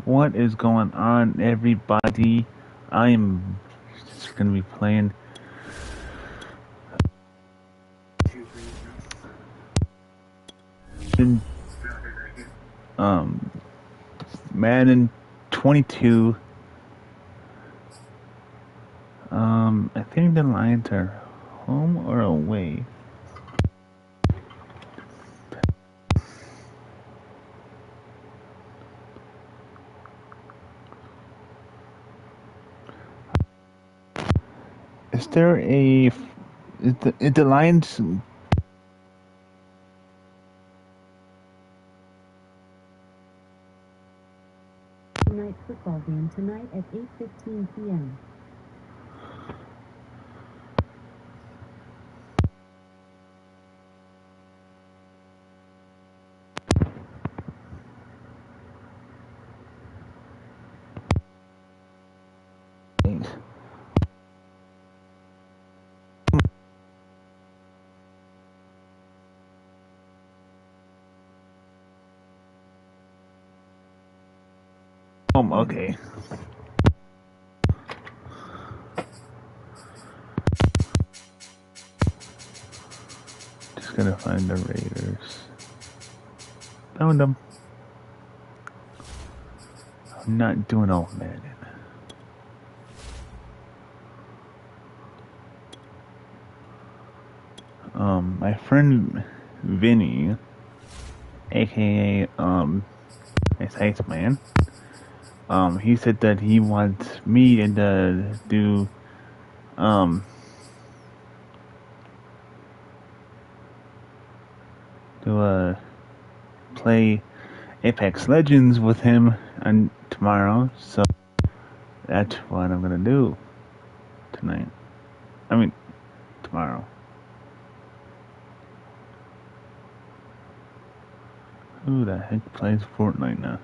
What is going on, everybody? I am just gonna be playing Madden 22. I think the Lions are home or away. Is there a... Is the Lions... Night football game tonight at 8:15 p.m. Okay. Just gotta find the Raiders. Found them. I'm not doing all Madden. My friend Vinny, aka Ice Man, he said that he wants me to do play Apex Legends with him on tomorrow, so that's what I'm gonna do tonight. I mean, tomorrow. Who the heck plays Fortnite now?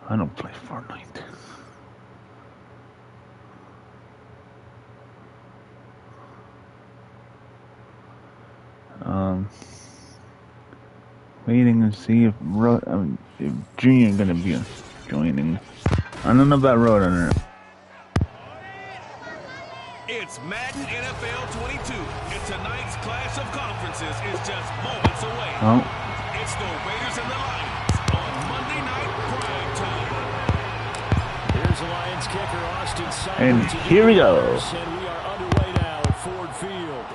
I don't play Fortnite. Waiting to see if Junior gonna be joining. I don't know about Roadrunner. It's Madden NFL 22, and tonight's clash of conferences is just moments away. Oh. It's the Raiders and the Lions on Monday Night Prime Time. Here's the Lions kicker, Austin Simons. And here we go. And we are underway now at Ford Field.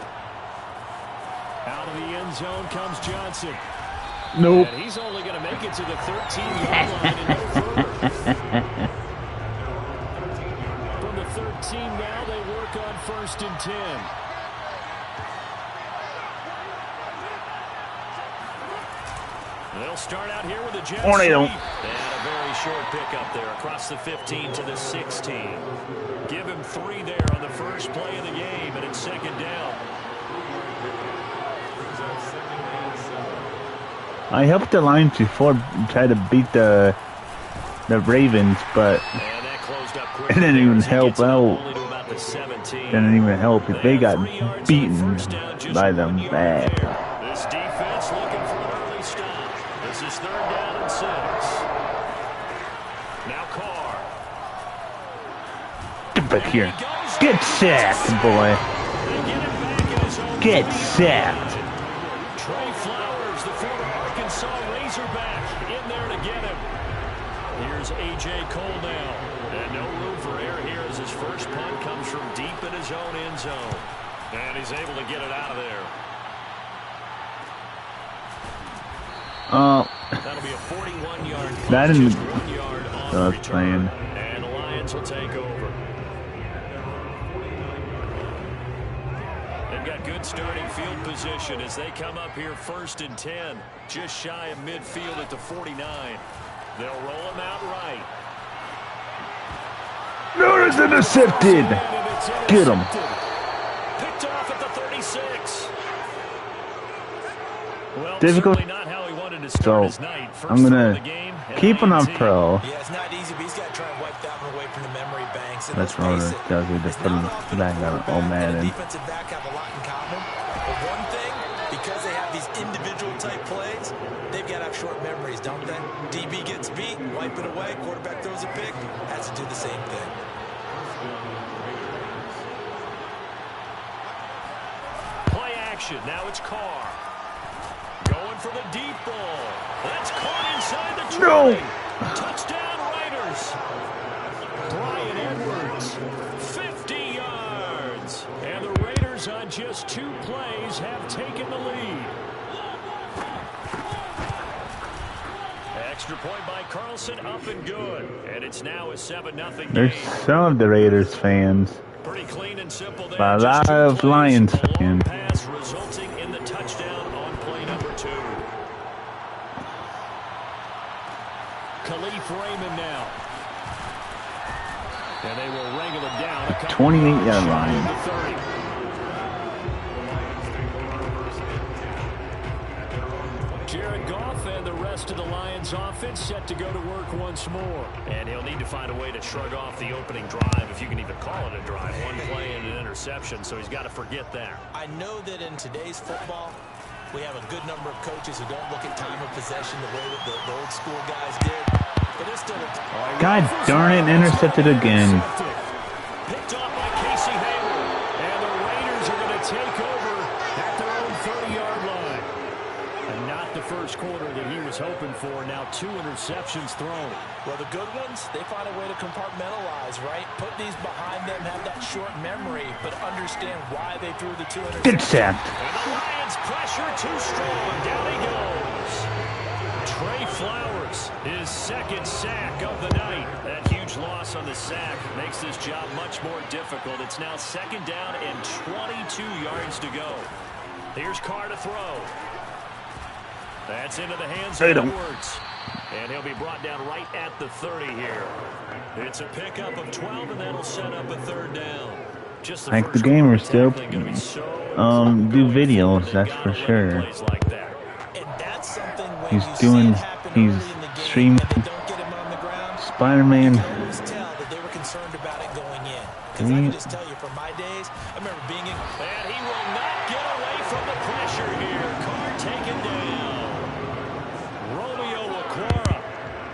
Out of the end zone comes Johnson. Nope. And he's only going to make it to the 13-yard line and no further. From the 13 now, they work on 1st and 10. They'll start out here with a jet sweep. And a very short pickup there across the 15 to the 16. Give him 3 there on the first play of the game, and it's 2nd down. I helped the Lions before try to beat the Ravens, but it didn't even help out. It didn't even help if they got beaten by them bad. This defense looking for an early stop. This is 3rd down and 6. Now Carr. Get back here. Get sacked, boy. Get sacked. Trey Flowers, the former Arkansas Razorback, in there to get him. Here's A.J. Cole now. And no room for error here as his first punt comes from deep in his own end zone. And he's able to get it out of there. That'll be a 41-yard punt. That just 1 yard on the return. playing. And the Lions will take over. They've got good starting field position as they come up here 1st and 10. Just shy of midfield at the 49. They'll roll him out right. Notice intercepted. Get him. Picked off at the 36. Well, Difficult. not how he wanted to start his night. First I'm gonna game, keep him on pro. Yeah, it's not easy, but he's got to try and wipe that one away from the memory banks. And That's what it does. We just put him back on old man. The defensive back have a lot in common. But one thing, because they have these individual type plays, short memories, don't they? DB gets beat, wipe it away, quarterback throws a pick, has to do the same thing. Play action, now it's Carr. Going for the deep ball. That's caught inside the 20. No! Touchdown Raiders. Brian Edwards, 50 yards. And the Raiders on just 2 plays have taken the lead. Extra point by Carlson, up and good. And it's now a 7-0 game. There's some of the Raiders fans. Pretty clean and simple there. A Just lot 2 of plays, Lions a long fans. pass resulting in the touchdown on play number 2. Khalif Raymond now. And they will wrangle him down. 28-yard line. Jared Goff and the rest of the Lions offense set to go to work once more. And he'll need to find a way to shrug off the opening drive, if you can even call it a drive. 1 play and an interception, so he's got to forget that. I know that in today's football, we have a good number of coaches who don't look at time of possession the way that the old school guys did. But it's still God darn it, intercepted again. Picked off by Casey Hayward. And the Raiders are going to take over at their own 30-yard line. And not the first quarter that he was hoping for. Now 2 interceptions thrown. Well, the good ones, they find a way to compartmentalize, right? Put these behind them, have that short memory, but understand why they threw the 2 interceptions. Get sacked. And the Lions pressure too strong. Down he goes. Trey Flowers, his 2nd sack of the night. That huge loss on the sack makes this job much more difficult. It's now 2nd down and 22 yards to go. Here's Carr to throw. That's into the hands of Edwards. And he'll be brought down right at the 30 here. It's a pickup of 12, and that'll set up a 3rd down. Just the Like the gamers still do videos, that's for sure. He's streaming Spider-Man. Because I can just tell you from my days, I remember being in. And he will not get away from the pressure here. Carr taken down. Romeo Okwara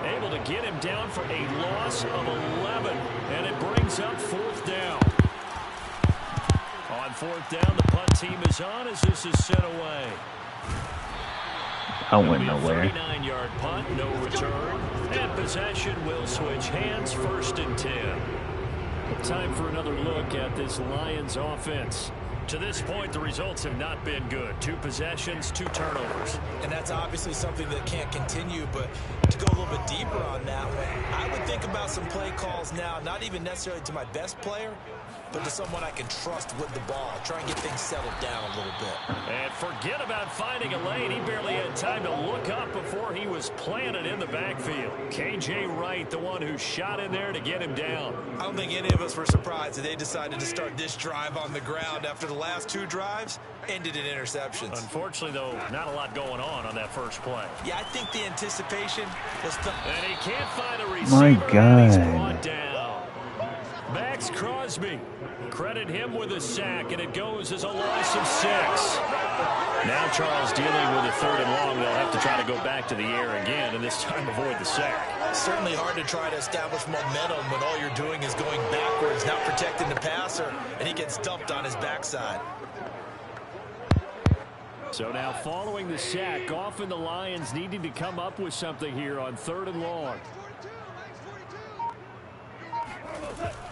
able to get him down for a loss of 11. And it brings up 4th down. On 4th down, the punt team is on as this is sent away. I went nowhere. 39-yard punt, no return. And possession will switch hands, 1st and 10. Time for another look at this Lions offense. To this point, the results have not been good. 2 possessions, 2 turnovers. And that's obviously something that can't continue, but to go a little bit deeper on that one, I would think about some play calls now, not even necessarily to my best player, but to someone I can trust with the ball. Try and get things settled down a little bit. And forget about finding a lane. He barely had time to look up before he was planted in the backfield. K.J. Wright, the one who shot in there to get him down. I don't think any of us were surprised that they decided to start this drive on the ground after the last 2 drives ended in interceptions. Unfortunately, though, not a lot going on that first play. Yeah, I think the anticipation was the... And he can't find a receiver. My God. He's brought down. Max Crosby. Credit him with a sack, and it goes as a loss of 6. Now Charles dealing with a 3rd and long. They'll have to try to go back to the air again, and this time avoid the sack. Certainly hard to try to establish momentum when all you're doing is going backwards, not protecting the passer, and he gets dumped on his backside. So now following the sack, Goff and the Lions needing to come up with something here on 3rd and long.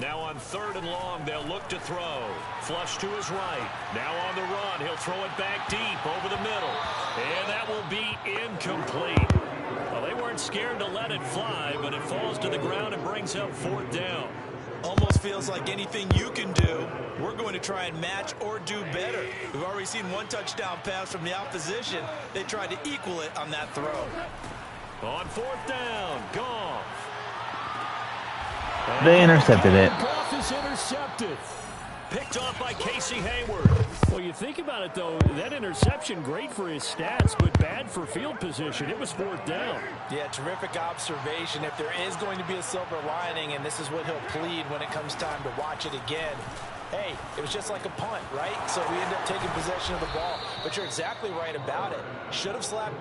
Now on 3rd and long, they'll look to throw. Flush to his right. Now on the run, he'll throw it back deep over the middle. And that will be incomplete. Well, they weren't scared to let it fly, but it falls to the ground and brings up 4th down. Almost feels like anything you can do, we're going to try and match or do better. We've already seen 1 touchdown pass from the opposition. They tried to equal it on that throw. On 4th down, Goff. They intercepted it. Goff is intercepted. Picked off by Casey Hayward. Well, you think about it, though, that interception, great for his stats, but bad for field position. It was 4th down. Yeah, terrific observation. If there is going to be a silver lining, and this is what he'll plead when it comes time to watch it again, hey, it was just like a punt, right? So we end up taking possession of the ball. But you're exactly right about it. Should have slapped.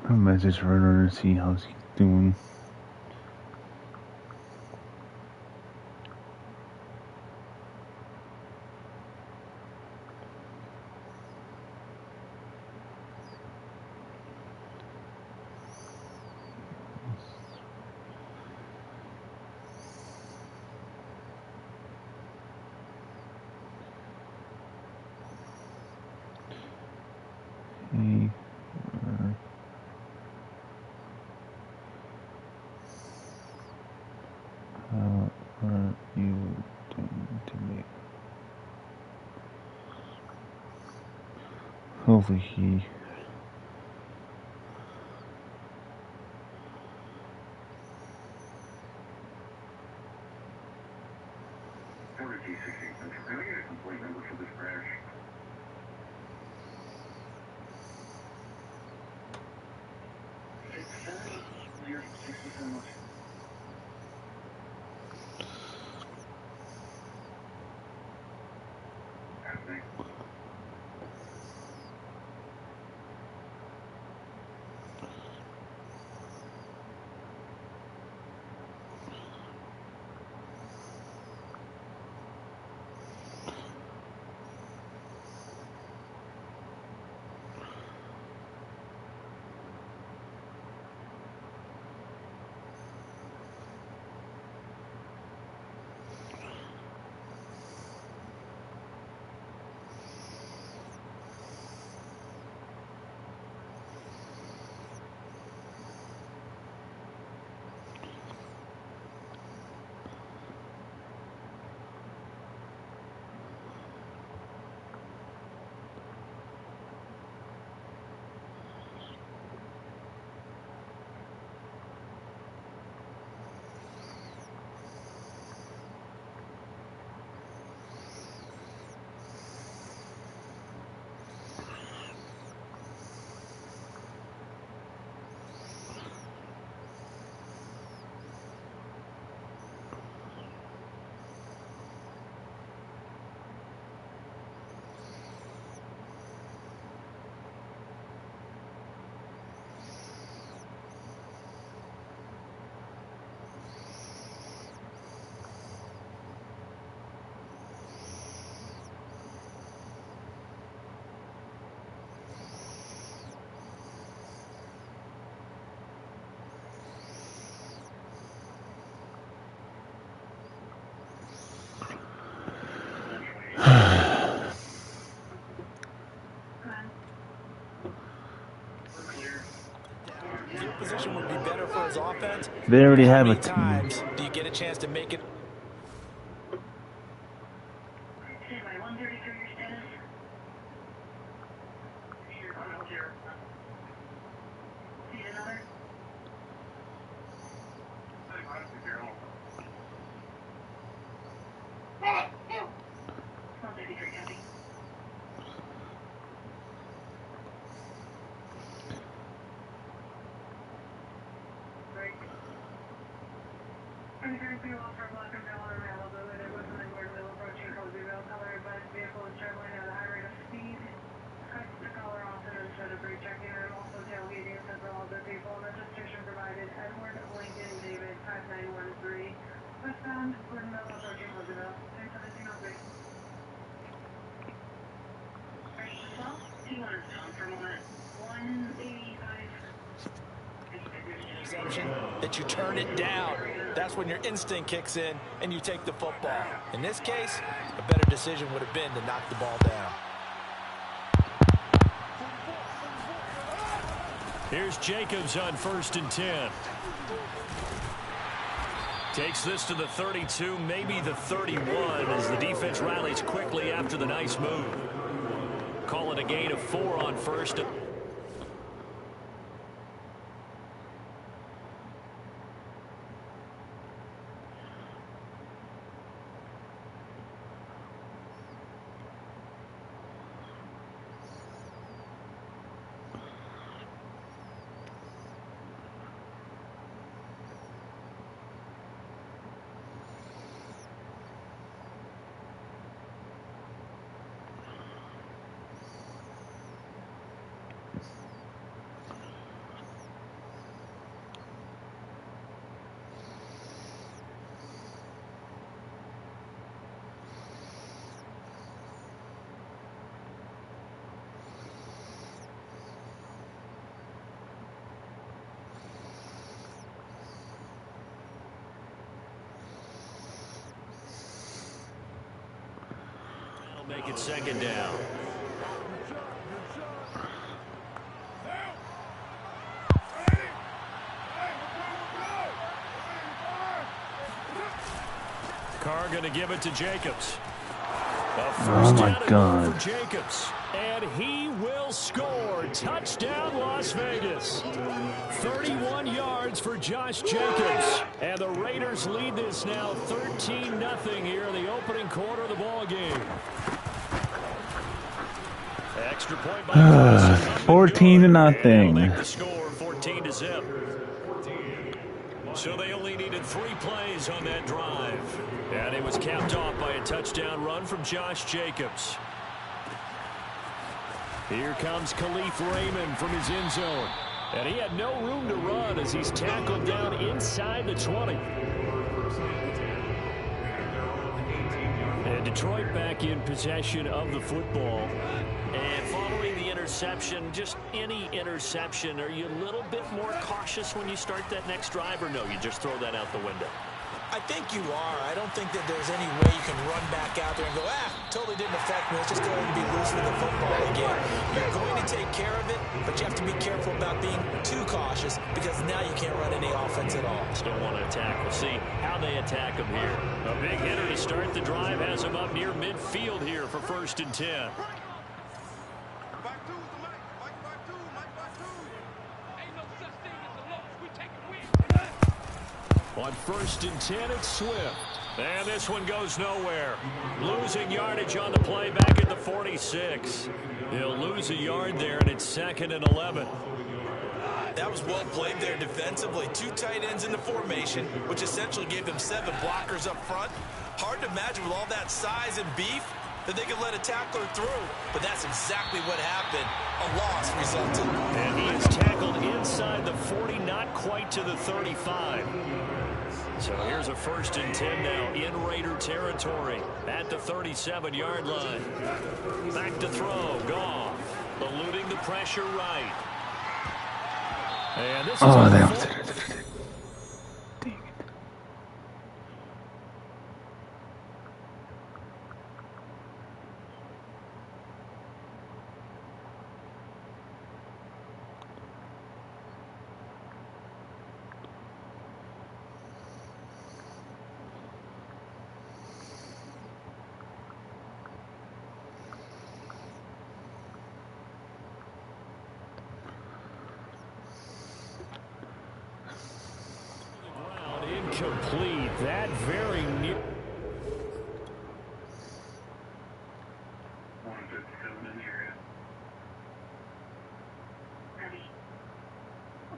A message for her to see how she's doing. Hey, how are you doing today? Hopefully he. Can I get a complaint number for this crash? Thank you so much. Field position would be better for his offense. They already How have a many team. times do you get a chance to make it? Standby 133, your status? Here, I'm here. Need another? 133, copy. Break. Anything fuel for black and valor availability with an word wheel approaching Cozyville. Color advised vehicle is traveling at a high rate of speed. Cut the color off and instead of rechecking. I'm also tailgating several other people. Registration provided Edward Lincoln David 5913. Westbound Glenville approaching Cozyville. 101703. Question 12. 200 down for a moment. 185. Interception, that you turn it down. That's when your instinct kicks in and you take the football. In this case, a better decision would have been to knock the ball down. Here's Jacobs on 1st and 10. Takes this to the 32, maybe the 31, as the defense rallies quickly after the nice move. Call it a gain of 4 on 1st. Make it second down. Carr going to give it to Jacobs. Oh my God. For Jacobs. And he will score. Touchdown, Las Vegas. 31 yards for Josh Jacobs. And the Raiders lead this now 13-0 here in the opening quarter of the ball game. Extra point by 14-0. Make the score 14-0. So they only needed 3 plays on that drive. And it was capped off by a touchdown run from Josh Jacobs. Here comes Khalif Raymond from his end zone. And he had no room to run as he's tackled down inside the 20. And Detroit back in possession of the football. And following the interception, just any interception, are you a little bit more cautious when you start that next drive, or no, you just throw that out the window? I think you are. I don't think that there's any way you can run back out there and go, totally didn't affect me. Let's just go ahead and be loose with the football again. You're going to take care of it, but you have to be careful about being too cautious because now you can't run any offense at all. Still want to attack. We'll see how they attack him here. A big hitter to start the drive has him up near midfield here for 1st and 10. On 1st and 10, it's Swift. And this one goes nowhere. Losing yardage on the play back at the 46. He'll lose a yard there, and it's 2nd and 11. That was well played there defensively. 2 tight ends in the formation, which essentially gave them 7 blockers up front. Hard to imagine with all that size and beef that they could let a tackler through. But that's exactly what happened. A loss resulted. And he is tackled inside the 40, not quite to the 35. So here's a 1st and 10 now in Raider territory at the 37-yard line. Back to throw. Goff eluding the pressure right. And this is that was it. Dang it. Incomplete. That very near.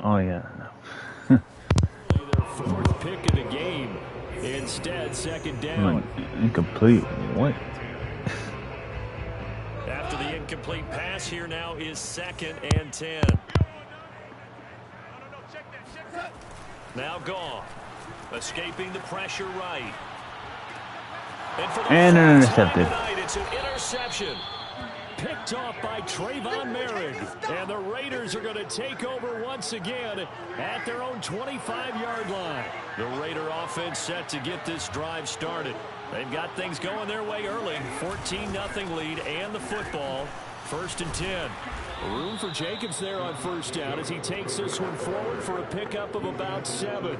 Oh, yeah. Their 4th pick of the game. Instead, 2nd down. Incomplete. What? After the incomplete pass, here now is 2nd and 10. Now Goff. Escaping the pressure right. And an intercepted. It's an interception. Picked off by Trayvon Merrick. And the Raiders are going to take over once again at their own 25-yard line. The Raider offense set to get this drive started. They've got things going their way early. 14-0 lead and the football. 1st and 10. Room for Jacobs there on 1st down as he takes this one forward for a pickup of about 7.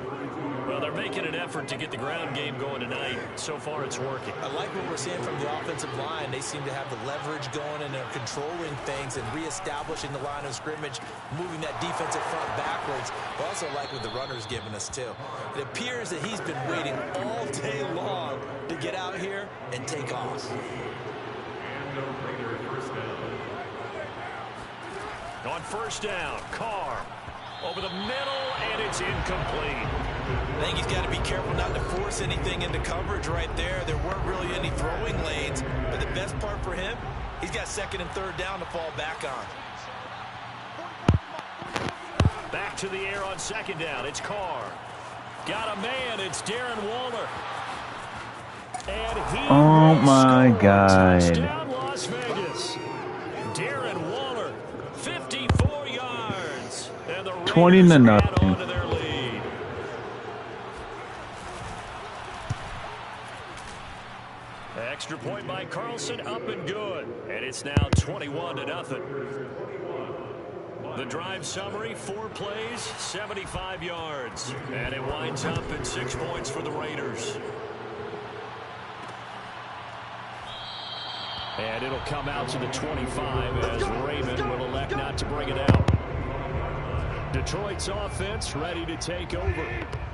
Well, they're making an effort to get the ground game going tonight. So far, it's working. I like what we're seeing from the offensive line. They seem to have the leverage going, and they're controlling things and reestablishing the line of scrimmage, moving that defensive front backwards. I also like what the runner's giving us, too. It appears that he's been waiting all day long to get out here and take off. On 1st down, Carr over the middle, and it's incomplete. I think he's got to be careful not to force anything into coverage right there. There weren't really any throwing lanes, but the best part for him, he's got 2nd and 3rd down to fall back on. Back to the air on 2nd down. It's Carr. Got a man. It's Darren Waller. And he Oh my God. Touchdown, Las Vegas. Darren Waller, 54 yards. And the Raiders 20-0. add on to their lead. Extra point by Carlson, up and good. And it's now 21-0. The drive summary, 4 plays, 75 yards. And it winds up in 6 points for the Raiders. And it'll come out to the 25 as Raymond will elect not to bring it out. Detroit's offense ready to take over.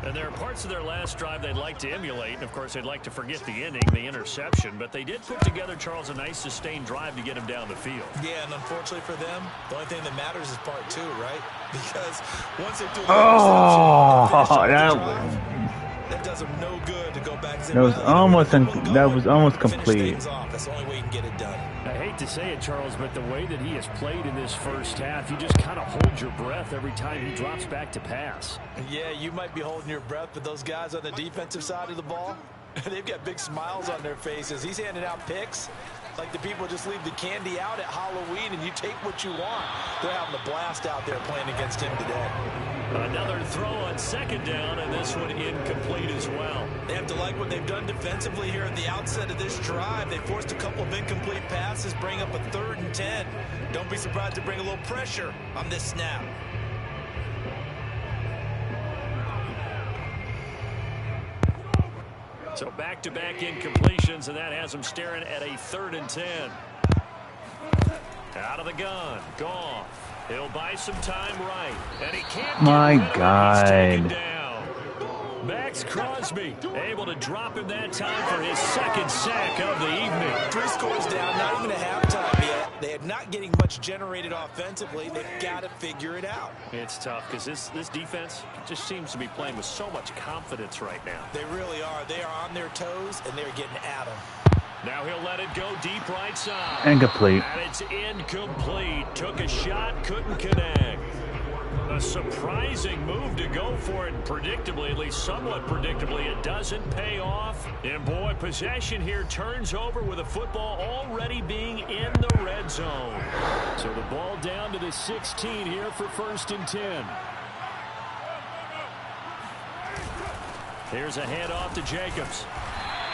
And there are parts of their last drive they'd like to emulate. And, of course, they'd like to forget the inning, the interception. But they did put together, Charles, a nice sustained drive to get him down the field. Yeah, and unfortunately for them, the only thing that matters is part 2, right? Because once they do the that does them no good to go back. That was almost complete. That's the only way you can get it done. I hate to say it, Charles, but the way that he has played in this first half, you just kind of hold your breath every time he drops back to pass. Yeah, you might be holding your breath, but those guys on the defensive side of the ball, they've got big smiles on their faces. He's handing out picks like the people just leave the candy out at Halloween and you take what you want. They're having a blast out there playing against him today. Another throw on second down, and this one incomplete as well. They have to like what they've done defensively here at the outset of this drive. They forced a couple of incomplete passes, bring up a 3rd and 10. Don't be surprised to bring a little pressure on this snap. So back-to-back incompletions, and that has them staring at a 3rd and 10. Out of the gun, Goff. He'll buy some time right, and he can't. My God. Max Crosby able to drop him that time for his 2nd sack of the evening. 3 scores down, not even a halftime yet. They are not getting much generated offensively. They've got to figure it out. It's tough because this defense just seems to be playing with so much confidence right now. They really are. They are on their toes, and they're getting at them. Now he'll let it go deep right side. Incomplete. And it's incomplete. Took a shot, couldn't connect. A surprising move to go for it. Predictably, at least somewhat predictably, it doesn't pay off. And boy, possession here turns over with the football already being in the red zone. So the ball down to the 16 here for 1st and 10. Here's a handoff to Jacobs.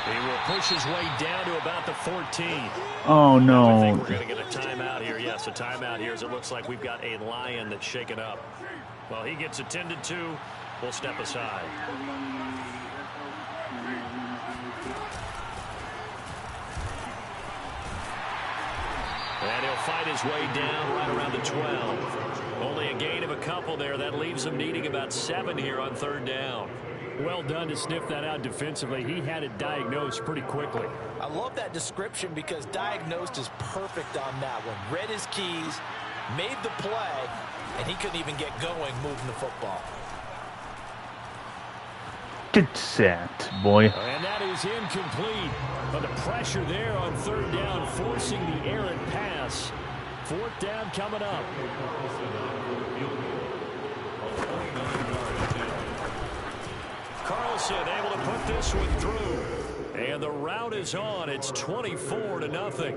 He will push his way down to about the 14. Oh, no. I think we're going to get a timeout here. Yes, a timeout here as it looks like we've got a lion that's shaken up. Well, he gets attended to. We'll step aside. And he'll fight his way down right around the 12. Only a gain of a couple there. That leaves him needing about 7 here on 3rd down. Well done to sniff that out defensively. He had it diagnosed pretty quickly. I love that description because diagnosed is perfect on that one. Read his keys, made the play, and he couldn't even get going moving the football. Get set, boy. And that is incomplete. But the pressure there on 3rd down, forcing the errant pass. 4th down coming up. Carlson able to put this one through. And the route is on. It's 24-0.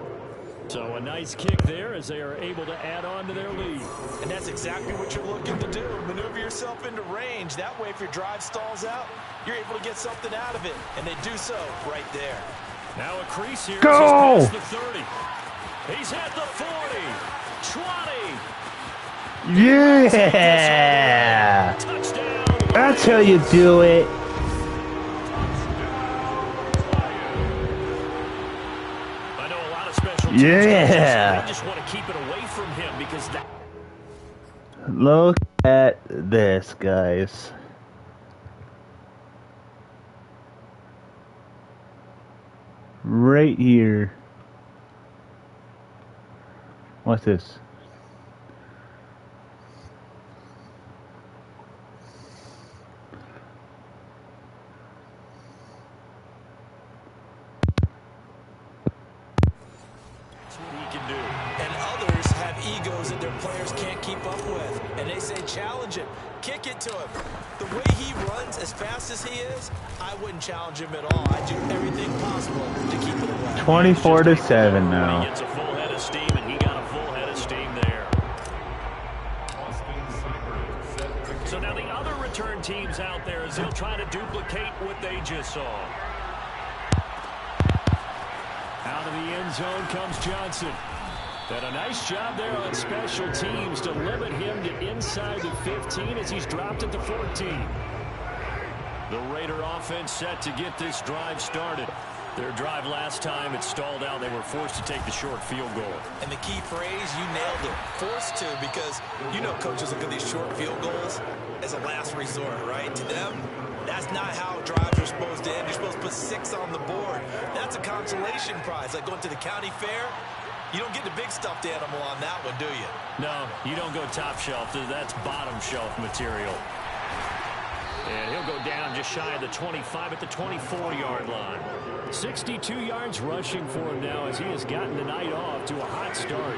So a nice kick there as they are able to add on to their lead. And that's exactly what you're looking to do. Maneuver yourself into range. That way, if your drive stalls out, you're able to get something out of it. And they do so right there. Now a crease here. Go! He's past the 30. He's at the 40. 20. Yeah! Touchdown. That's how you do it. I know a lot of special teams. Yeah. They just want to keep it away from him because that. Look at this, guys. Right here. What's this? Challenge him. Kick it to him. The way he runs as fast as he is, I wouldn't challenge him at all. I do everything possible to keep it away. 24-7 now. He gets a full head of steam, and he got a full head of steam there. So now the other return teams out there as they'll try to duplicate what they just saw. Out of the end zone comes Johnson. And a nice job there on special teams to limit him to inside the 15 as he's dropped at the 14. The Raider offense set to get this drive started. Their drive last time, it stalled out. They were forced to take the short field goal. And the key phrase, you nailed it. Forced to, because you know coaches look at these short field goals as a last resort, right? To them, that's not how drives are supposed to end. You're supposed to put 6 on the board. That's a consolation prize. Like going to the county fair, you don't get the big stuffed animal on that one, do you? No, you don't go top shelf. That's bottom shelf material. And he'll go down just shy of the 25 at the 24-yard line. 62 yards rushing for him now as he has gotten the night off to a hot start.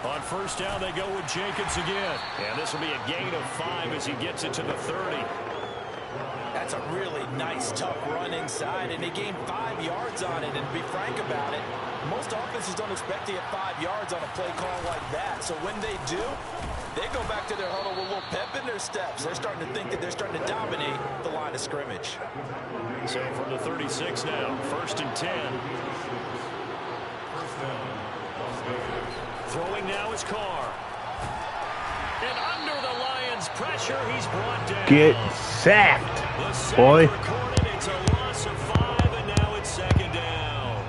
On first down, they go with Jenkins again. And this will be a gain of 5 as he gets it to the 30. That's a really nice, tough run inside, and they gained 5 yards on it. And to be frank about it, most offenses don't expect to get 5 yards on a play call like that. So when they do, they go back to their huddle with a little pep in their steps. They're starting to think that they're starting to dominate the line of scrimmage. So from the 36 now, 1st and 10. Throwing now is Carr. And under the Lions' pressure, he's brought down. Get sacked, boy. Recorded. It's a loss of 5, and now it's 2nd down.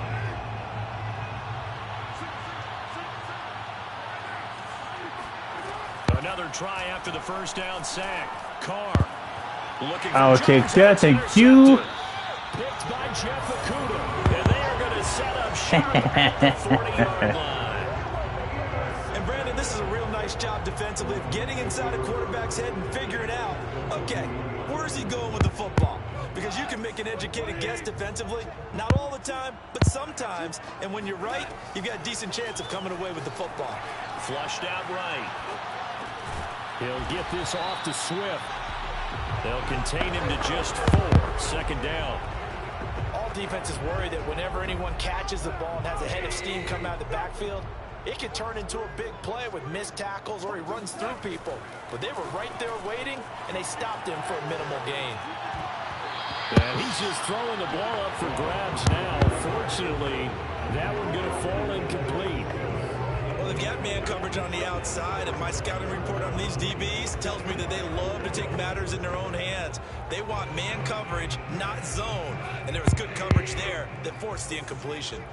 Another try after the first down sack. Carr looking for I'll take Jones. that. Thank you. Picked by Jeff Okudah, and they are going to set up shop at the 40-yard line. And Brandon, this is a real nice job defensively of getting inside a quarterback's head and figuring out, okay, where's he going with the football? Because you can make an educated guess defensively, not all the time, but sometimes. And when you're right, you've got a decent chance of coming away with the football. Flushed out right. He'll get this off to Swift. They'll contain him to just 4. 2nd down. All defenses worry that whenever anyone catches the ball and has a head of steam come out of the backfield, it could turn into a big play with missed tackles or he runs through people. But they were right there waiting, and they stopped him for a minimal gain. And he's just throwing the ball up for grabs now. Fortunately, that one going to fall incomplete. Well, they've got man coverage on the outside, and my scouting report on these DBs tells me that they love to take matters in their own hands. They want man coverage, not zone. And there was good coverage there that forced the incompletion.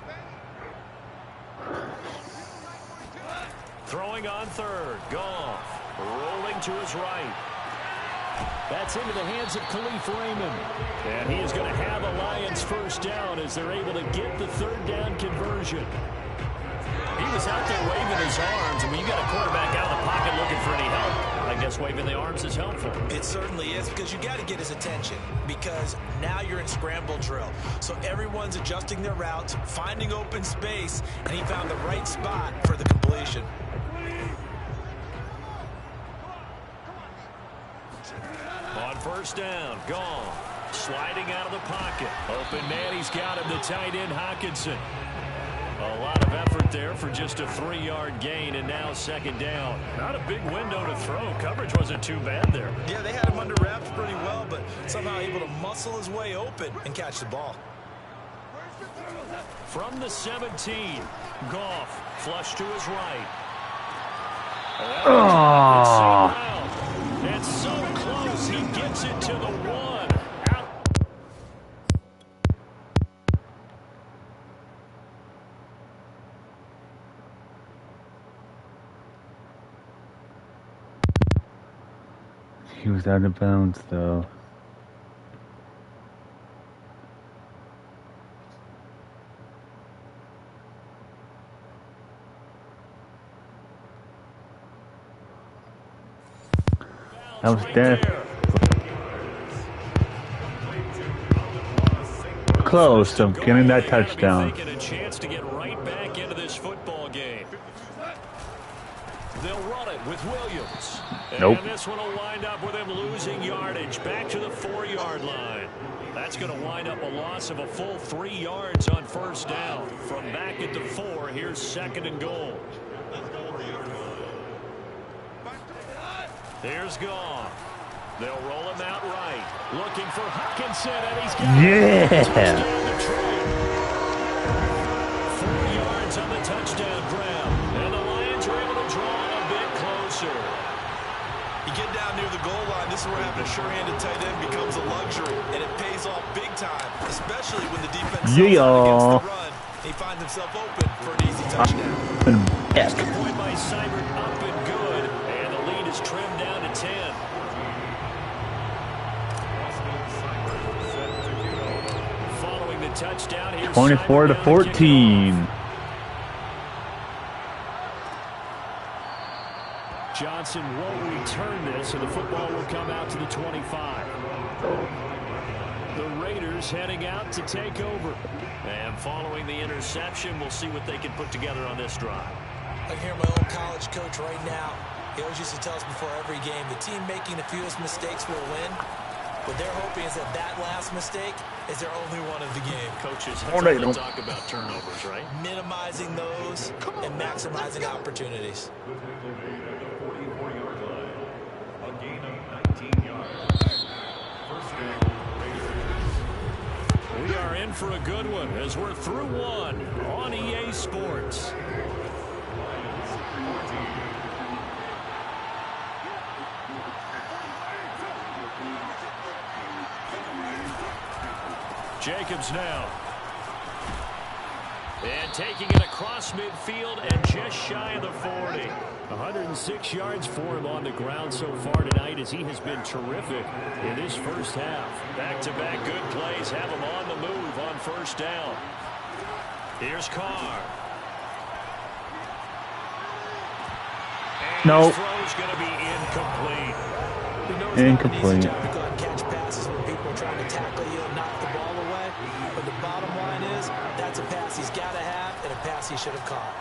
Throwing on 3rd. Goff rolling to his right. That's into the hands of Khalif Raymond. And he is going to have a Lions 1st down as they're able to get the 3rd down conversion. He was out there waving his arms. I mean, you got a quarterback out of the pocket looking for any help. I guess waving the arms is helpful. It certainly is, because you got to get his attention, because now you're in scramble drill. So everyone's adjusting their routes, finding open space, and he found the right spot for the completion. On 1st down, gone. Sliding out of the pocket. Open man, he's got him, the tight end, Hockenson. A lot of effort there for just a 3-yard gain, and now 2nd down. Not a big window to throw. Coverage wasn't too bad there. Yeah, they had him under wraps pretty well, but somehow able to muscle his way open and catch the ball. From the 17, Goff flush to his right. Oh. And so close, he gets it to the 1. Out. He was out of bounds, though. That was death. Close to getting that touchdown. Making a chance to get right back into this football game. They'll run it with Williams. Nope. And this one will wind up with him losing yardage back to the 4-yard line. That's going to wind up a loss of a full 3 yards on 1st down. From back at the 4, here's 2nd and goal. Here's Goff. They'll roll him out right. Looking for Hutchinson, and he's got Yeah. touchdown Detroit. 4 yards on the touchdown grab. And the Lions are able to draw a bit closer. You get down near the goal line, this is where having a sure-handed tight end becomes a luxury, and it pays off big time, especially when the defense sells out against the run. He finds himself open for an easy touchdown. Extra point by Seibert, up and good, and the lead is trimmed down to 10. Following the touchdown, here's 24-14. Johnson won't return this, and the football will come out to the 25. The Raiders heading out to take over. And following the interception, we'll see what they can put together on this drive. I hear my old college coach right now. He always used to tell us before every game, the team making the fewest mistakes will win. What they're hoping is that that last mistake is their only one of the game. Coaches don't talk about turnovers, right? Minimizing those and maximizing opportunities. We are in for a good one as we're through one on EA Sports. Jacobs now. And taking it across midfield and just shy of the 40. 106 yards for him on the ground so far tonight as he has been terrific in this first half. Back-to-back good plays have him on the move on first down. Here's Carr. And his throw's going to be incomplete. Incomplete. To go and catch passes when people are trying to tackle you and knock the ball away. But the bottom line is, that's a pass he's got to have and a pass he should have caught.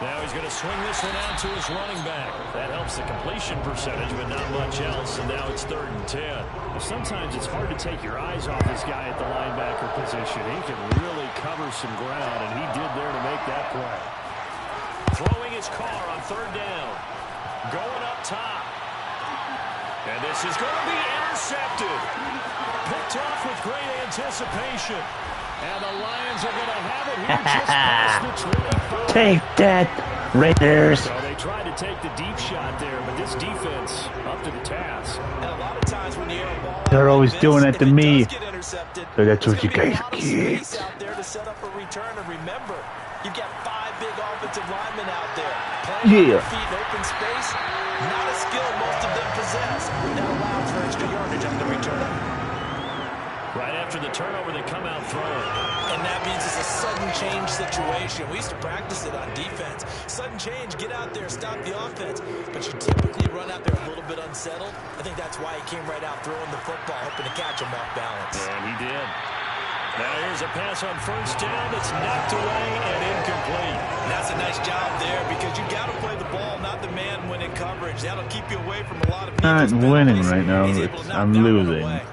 Now he's going to swing this one out to his running back. That helps the completion percentage, but not much else. And now it's 3rd and 10. Sometimes it's hard to take your eyes off this guy at the linebacker position. He can really cover some ground, and he did there to make that play. Throwing his car on 3rd down. Going up top. And this is going to be intercepted. Picked off with great anticipation. And the Lions are going to have it here just past the 25. Take that, Raiders. So they tried to take the deep shot there, but this defense up to the task. And a lot of times when you air a ball They're always like doing this, that to me. So that's what you guys get. Out there to set up a return, and remember, you've got 5 big offensive linemen out there. Playing on their feet in open space, not a skill most of them possess. That allows for extra yardage on the return. Right after the turnover, they come out throwing. And that means it's a sudden change situation. We used to practice it on defense. Sudden change, get out there, stop the offense. But you typically run out there a little bit unsettled. I think that's why he came right out throwing the football, hoping to catch him off balance. And he did. Now here's a pass on first down that's knocked away and incomplete. And that's a nice job there because you got to play the ball, not the man when in coverage. That'll keep you away from a lot of Not winning right now. I'm losing.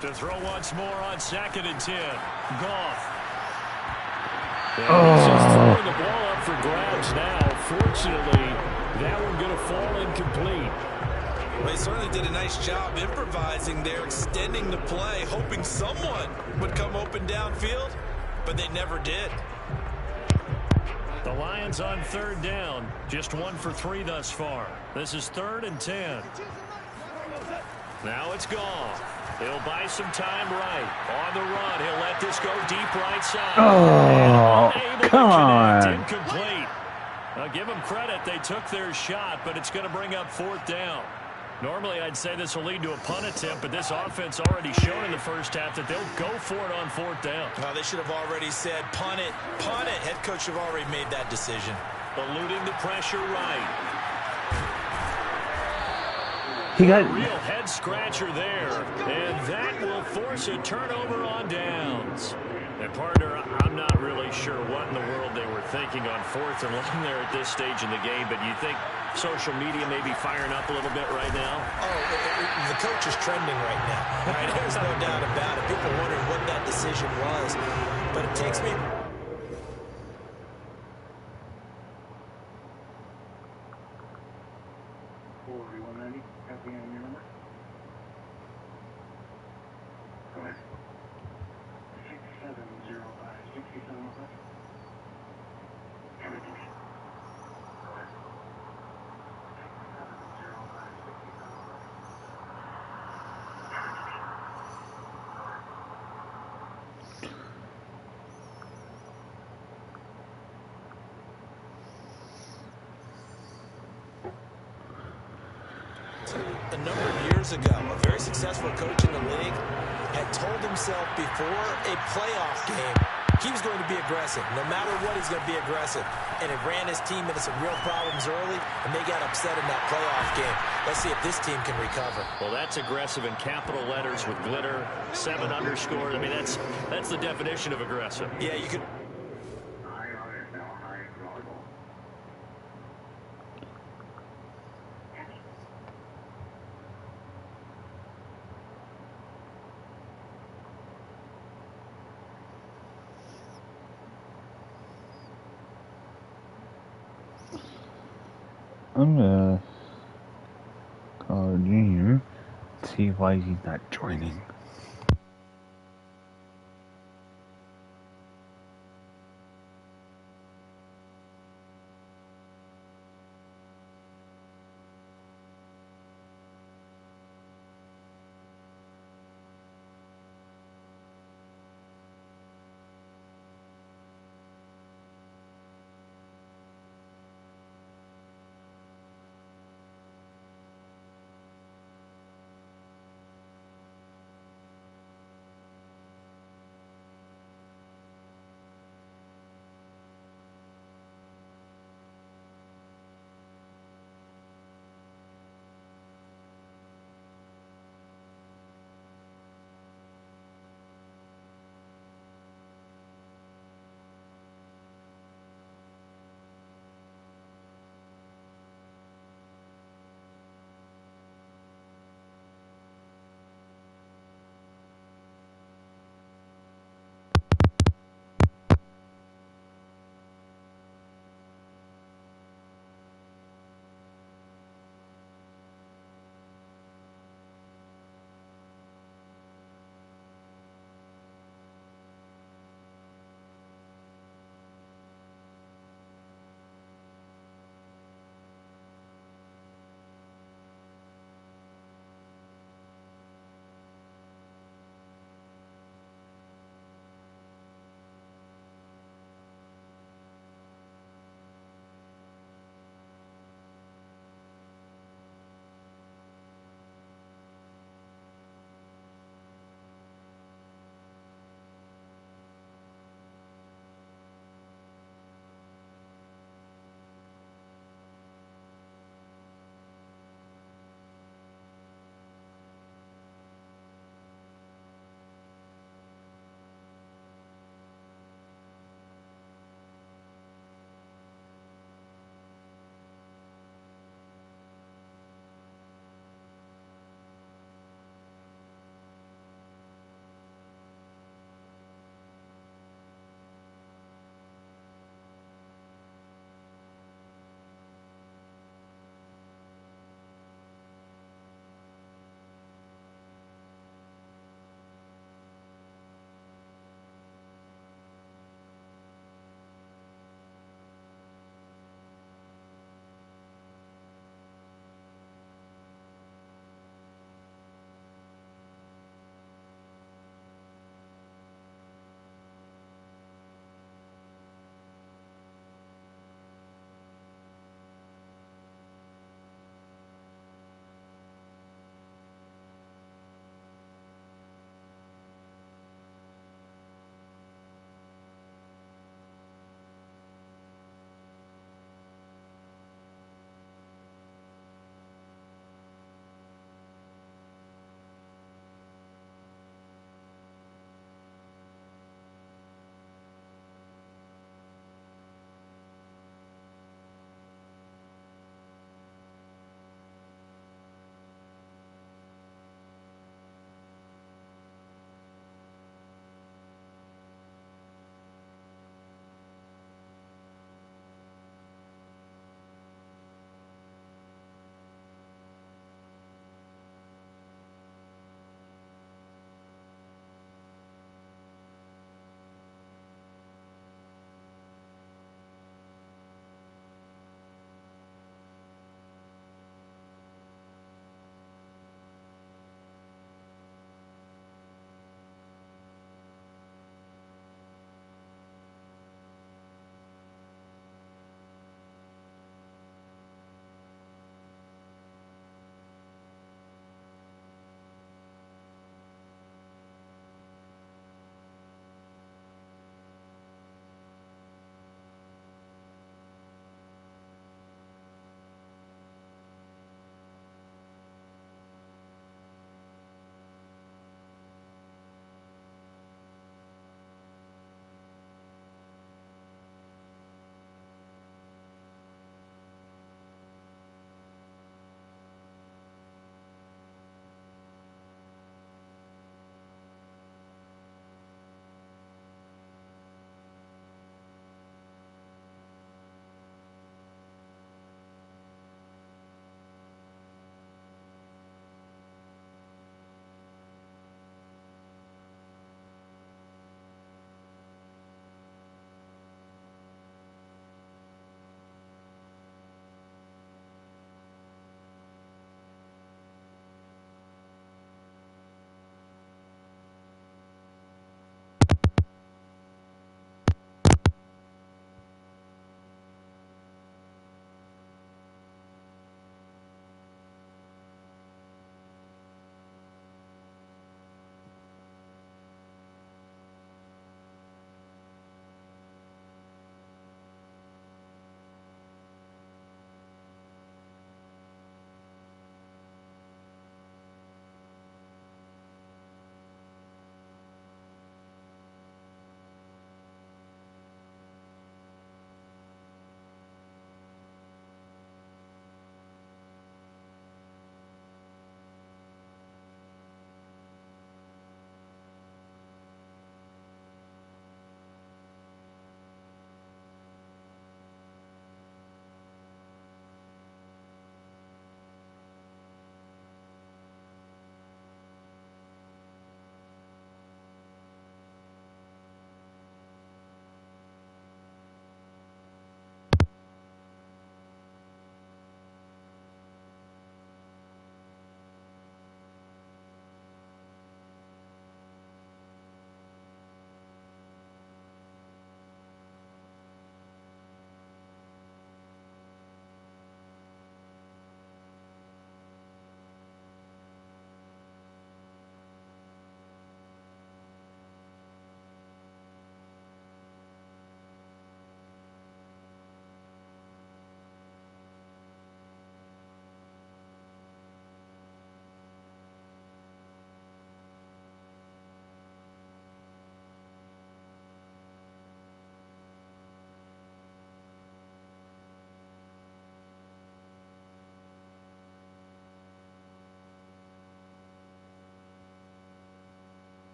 To throw once more on 2nd and 10. Goff. He's throwing the ball up for grabs now. Fortunately, that one going to fall incomplete. They certainly did a nice job improvising there, extending the play, hoping someone would come open downfield, but they never did. The Lions on 3rd down. Just 1 for 3 thus far. This is 3rd and 10. Now it's Goff. He'll buy some time right. On the run, he'll let this go deep right side. Oh, come on. Incomplete. I'll give them credit. They took their shot, but it's going to bring up 4th down. Normally, I'd say this will lead to a punt attempt, but this offense already shown in the first half that they'll go for it on 4th down. Well, they should have already said, punt it, punt it. Head coach should have already made that decision. Eluding the pressure right. He got a real head scratcher there, and that will force a turnover on downs. And partner, I'm not really sure what in the world they were thinking on 4th and long there at this stage in the game, but you think social media may be firing up a little bit right now? Oh, the coach is trending right now. Right? There's no doubt about it. People wondering what that decision was, but it takes me 4190. Copy on your number. Go ahead. 6705. 6705. Everything. Go ahead. 6705. 6705. A number of years ago, a very successful coach in the league had told himself before a playoff game he was going to be aggressive. No matter what, he's going to be aggressive. And it ran his team into some real problems early, and they got upset in that playoff game. Let's see if this team can recover. Well, that's aggressive in capital letters with glitter, 7 underscore. I mean, that's the definition of aggressive. Yeah, you could. I'm gonna call Junior, see why he's not joining.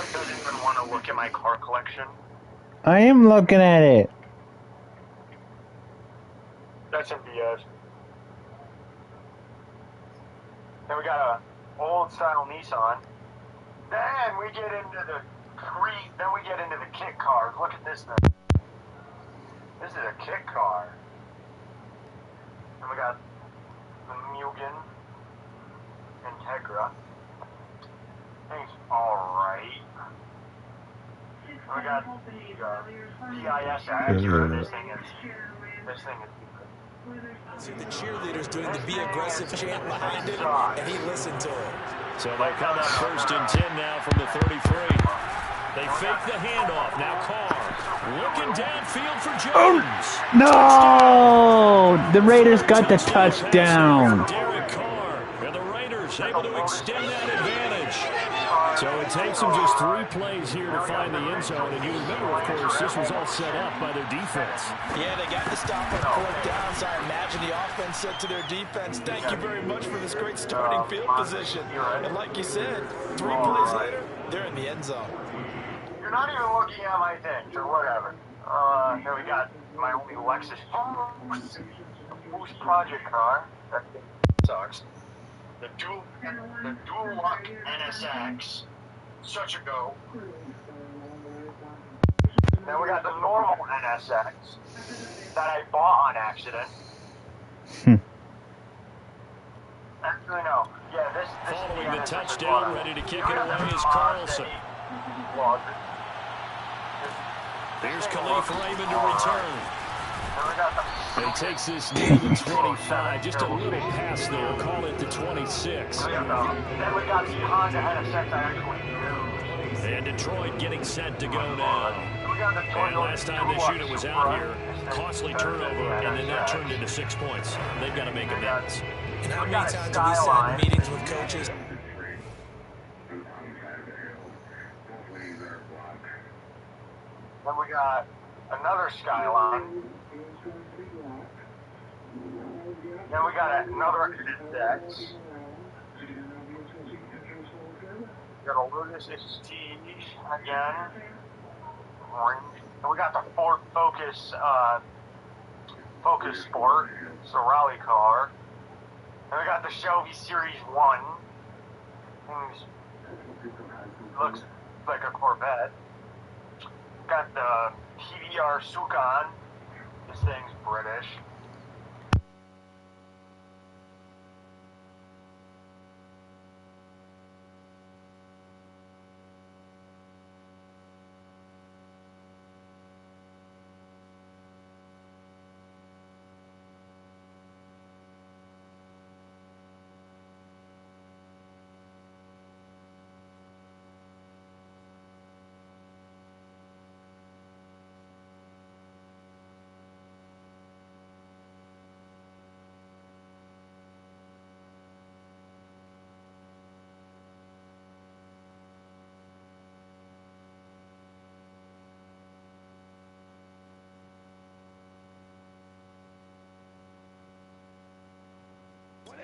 Doug doesn't even want to look at my car collection. I am looking at it. That's some BS. Then we got a old style Nissan. Then we get into the kit cars. Look at this thing. This is a kit car. And we got the Mugen Integra. Thing's alright. We got the PISX. This thing is See the cheerleaders doing the be aggressive chant behind it, and he listened to it. So they'll come up 1st and 10 now from the 33. They fake the handoff. Now Carr looking downfield for Jones. No! The Raiders got the touchdown. Derek Carr. And the Raiders able to extend that advantage. So it takes them just 3 plays here to find the end zone. And you remember, of course, this was all set up by their defense. Yeah, they got the stop on 4th down, so I imagine the offense said to their defense, thank you very much for this great starting field position. And like you said, 3 plays later, they're in the end zone. You're not even looking at my things or whatever. Here we got my only Lexus Boost project car. That sucks. The dual lock NSX. Such a go. Then we got the normal NSX that I bought on accident. Actually, no. Yeah, this Following the touchdown, ready to kick it away is Carlson. There's Khalif Raymond to return. And he takes this near the 25, just a little pass there, call it the 26. Then we got the Honda NSX actually. And Detroit getting set to go now. And last time this unit was out here, costly turnover, and then that turned into 6 points. They've got to make amends. And how many times have we sat in meetings with coaches? Then we got another Skyline. Then we got another Index. Got a Lotus ST again. And we got the Ford Focus Sport. It's a rally car. And we got the Chevy Series 1. Looks like a Corvette. Got the PBR Sukan. This thing's British.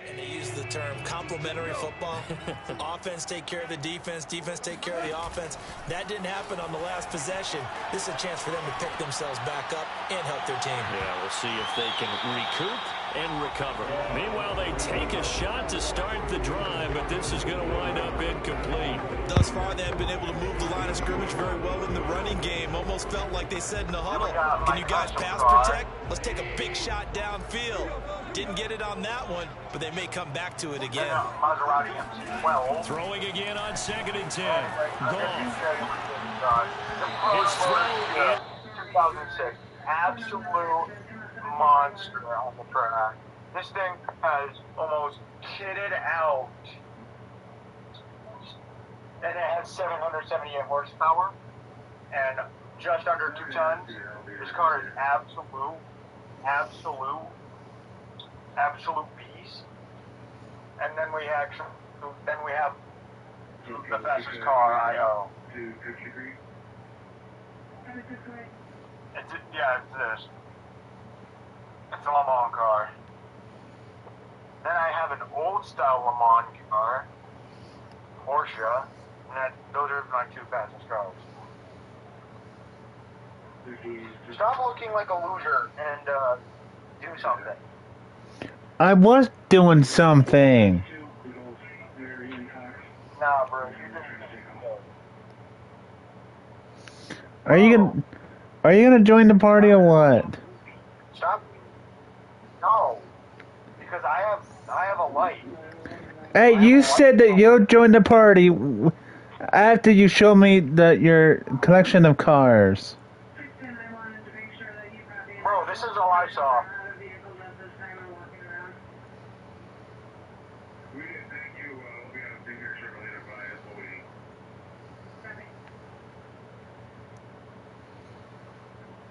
And they use the term complementary football. Offense take care of the defense, defense take care of the offense. That didn't happen on the last possession. This is a chance for them to pick themselves back up and help their team. Yeah, we'll see if they can recoup and recover. Meanwhile, they take a shot to start the drive, but this is going to wind up incomplete. Thus far, they have been able to move the line of scrimmage very well in the running game. Almost felt like they said in the huddle, can you guys pass protect? Let's take a big shot downfield. Didn't get it on that one, but they may come back to it again. Throwing again on 2nd and 10. Goff. His throw in 2006. Absolute monster on the track. This thing has almost kitted out. And it has 778 horsepower and just under 2 tons. This car is absolute beast. And then we have the fastest car I own. It's this. It's a Le Mans car. Then I have an old style Le Mans car, Porsche. And those are my two fastest cars. Stop looking like a loser and do something. I was doing something. Nah, bro, you just... Are you gonna join the party or what? Stop. No. Because I have a light. Hey, you said that you'll join the party after you show me your collection of cars. Bro, this is all I saw.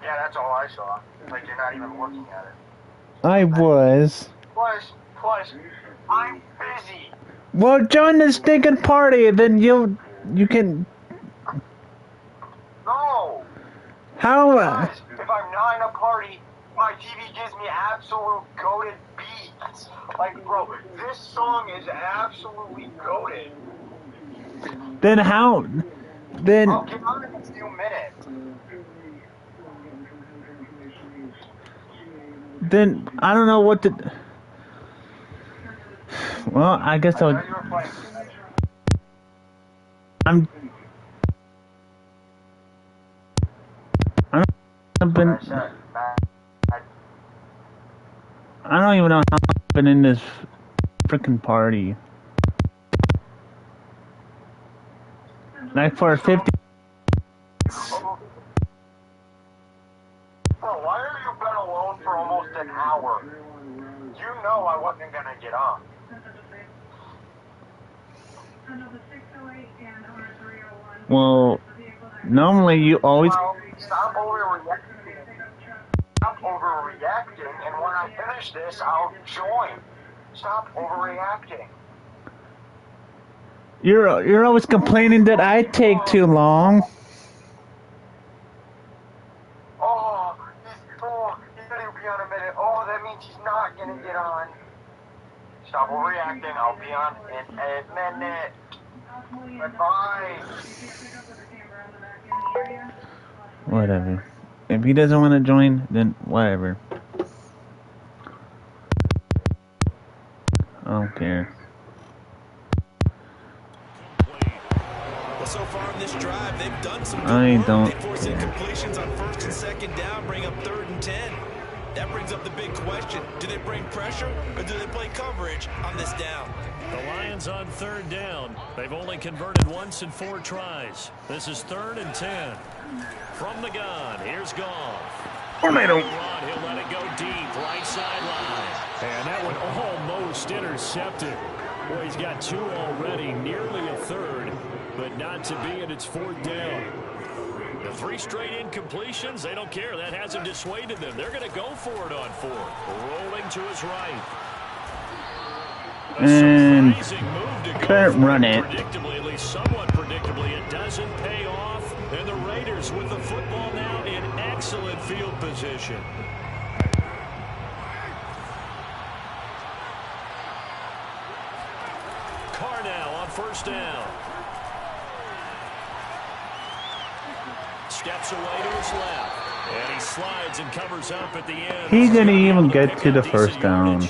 Yeah, that's all I saw. Like, you're not even looking at it. I was. Plus, I'm busy. Well, join the stinking party, then you can... No! How? Guys, if I'm not in a party, my TV gives me absolute goated beats. Like, bro, this song is absolutely goated. Then how? Then... I'll get on in a few minutes. Then, I don't know what to... Well, I guess I'll... I don't even know how I've been in this freaking party. Like for 50... Bro, why are you been alone for almost an hour? You know I wasn't gonna get on. Well, normally you always... Stop overreacting, and when I finish this, I'll join. Stop overreacting. You're always complaining that I take too long. He's gonna be on a minute. Oh, that means he's not gonna get on. Stop overreacting. I'll be on in a minute. Bye. Whatever. If he doesn't want to join, then whatever. I don't care. Well, so far in this drive, they've done some good I work. don't They force incompletions on 1st and 2nd down, bring up 3rd and 10. That brings up the big question. Do they bring pressure or do they play coverage on this down? The Lions on 3rd down. They've only converted once in 4 tries. This is 3rd and 10. From the gun, here's Goff. Tornado. He'll let it go deep, right sideline. And that one almost intercepted. Boy, he's got 2 already, nearly a 3rd, but not to be, and it's 4th down. The 3 straight incompletions, they don't care. That hasn't dissuaded them. They're going to go for it on 4th. Rolling to his right. And Can't run it. Predictably, at least somewhat predictably, it doesn't pay off. And the Raiders with the football now in excellent field position. Carr now on 1st down. Steps away to his left. And he slides and covers up at the end. He didn't even get to the 1st down.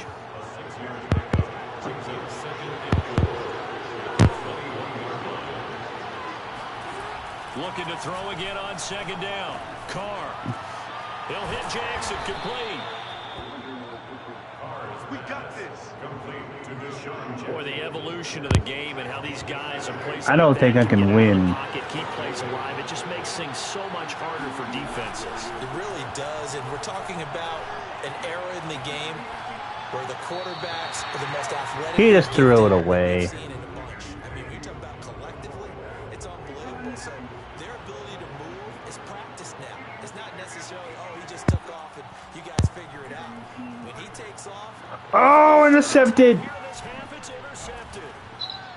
Looking to throw again on 2nd down. Carr. He'll hit Jackson complete. We got this. Boy, the evolution of the game and how these guys are placed. I don't think I can win. Keep plays alive. It just makes things so much harder for defenses. It really does, and we're talking about an era in the game where the quarterbacks are the most athletic. He just threw it away. I mean, we talk about collectively, it's unbelievable. So their ability to move is practiced now. It's not necessarily, oh, he just took off and you guys figure it out. When he takes off. Oh, intercepted.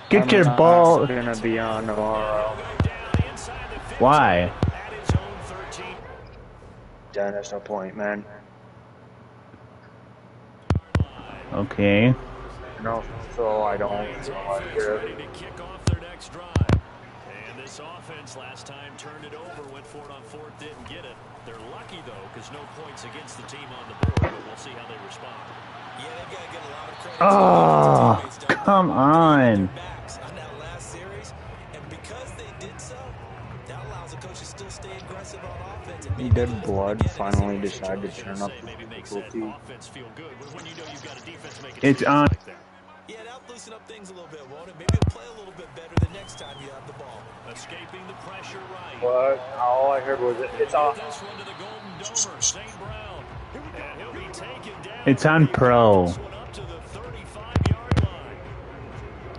Get your ball. Gonna be on tomorrow. Why? Yeah, there's no point, man. Okay. No, so I don't. So I Ready to kick off their next drive. This offense last time turned it over, went for it on fourth, didn't get it. They're lucky, though, because no points against the team on the board, but we'll see how they respond. Yeah, they've got to get a lot of credit Oh, to their teammates, come on. backs on that last series, and because they did so, that allows the coach to still stay aggressive on offense. And Dead Blood finally decided to turn up the difficulty. It's on. Yeah, that'll loosen up things a little bit, won't it? Maybe it'll play a little bit better the next time you have the ball. Escaping the pressure right. What? All I heard was it's off. This one to the Golden Domer, St. Brown. And he'll be taken down. It's on pro. This one up to the 35-yard line.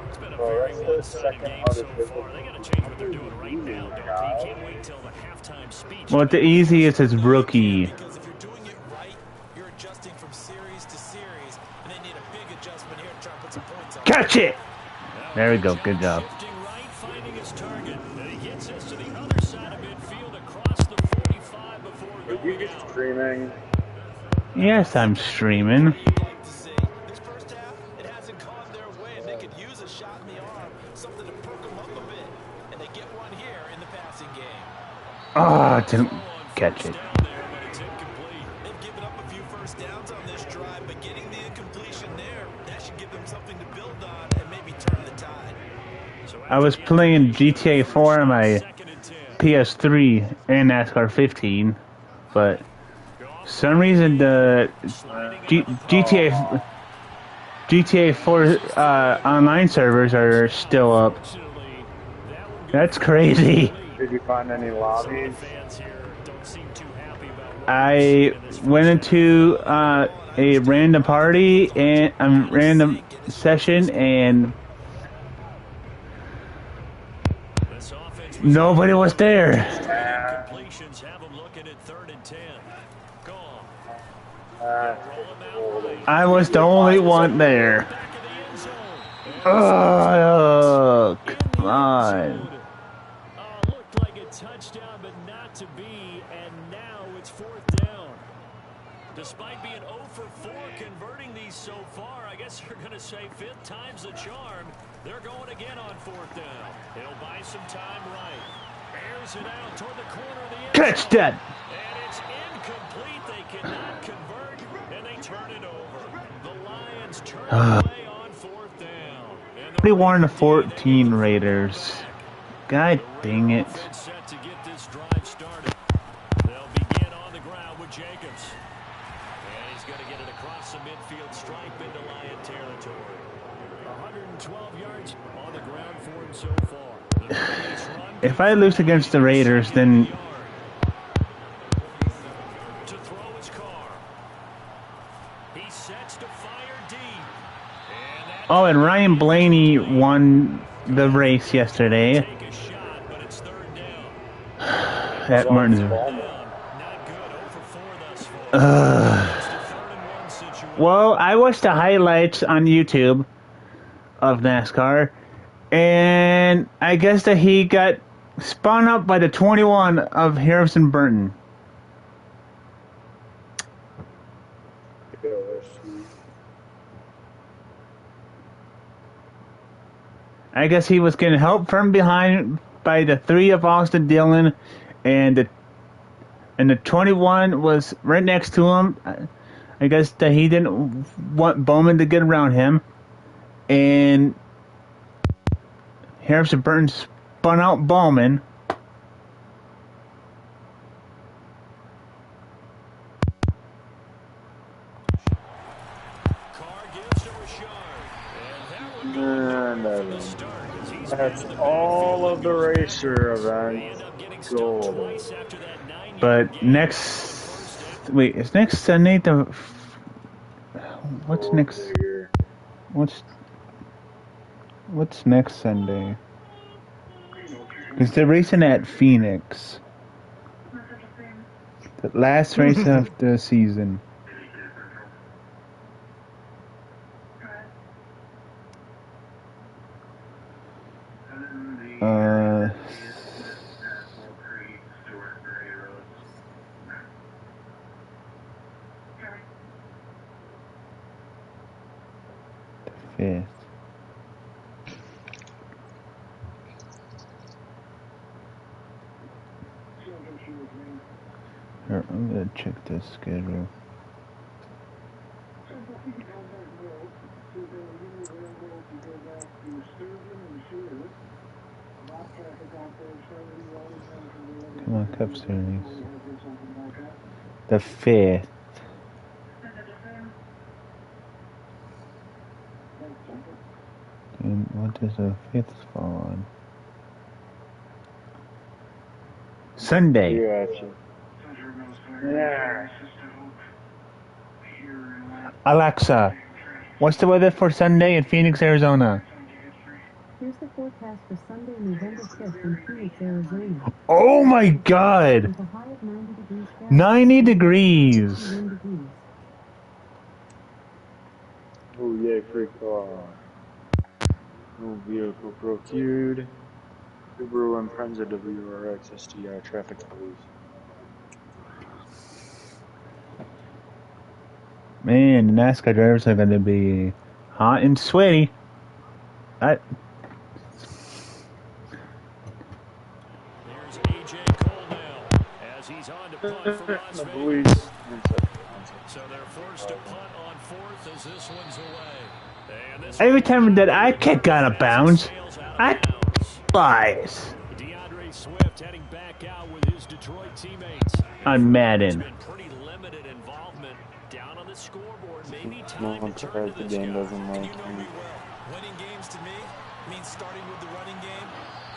It's been a very one-sided game so far. They got to change what they're doing right now, don't they? Can't wait till the halftime speech. Well, the easiest is rookie. Because if you're doing it right, you're adjusting from series to series, and they need a big adjustment here to try and put some points on. Catch it! There we go. Good job. Shifting right, finding his target. And he gets us to the other side of midfield across the 45 before going out. Streaming. Yes, I'm streaming. You'd like to see. This first half, it hasn't gone their way, and they could use a shot in the arm, something to perk them up a bit, and they get one here in the passing game. Oh, didn't catch it. They've given up a few first downs on this drive, but getting the incompletion there, that should give them something to build on and maybe turn the tide. I was playing GTA 4 on my PS3 and NASCAR 15, but for some reason the GTA 4 online servers are still up. That's crazy. Did you find any lobbies? I went into a random party and a random session, and nobody was there. I was the only one there. Oh, come on. Looked like a touchdown, but not to be, and now it's fourth down. Despite being 0 for 4 converting these so far, I guess you're going to say fifth time's the charm. They're going again on fourth down. He'll buy some time right. Airs it out toward the corner of the end zone. Catch that. And it's incomplete. They cannot convert, and they turn it over. The Lions turn away on fourth down. 41-14 Raiders. God dang it. Set to get this drive started. They'll begin on the ground with Jacobs. And he's going to get it across the midfield stripe into Lion territory. 112 yards on the ground for him so far. If I lose against the Raiders, then To throw his car. He sets to fire deep. oh, and Ryan Blaney won the race yesterday Take a shot, but it's third down. at Martinsville. Not good. 0 for 4 thus far. It's the 3rd-and-1 situation. Well, I watched the highlights on YouTube of NASCAR, and I guess that he got spun up by the 21 of Harrison Burton. I guess he was getting help from behind by the 3 of Austin Dillon, and the 21 was right next to him. I guess that he didn't want Bowman to get around him, and Harrison Burton spun out Bowman. Carr gives to Richard. And that one going from the start. As he's That's been all of the racer They events. end up getting stopped Gold. twice after that 9-yard But gain. wait, is next Sunday the? What's next? What's next Sunday? Because they're racing at Phoenix. The last race of the season. The 5th. Here, I'm gonna check the schedule. Come on, Cup Series. The 5th. And what does the 5th fall on? Sunday. Yeah. Alexa, what's the weather for Sunday in Phoenix, Arizona? Here's the forecast for Sunday, November 5th in Phoenix, Arizona. Oh my God! With a high of 90 degrees Fahrenheit. 90 degrees! 61 degrees. Oh yeah, free car. No vehicle procured. Subaru Impreza WRX STI traffic police. Man, the NASCAR drivers are gonna be hot and sweaty. There's AJ Cole now as he's on to punt for Las Vegas. So they're forced to punt on 4th as this one's away. And this Every time that I kick out of bounds, I flies. DeAndre Swift heading back out with his Detroit teammates. On Madden. Been pretty limited involvement down on the scoreboard. Maybe No time one to tries turn to the this game guy. doesn't like You know we him. will. Winning games to me means starting with the running game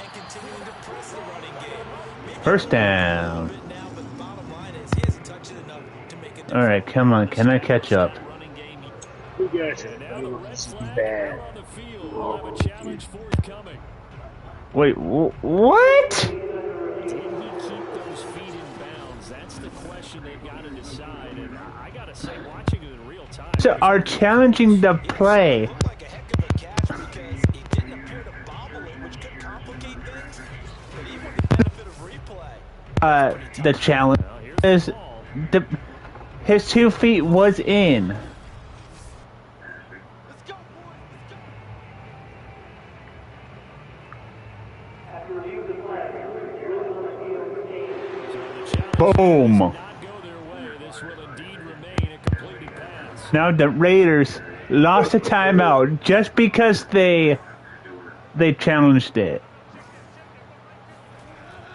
and continuing to press the running game. Maybe First down. now, but the bottom line is he hasn't touched it enough to make a difference. Alright, come on, can I catch up? You guys And now the red are flag bad. out on the field. We'll have a challenge forthcoming. Wait, what? Did he keep those feet in bounds? That's the question they've got to decide. And I got to say, watching it in real time. So are challenging the play. Looked like a heck of a catch because he didn't appear to bobble it, which could complicate things. But even with the benefit of replay, The challenge is his 2 feet was in. let's go, boys. Boom. Not go their way. This will indeed remain a completed pass. Now the Raiders lost a timeout just because they challenged it.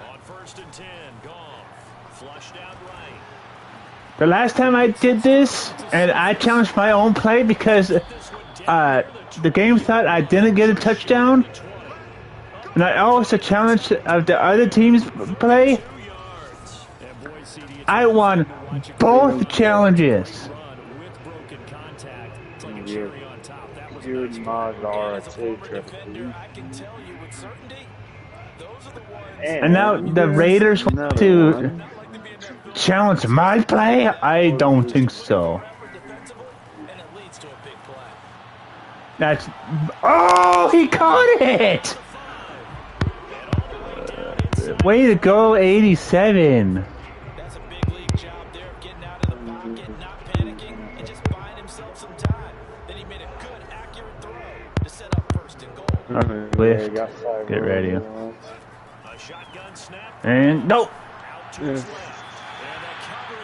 On 1st and 10, Goff flushed out right. The last time I did this, and I challenged my own play because the game thought I didn't get a touchdown, and I also challenged the other team's play. I won both challenges. Your mods are a safe trip. I can tell you with certainty, those are the ones. And now the Raiders want to challenge my play? I don't think so. And it leads to a big play. That's... Oh, he caught it! Way to go, 87. That's a big league job there of getting out of the pocket, not panicking, and just buying himself some time. Then he made a good, accurate throw to set up 1st and goal. Lift. Get ready. A shotgun snap. And nope. Out to his left. And that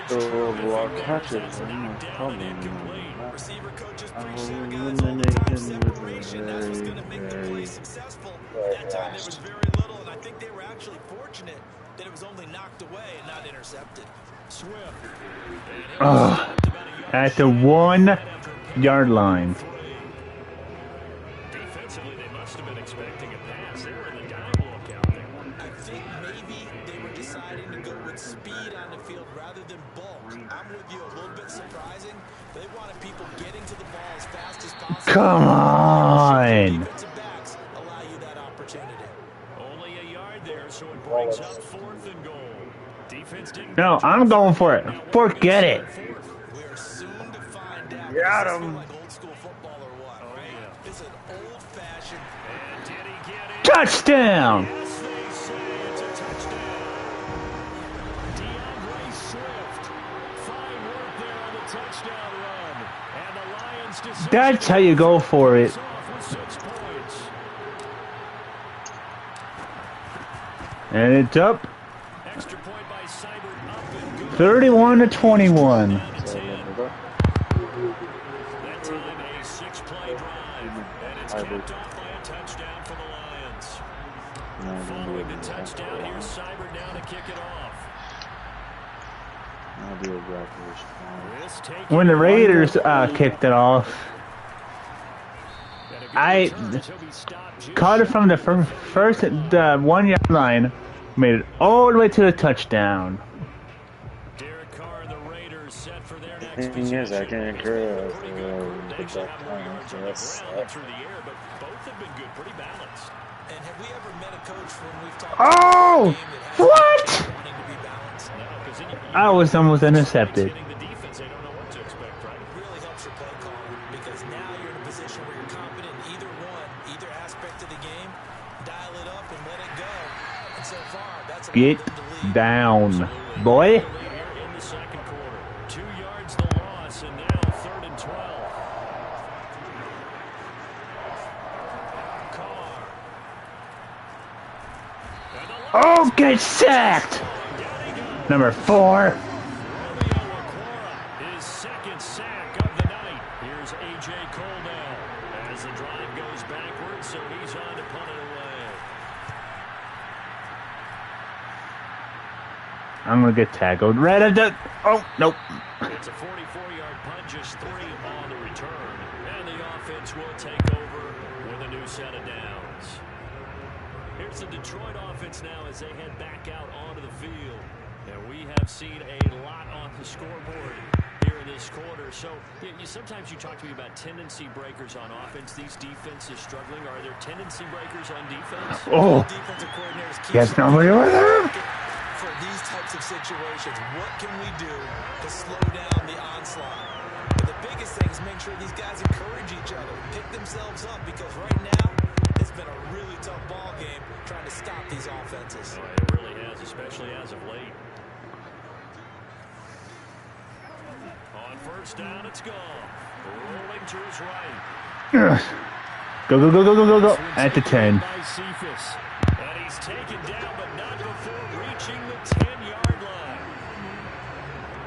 coverage Block terrific catches. there as they bring him down and incomplete. Receiver coaches preach their guys all the time. Separation, that's what's going to make the play successful. That time there was very little, and I think they were actually fortunate that it was only knocked away and not intercepted. Swift. At the 1 yard line. Defensively, they must have been expecting a pass. They were in the dime look out there. I think maybe they were deciding to go with speed on the field rather than bulk. I'm with you, a little bit surprising. They wanted people getting to the ball as fast as possible. Come on. Defensive backs allow you that opportunity. Only a yard there, so it brings up 4th and goal. Defense didn't. No, I'm going for it. Forget it. We're soon to find out. Got Does this him. feel like old school football or what, right? It's an old-fashioned. And did he get it? Touchdown. Yes, they say it's a touchdown. DeAndre Swift. Fine work there on the touchdown run. And the Lions decide That's how you go for it. off with 6 points. And it's up. Extra point by Seibert, up and good. 31-21. That time a 6-play drive, and it's capped off by a touchdown for the Lions. Following the touchdown, here's Seibert now to kick it off. When the Raiders kicked it off, I caught it from the first 1 yard line, made it all the way to the touchdown. Derek Carr and the Raiders set for their next Thing is, I can encourage They actually have more yards on the ground than through the air, but both have been good, pretty balanced. And have we ever met a coach when we've talked Oh! about a game that has What? wanting to be balanced? No, because then you I was almost intercepted. hitting the defense, they don't know what to expect, right? It really helps your play caller because now you're in a position where you're confident in either aspect of the game. Dial it up and let it go. And so far, that's Get down, boy. Here in the second quarter. 2 yards the loss, and now 3rd and 12. Carr. Oh, get sacked! Number 4. Romeo Okwara, his second sack of the night. Here's A.J. Cole now as the drive goes backwards, so he's on to punt it away. I'm gonna get tackled right at the. Oh, nope. It's a 44-yard punt, just 3 on the return. And the offense will take over with a new set of downs. Here's the Detroit offense now as they head back out onto the field. And we have seen a lot on the scoreboard here in this quarter. So sometimes you talk to me about tendency breakers on offense. These defenses struggling. Are there tendency breakers on defense? Oh, defensive coordinators keep yes, nobody was there. for these types of situations. What can we do to slow down the onslaught? And the biggest thing is make sure these guys encourage each other, pick themselves up, because right now it's been a really tough ball game trying to stop these offenses. Oh, it really has, especially as of late. On first down, it's gone. Rolling to his right. Go, go, go, go, go, go, go. At the 10. By Cephas. And he's taken down, but not before reaching the 10-yard line.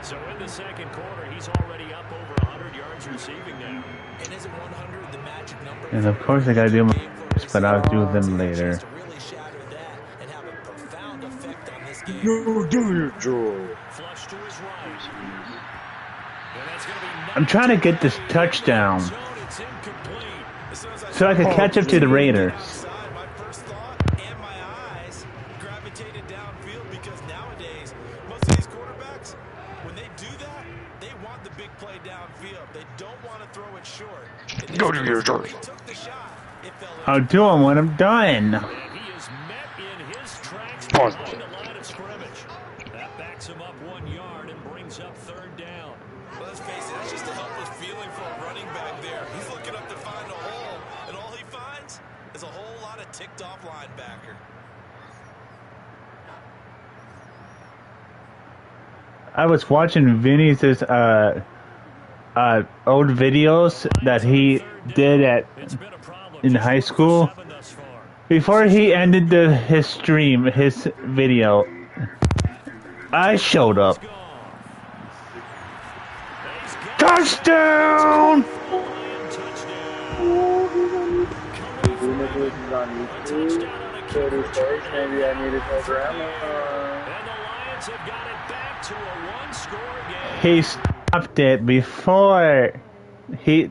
So in the second quarter, he's already up over 100 yards receiving now. And isn't 100 the magic number? And of course I gotta do my, but I'll do them later. To really shatter that and have a profound effect on this game. You do your job. Flush to his right. And that's gonna be I'm trying to get this touchdown zone. It's incomplete. so I can catch up to the Raiders. My first thought and my eyes gravitated downfield because nowadays most of these quarterbacks, when they do that, they want the big play downfield. They don't want to throw it short. Go to your job. He took the shot. It fell in. I'll do them when I'm done. And he is met in his tracks Pause. behind the line of scrimmage. That backs him up 1 yard and brings up 3rd down. Let's face it, that's just a helpless feeling for a running back there. He's looking up to find a hole, and all he finds is a whole lot of ticked-off linebacker. I was watching Vinny's old videos that he did It's been a problem in just high 1 for school 7 thus far. before he ended his stream, his video. I showed up. Touchdown! Maybe I need to tell grandma. And the Lions have got it back to a 1-score game. He stopped it before he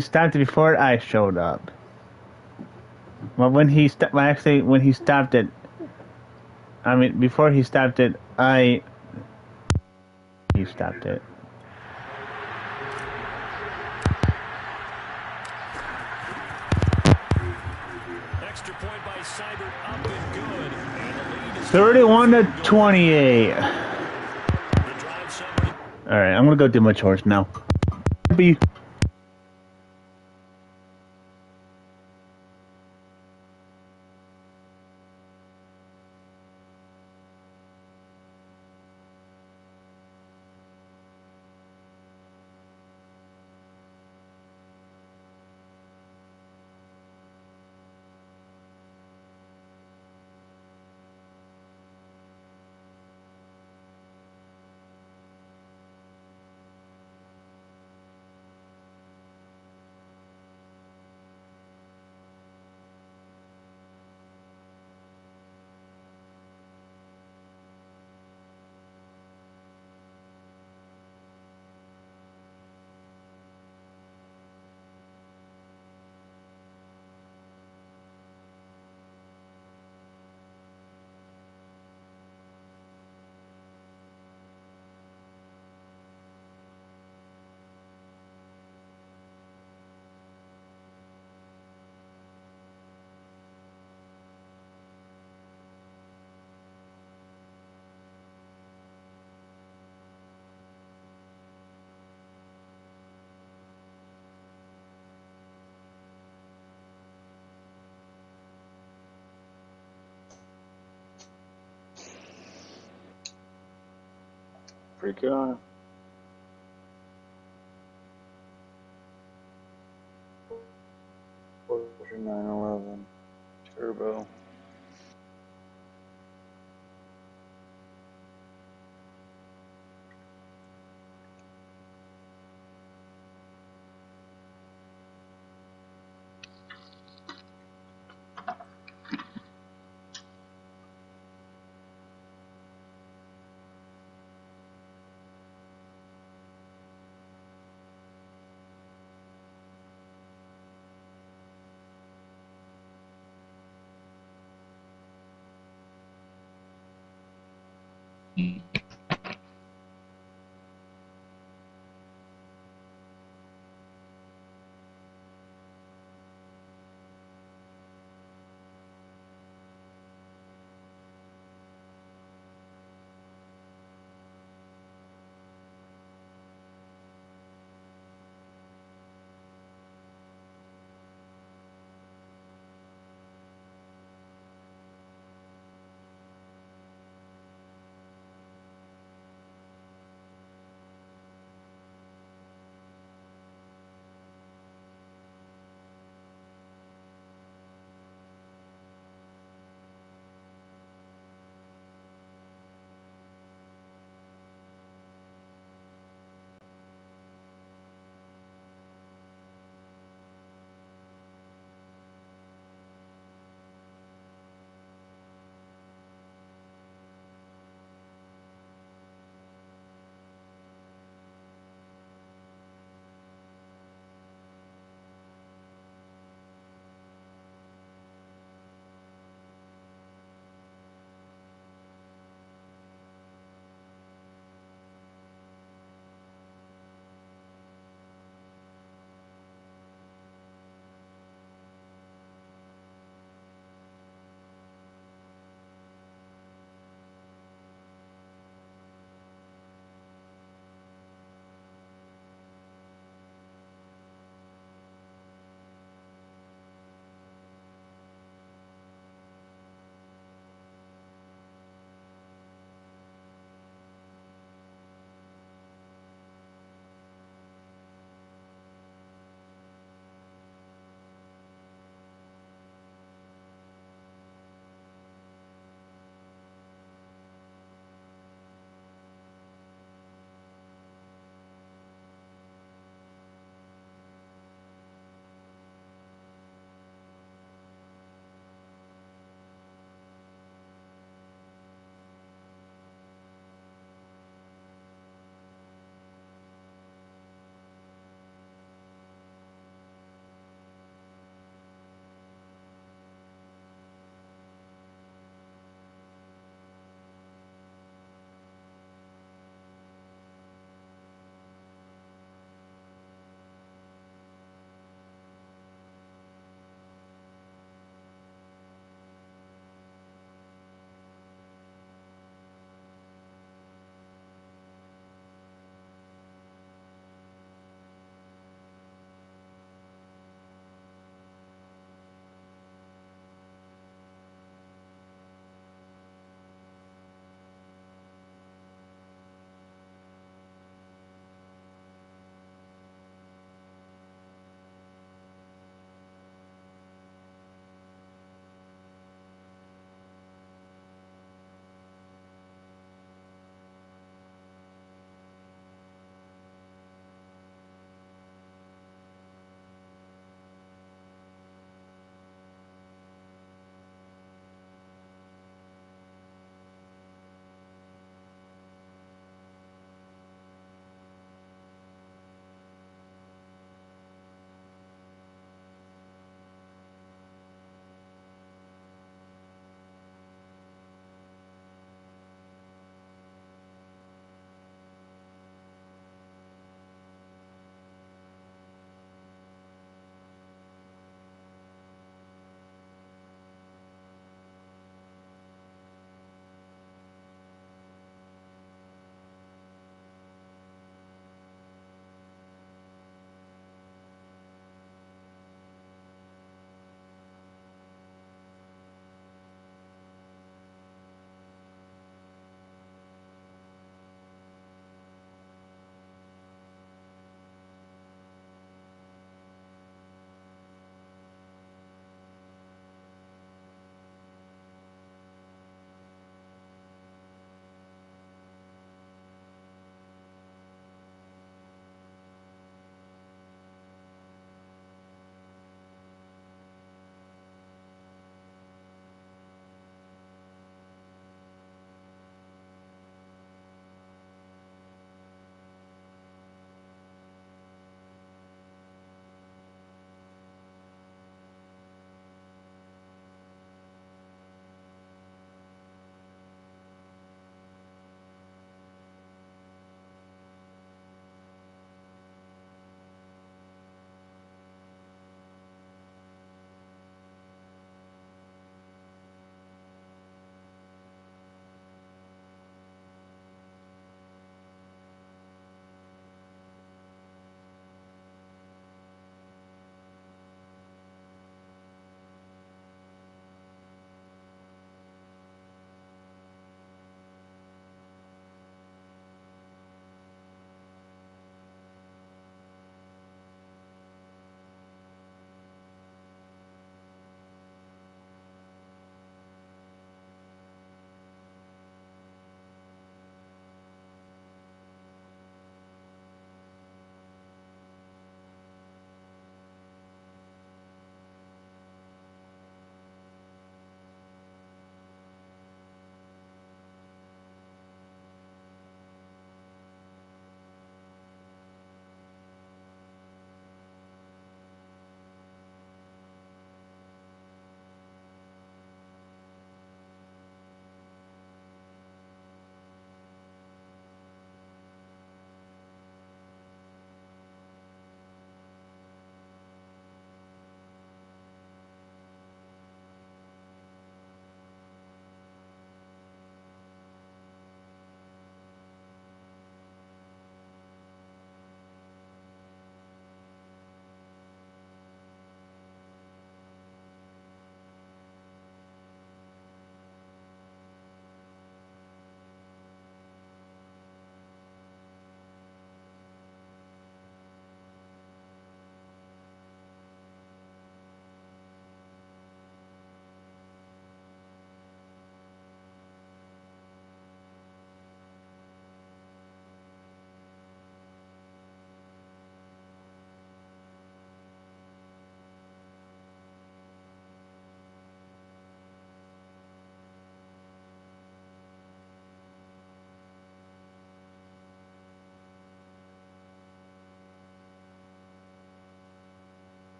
stopped it before I showed up. Well, when he stopped it, I mean before he stopped it, he stopped it. Extra point by Seibert, up and good. And the lead is 31-28. the drive summary. All right, I'm gonna go do my chores now. Be. Free car. Porsche 911 Turbo.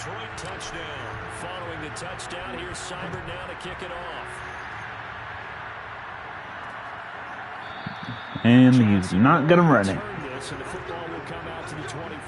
Detroit touchdown. Following the touchdown, here's Seibert now to kick it off. And he's not going to run it. This, and the football will come out to the 25.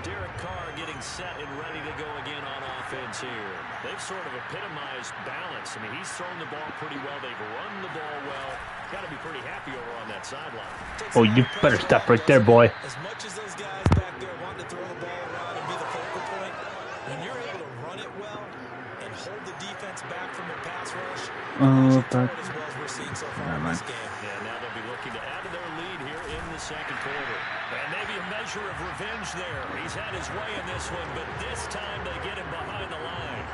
Derek Carr getting set and ready to go again on offense here. They've sort of epitomized balance. I mean, he's thrown the ball pretty well. They've run the ball well. Got to be pretty happy over on that sideline. Oh, you better stop right there, boy. As much as those guys back there want to throw the ball around and be the focal point, when you're able to run it well and hold the defense back from the pass rush, as well as we're seeing so far in this game. Yeah, now they'll be looking to add to their lead here in the second quarter. And maybe a measure of revenge there. He's had his way in this one, but this time they get him behind the line.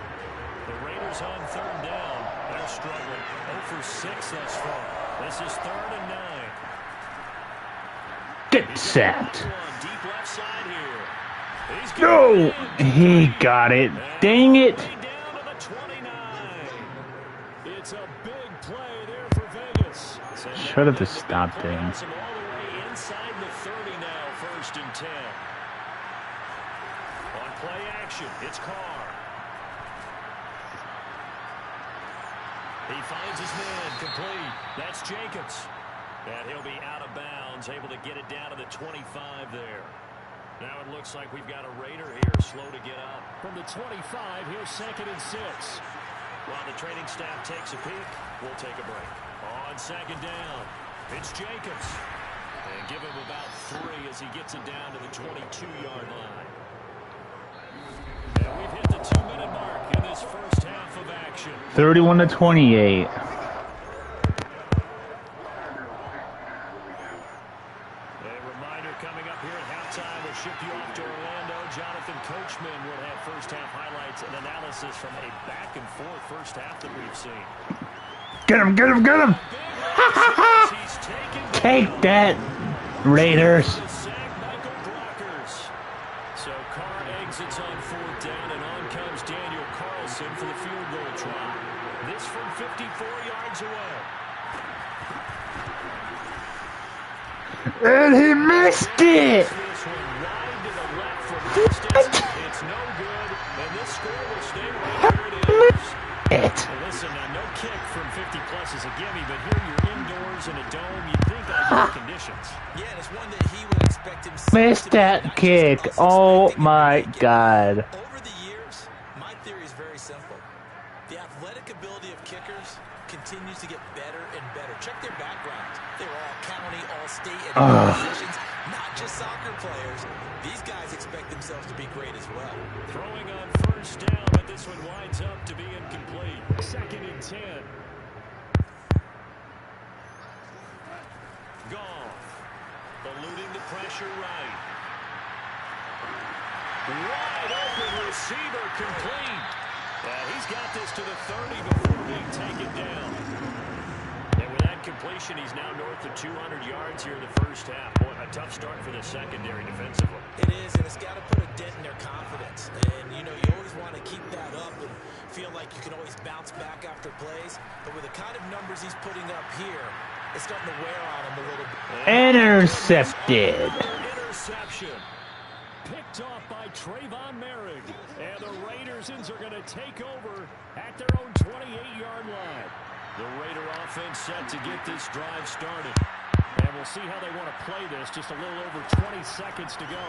The Raiders on third down. They're struggling. 0 for 6 thus far. This is 3rd and 9. Get sacked. Deep left side here. No, he got it. Dang it. Down to the 29. It's a big play there for Vegas. Should have just stopped him. All the way inside the 30 now, 1st and 10. On play action, it's Carr. He finds his man, complete. That's Jacobs. And he'll be out of bounds, able to get it down to the 25 there. Now it looks like we've got a Raider here, slow to get up. From the 25, here's 2nd and 6. While the training staff takes a peek, we'll take a break. On 2nd down, it's Jacobs. And give him about 3 as he gets it down to the 22-yard line. And we've hit the 2-minute mark in this first half of action. 31-28. Coming up here at halftime, we'll ship you off to Orlando. Jonathan Coachman will have first-half highlights and analysis from a back-and-forth first half that we've seen. Get him, get him, get him! Take that, Raiders. So Carr exits on 4th down, and on comes Daniel Carlson for the field goal try. This from 54 yards away. And he missed it! It's no good, and this score will stay right where it is. Well, listen, no kick from 50+ is a gimme, but here you're indoors in a dome. You'd think ideal conditions. Yeah, and it's one that he would expect himself Missed that kick. Oh my God. Over the years, my theory is very simple. The athletic ability of kickers continues to get better and better. Check their backgrounds. They were all county, all state, and positions, not just soccer players. These guys expect themselves to be great as well. Throwing on 1st down, but this one winds up to be incomplete. 2nd and 10. Goff, eluding the pressure right. Wide open receiver, complete. He's got this to the 30 before being taken down. And with that completion, he's now north of 200 yards here in the first half. Boy, a tough start for the secondary defensively. It is, and it's got to put a dent in their confidence. And, you know, you always want to keep that up and feel like you can always bounce back after plays. But with the kind of numbers he's putting up here, it's starting to wear on him a little bit. Intercepted. Interception. Picked off by Trayvon Merrick. And the Raiders are going to take over at their own 28-yard line. The Raider offense set to get this drive started. And we'll see how they want to play this. Just a little over 20 seconds to go.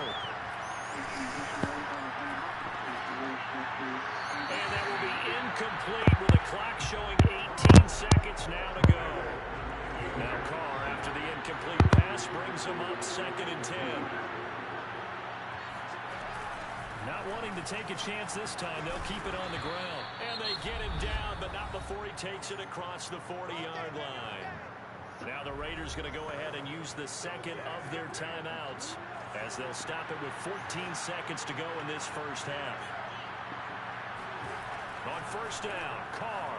And that will be incomplete with the clock showing 18 seconds now to go. Now Carr, after the incomplete pass, brings him up 2nd and 10. Not wanting to take a chance this time, they'll keep it on the ground. And they get him down, but not before he takes it across the 40-yard line. Now the Raiders going to go ahead and use the second of their timeouts as they'll stop it with 14 seconds to go in this first half. On 1st down, Carr.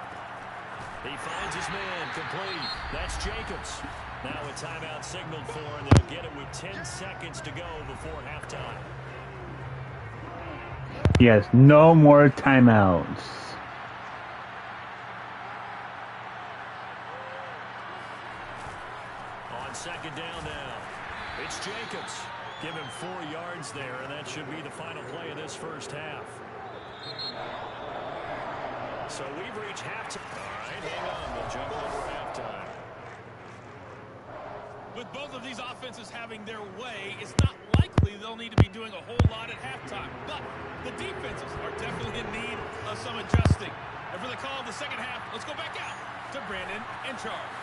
He finds his man, complete. That's Jacobs. Now a timeout signaled for, and they'll get it with 10 seconds to go before halftime. Yes, no more timeouts. On 2nd down now, it's Jacobs. Give him 4 yards there, and that should be the final play of this first half. So we've reached halftime. All right, hang on. We'll jump over halftime. With both of these offenses having their way, it's not likely they'll need to be doing a whole lot at halftime. But the defenses are definitely in need of some adjusting. And for the call of the second half, let's go back out to Brandon in charge.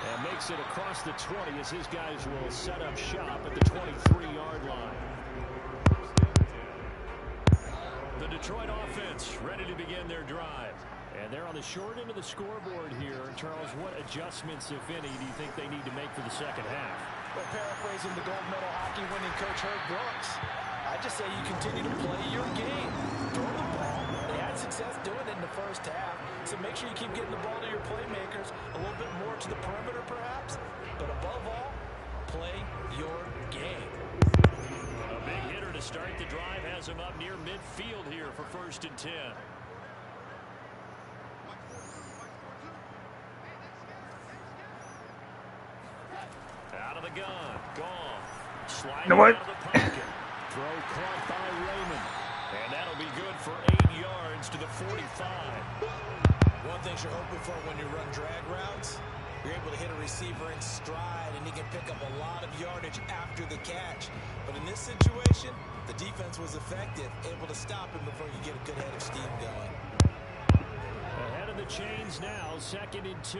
And makes it across the 20 as his guys will set up shop at the 23-yard line. The Detroit offense ready to begin their drive. And they're on the short end of the scoreboard here. Charles, what adjustments, if any, do you think they need to make for the second half? Well, paraphrasing the gold medal hockey winning coach Herb Brooks, I just say you continue to play your game. Throw the ball. They had success doing it in the first half, so make sure you keep getting the ball to your playmakers, a little bit more to the perimeter perhaps, but above all, play your game. A big hitter to start the drive has him up near midfield here for 1st and 10. Out of the gun, gone. Sliding out of the pocket. Throw caught by Raymond. And that'll be good for 8 yards to the 45. One thing you're hoping for when you run drag routes, you're able to hit a receiver in stride, and he can pick up a lot of yardage after the catch. But in this situation, the defense was effective, able to stop him before you get a good head of steam going. Ahead of the chains now, 2nd and 2.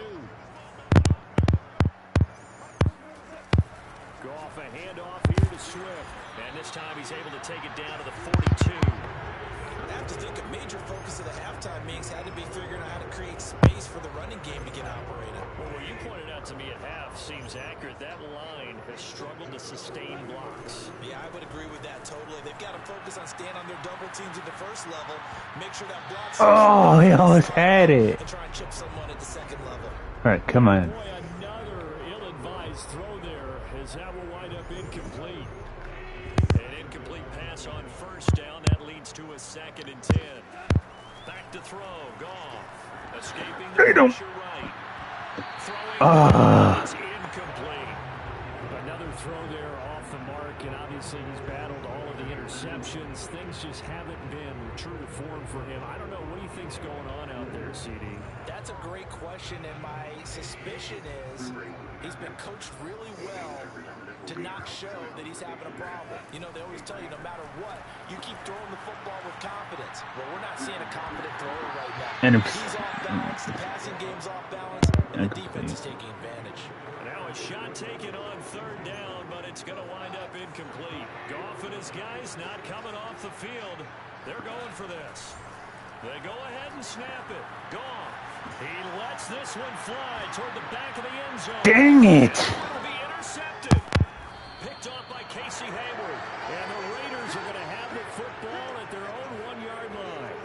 Go off a handoff here to Swift. And this time he's able to take it down to the 42. I have to think a major focus of the halftime meetings had to be figuring out how to create space for the running game to get operated. Well, what you pointed out to me at half seems accurate. That line has struggled to sustain blocks. Yeah, I would agree with that totally. They've got to focus on staying on their double teams at the first level, make sure that blocks. Oh, he almost had it. And try and chip someone at the second level. All right, come on. Boy, another ill-advised throw there, as that will wind up incomplete. An incomplete pass on 1st down. That leads to a 2nd and 10. Back to throw. Goff. Escaping the pressure right. Throwing. It's incomplete. Another throw there off the mark, and obviously he's battled all of the interceptions. Things just haven't been true to form for him. I don't know. What do you think's going on out there, CD? That's a great question, and my suspicion is he's been coached really well to not show that he's having a problem. You know, they always tell you no matter what, you keep throwing the football with confidence. Well, we're not seeing a confident thrower right now. And he's off balance, the passing game's off balance, and the defense is taking advantage. Now a shot taken on 3rd down, but it's going to wind up incomplete. Goff and his guys not coming off the field. They're going for this. They go ahead and snap it. Goff. He lets this one fly toward the back of the end zone. Dang it. It'll be intercepted. Picked off by Casey Hayward. And the Raiders are going to have the football at their own 1-yard line.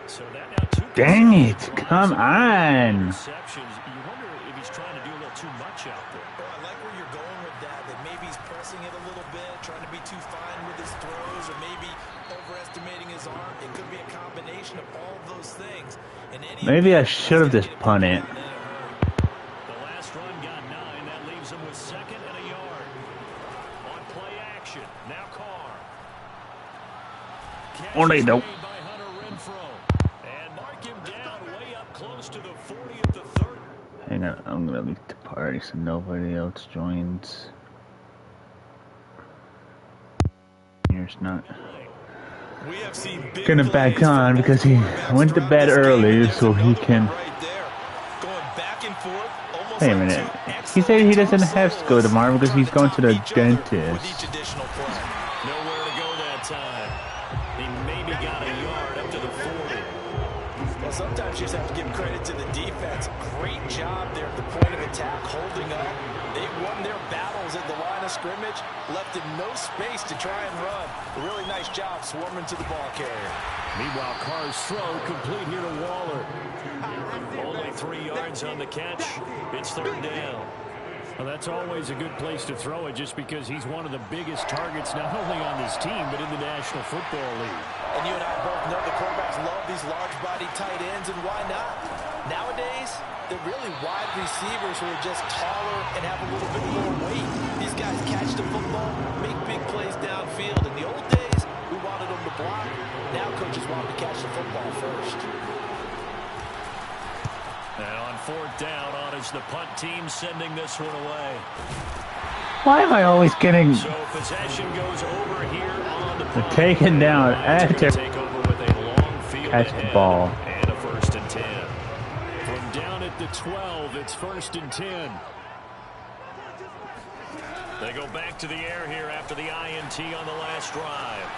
So that now 2. Dang it. Come on. Interceptions. You wonder if he's trying to do a little too much out there. Well, I like where you're going with that maybe he's pressing it a little bit, trying to be too fine with his throws, or maybe overestimating his arm. It could be a combination of all of those things. And maybe I should have just punted it. The last run got 9. That leaves him with 2nd and a yard. On play action. Now Carr. Oh, they don't. By Hunter Renfrow. And mark him down way up close to the 40 at the 30. Hang on, I'm gonna leave the party so nobody else joins. Here's not gonna back on because he went to bed early so he can. Wait a minute. He said he doesn't have to go tomorrow because he's going to the dentist. Nowhere to go that time. He maybe got a yard up to the 40. Well, sometimes you just have to give credit to the defense. Great job there at the point of attack, holding up. They won their battles at the line of scrimmage, left him no space to try and run. A really nice job swarming to the ball carrier. Meanwhile, Carr's throw complete here to Waller. Only 3 yards on the catch. It's 3rd down. Well, that's always a good place to throw it just because he's one of the biggest targets not only on this team but in the National Football League. And you and I both know the quarterbacks love these large-bodied tight ends, and why not? Nowadays, they're really wide receivers who are just taller and have a little bit more weight. These guys catch the football, make big plays downfield. In the old days, we wanted them to block. Now coaches want them to catch the football first. And on 4th down, on is the punt team sending this one away. Why am I always getting So possession goes over here on the punt. taken down after Take over with a long field catch the ahead ball? and a 1st and 10. From down at the 12, it's 1st and 10. They go back to the air here after the INT on the last drive.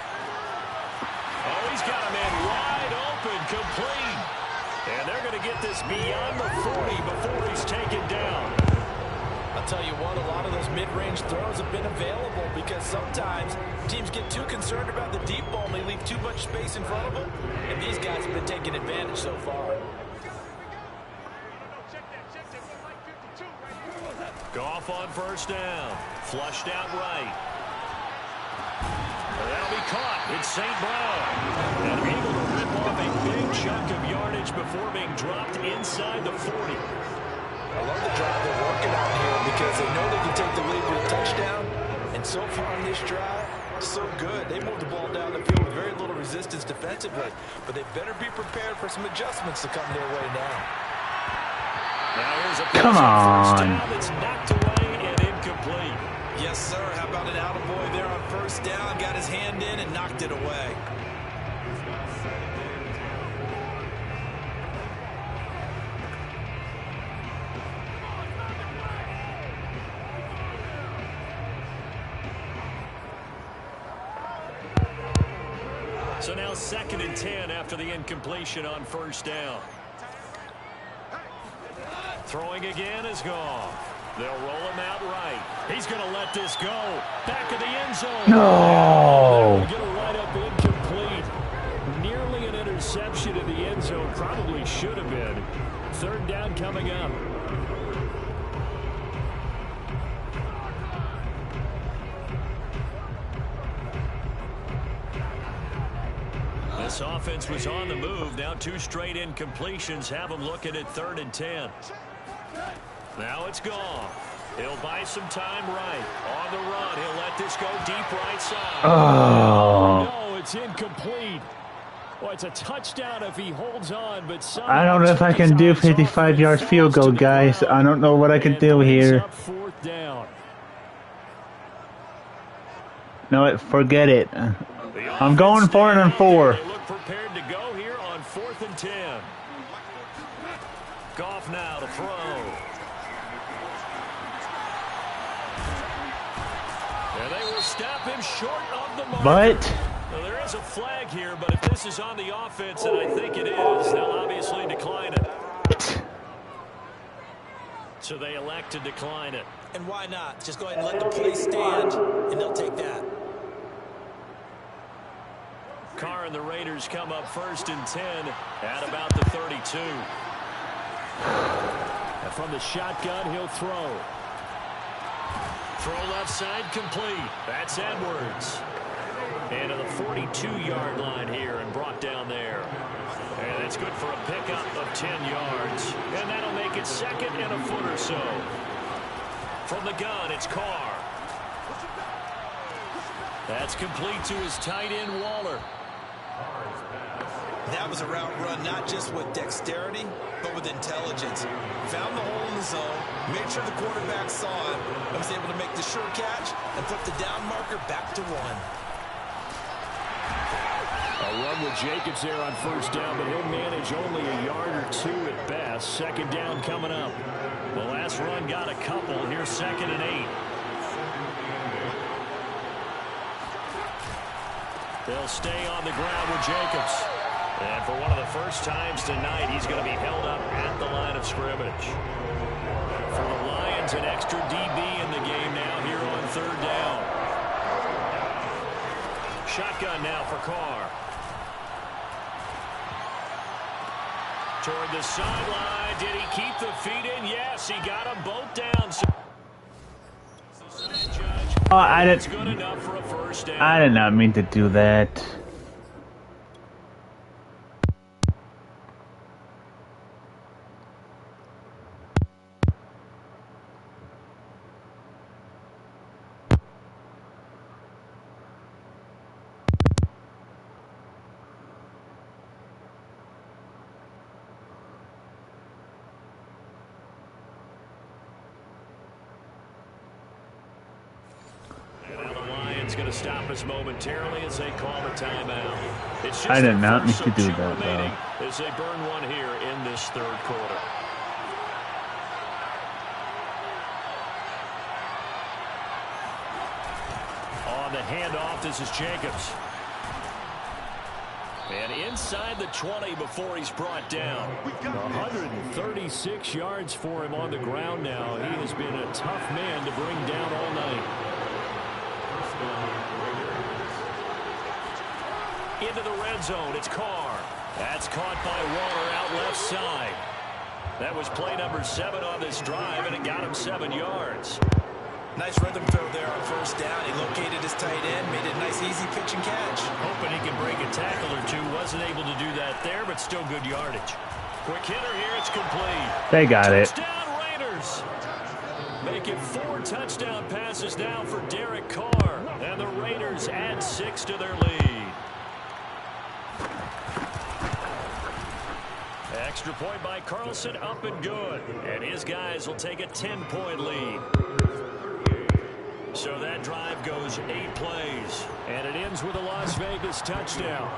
Oh, he's got a man wide open, complete. And they're going to get this beyond the 40 before he's taken down. I'll tell you what, a lot of those mid-range throws have been available because sometimes teams get too concerned about the deep ball and they leave too much space in front of them. And these guys have been taking advantage so far. Goff on 1st down. Flushed out right. That'll be caught. It's St. Brown. And able to rip off a big chunk of yardage before being dropped inside the 40. I love the drive they're working on here because they know they can take the lead with a touchdown. And so far in this drive, so good. They moved the ball down the field with very little resistance defensively. But they better be prepared for some adjustments to come their way now. Now here's a Come on. 1st down that's knocked away and incomplete. Yes, sir. How about an attaboy there on 1st down? Got his hand in and knocked it away. So now 2nd and 10 after the incompletion on 1st down. Throwing again is gone. They'll roll him out right. He's going to let this go. Back of the end zone. No. Get it right up incomplete. Nearly an interception in the end zone. Probably should have been. 3rd down coming up. This offense was on the move. Now 2 straight incompletions have them looking at 3rd and 10. Now it's gone. He'll buy some time right. On the run, he'll let this go deep right side. Oh. No, it's incomplete. Well, it's a touchdown if he holds on, but I don't know if I can do 55-yard field goal, guys. I don't know what I can do here. 4th down. No, forget it. I'm going 4 and 4. They look prepared to go here on 4th and 10. Goff now to throw. And they will stop him short of the mark. But Well, there is a flag here, but if this is on the offense, and I think it is, they'll obviously decline it. So they elect to decline it. And why not? Just go ahead and let the play stand, and they'll take that. Carr and the Raiders come up 1st and 10 at about the 32. And from the shotgun, he'll throw. Throw left side complete. That's Edwards. And to the 42-yard line here and brought down there. And it's good for a pickup of 10 yards. And that'll make it 2nd and a foot or so. From the gun, it's Carr. That's complete to his tight end, Waller. That was a route run not just with dexterity, but with intelligence. Found the hole in the zone, made sure the quarterback saw it, and was able to make the sure catch and put the down marker back to 1. A run with Jacobs there on 1st down, but he'll manage only a yard or 2 at best. 2nd down coming up. The last run got a couple. Here's 2nd and 8. They'll stay on the ground with Jacobs. And for one of the first times tonight, he's going to be held up at the line of scrimmage. For the Lions, an extra DB in the game now here on 3rd down. Shotgun now for Carr. Toward the sideline. Did he keep the feet in? Yes, he got them both down. oh, I It's good enough for a 1st down. did not mean to do that. It's going to stop us momentarily as they call a timeout. It's just I did not need first to of do two that, remaining though. as they burn one here in this third quarter. On the handoff, this is Jacobs. And inside the 20 before he's brought down. 136 yards for him on the ground now. He has been a tough man to bring down all night. Into the red zone, it's Carr. That's caught by Waller out left side. That was play number 7 on this drive, and it got him 7 yards. Nice rhythm throw there on first down. He located his tight end, made it a nice easy pitch and catch. Hoping he can break a tackle or two. Wasn't able to do that there, but still good yardage. Quick hitter here, it's complete. They got it. Touchdown Raiders. Make it 4 touchdown passes now for Derek Carr. And the Raiders add 6 to their lead. Extra point by Carlson, up and good. And his guys will take a 10-point lead. So that drive goes 8 plays. And it ends with a Las Vegas touchdown.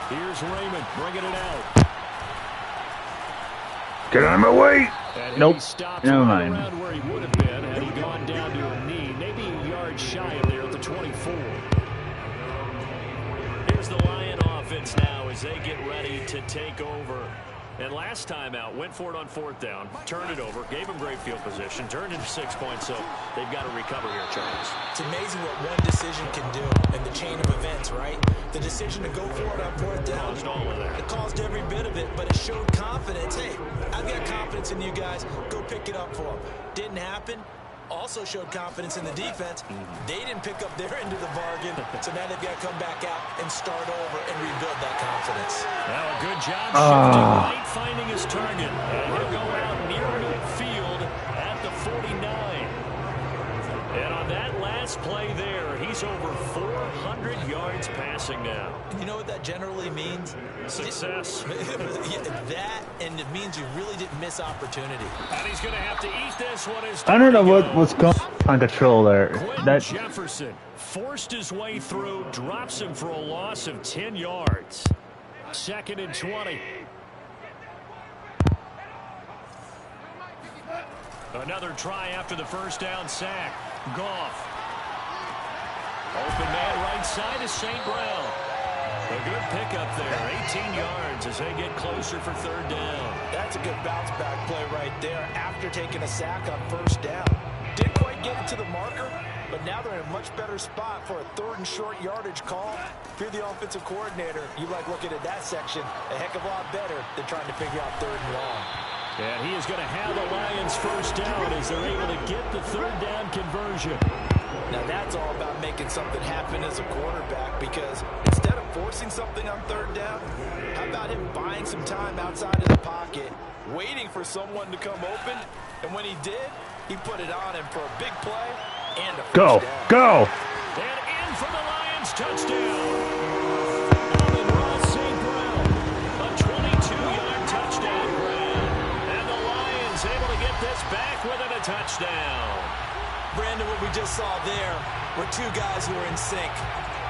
Here's Raymond bringing it out. Get out of my way. Nope. Never mind. Around where he would have been had he gone down to a knee. Maybe a yard shy of there at the 24. Here's the Lion offense now as they get ready to take over. And last time out, went for it on 4th down, turned it over, gave him great field position, turned into 6 points, so they've got to recover here, Charles. It's amazing what one decision can do in the chain of events, right? The decision to go for it on 4th down. Caused all of that. It caused every bit of it, but it showed confidence. Hey, I've got confidence in you guys. Go pick it up for them. Didn't happen. Also showed confidence in the defense. They didn't pick up their end of the bargain, so now they've got to come back out and start over and rebuild that confidence. Now a good job shifting right, finding his target. And he'll go out near midfield at the 49. And on that last play there, he's over 400 yards passing now. You know what that generally means? Success. That, and it means you really didn't miss opportunity. And he's going to have to eat this one. I don't know what's going on control there. That Jefferson forced his way through, drops him for a loss of 10 yards. 2nd and 20. Another try after the first down sack. Goff. Open man right side is St. Brown. A good pickup there. 18 yards as they get closer for 3rd down. That's a good bounce back play right there after taking a sack on 1st down. Didn't quite get it to the marker, but now they're in a much better spot for a 3rd and short yardage call. If you're the offensive coordinator, you like looking at that section a heck of a lot better than trying to figure out 3rd and long. And he is going to have the Lions first down as they're able to get the 3rd down conversion. Now that's all about making something happen as a quarterback, because instead of forcing something on 3rd down, how about him buying some time outside of the pocket, waiting for someone to come open, and when he did, he put it on him for a big play and a first down. Go! And in for the Lions touchdown. Back within a touchdown. Brandon, what we just saw there were 2 guys who are in sync.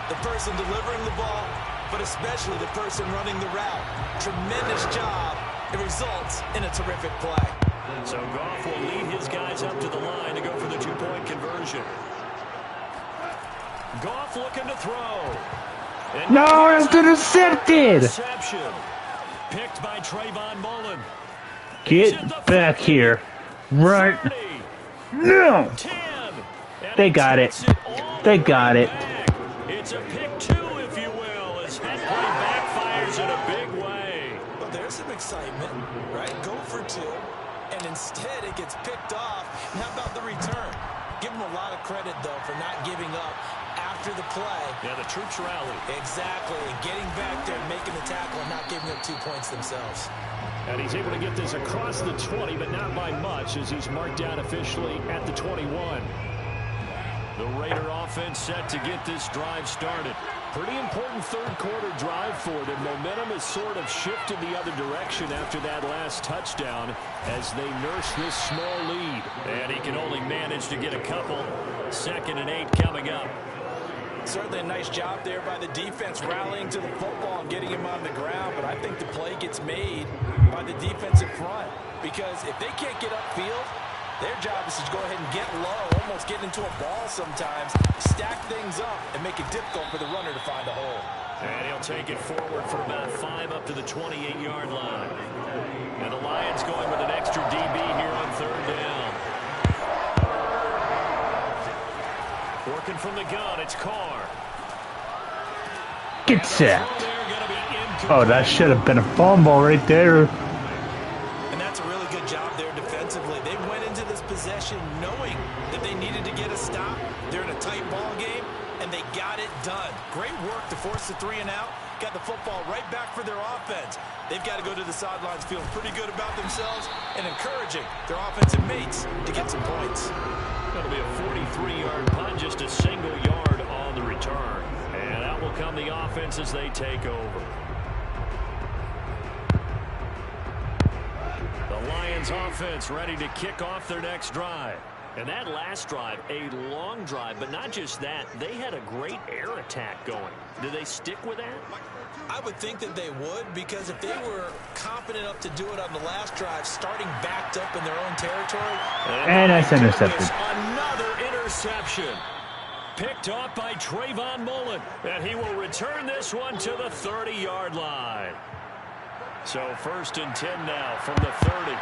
The person delivering the ball, but especially the person running the route. Tremendous job. It results in a terrific play. So Goff will lead his guys up to the line to go for the 2-point conversion. Goff looking to throw. And no, it's intercepted. Reception. Picked by Trayvon Mullen. Get back here. Right. No. 10. They got it. They got it. It's a pick 2, if you will, as that play backfires in a big way. Well, there's some excitement, right? Go for 2, and instead it gets picked off. And how about the return? Give him a lot of credit, though, for not giving up after the play. Yeah, the troops rallied. Exactly. And getting back there and making the tackle and not giving up 2 points themselves. And he's able to get this across the 20, but not by much, as he's marked down officially at the 21. The Raider offense set to get this drive started. Pretty important third-quarter drive for them. Momentum has sort of shifted the other direction after that last touchdown as they nurse this small lead. And he can only manage to get a couple. 2nd and 8 coming up. Certainly a nice job there by the defense rallying to the football and getting him on the ground. But I think the play gets made by the defensive front. Because if they can't get upfield, their job is to go ahead and get low, almost get into a ball sometimes, stack things up, and make it difficult for the runner to find a hole. And he'll take it forward for about 5 up to the 28-yard line. And the Lions going with an extra DB here on 3rd down. Working from the gun, it's Carr. Get set. Oh, that should have been a fumble right there. And that's a really good job there defensively. They went into this possession knowing that they needed to get a stop. They're in a tight ball game, and they got it done. Great work to force the 3 and out. Got the football right back for their offense. They've got to go to the sidelines feeling pretty good about themselves and encouraging their offensive mates to get some points. Going to be a 43-yard punt, just a single yard on the return. And out will come the offense as they take over. The Lions offense ready to kick off their next drive. And that last drive, a long drive, but not just that, they had a great air attack going. Do they stick with that? I would think that they would, because if they were confident enough to do it on the last drive, starting backed up in their own territory. And that's intercepted. Another interception. Picked off by Trayvon Mullen. And he will return this one to the 30-yard line. So 1st and 10 now from the 30.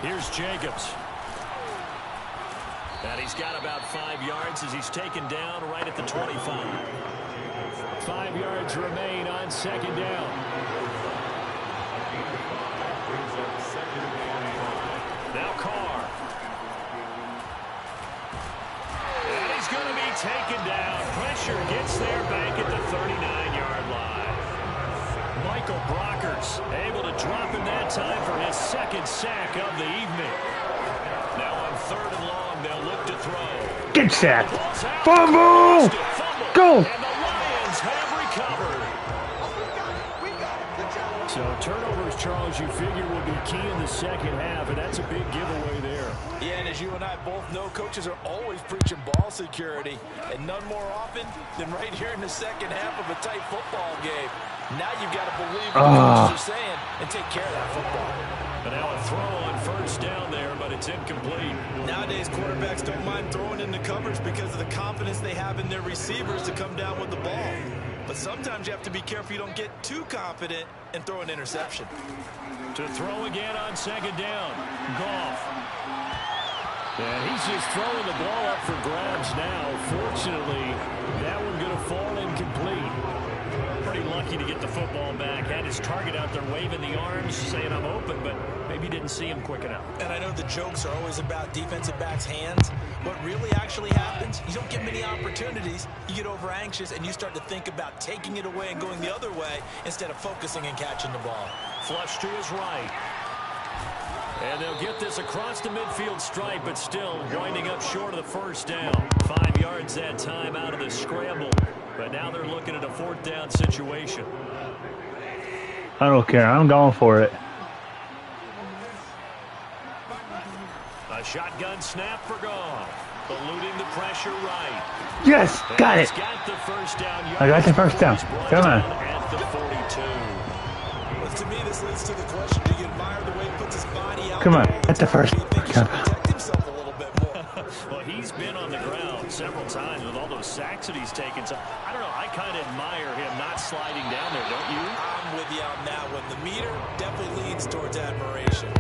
Here's Jacobs. And he's got about 5 yards as he's taken down right at the 25. 5 yards remain on 2nd down. Now Carr. And he's going to be taken down. Pressure gets there back at the 39-yard line. Michael Brockers able to drop in that time for his 2nd sack of the evening. Now on 3rd and long, they'll look to throw. Get sacked. Fumble! Go! And the Lions have recovered. So turnovers, Charles, you figure will be key in the 2nd half, and that's a big giveaway there. Yeah, and as you and I both know, coaches are always preaching ball security, and none more often than right here in the 2nd half of a tight football game. Now you've got to believe what the coaches are saying and take care of that football. And now a throw on 1st down there, but it's incomplete. Nowadays, quarterbacks don't mind throwing into coverage because of the confidence they have in their receivers to come down with the ball. But sometimes you have to be careful you don't get too confident and throw an interception. To throw again on 2nd down. Goff. And he's just throwing the ball up for grabs now. Fortunately, that one going to fall incomplete. Pretty lucky to get the football back. Had his target out there waving the arms, saying I'm open, but maybe didn't see him quick enough. And I know the jokes are always about defensive backs' hands. What really actually happens, you don't get many opportunities. You get over anxious, and you start to think about taking it away and going the other way instead of focusing and catching the ball. Flush to his right. And they'll get this across the midfield stripe, but still winding up short of the 1st down. 5 yards that time out of the scramble. But now they're looking at a 4th down situation. I don't care. I'm going for it. A shotgun snap for Goff. Eluding the pressure right. Yes, got it. Got the 1st down. I got the 1st down. Come on. At the 42. Well, to me, this leads to the question, do you admire the way he puts his Come on, at the first. Come on. Protect himself a little bit more. Well, he's been on the ground several times with all those sacks that he's taken. So, I don't know. I kind of admire him not sliding down there, don't you? I'm with you on that one. The meter definitely leans towards admiration.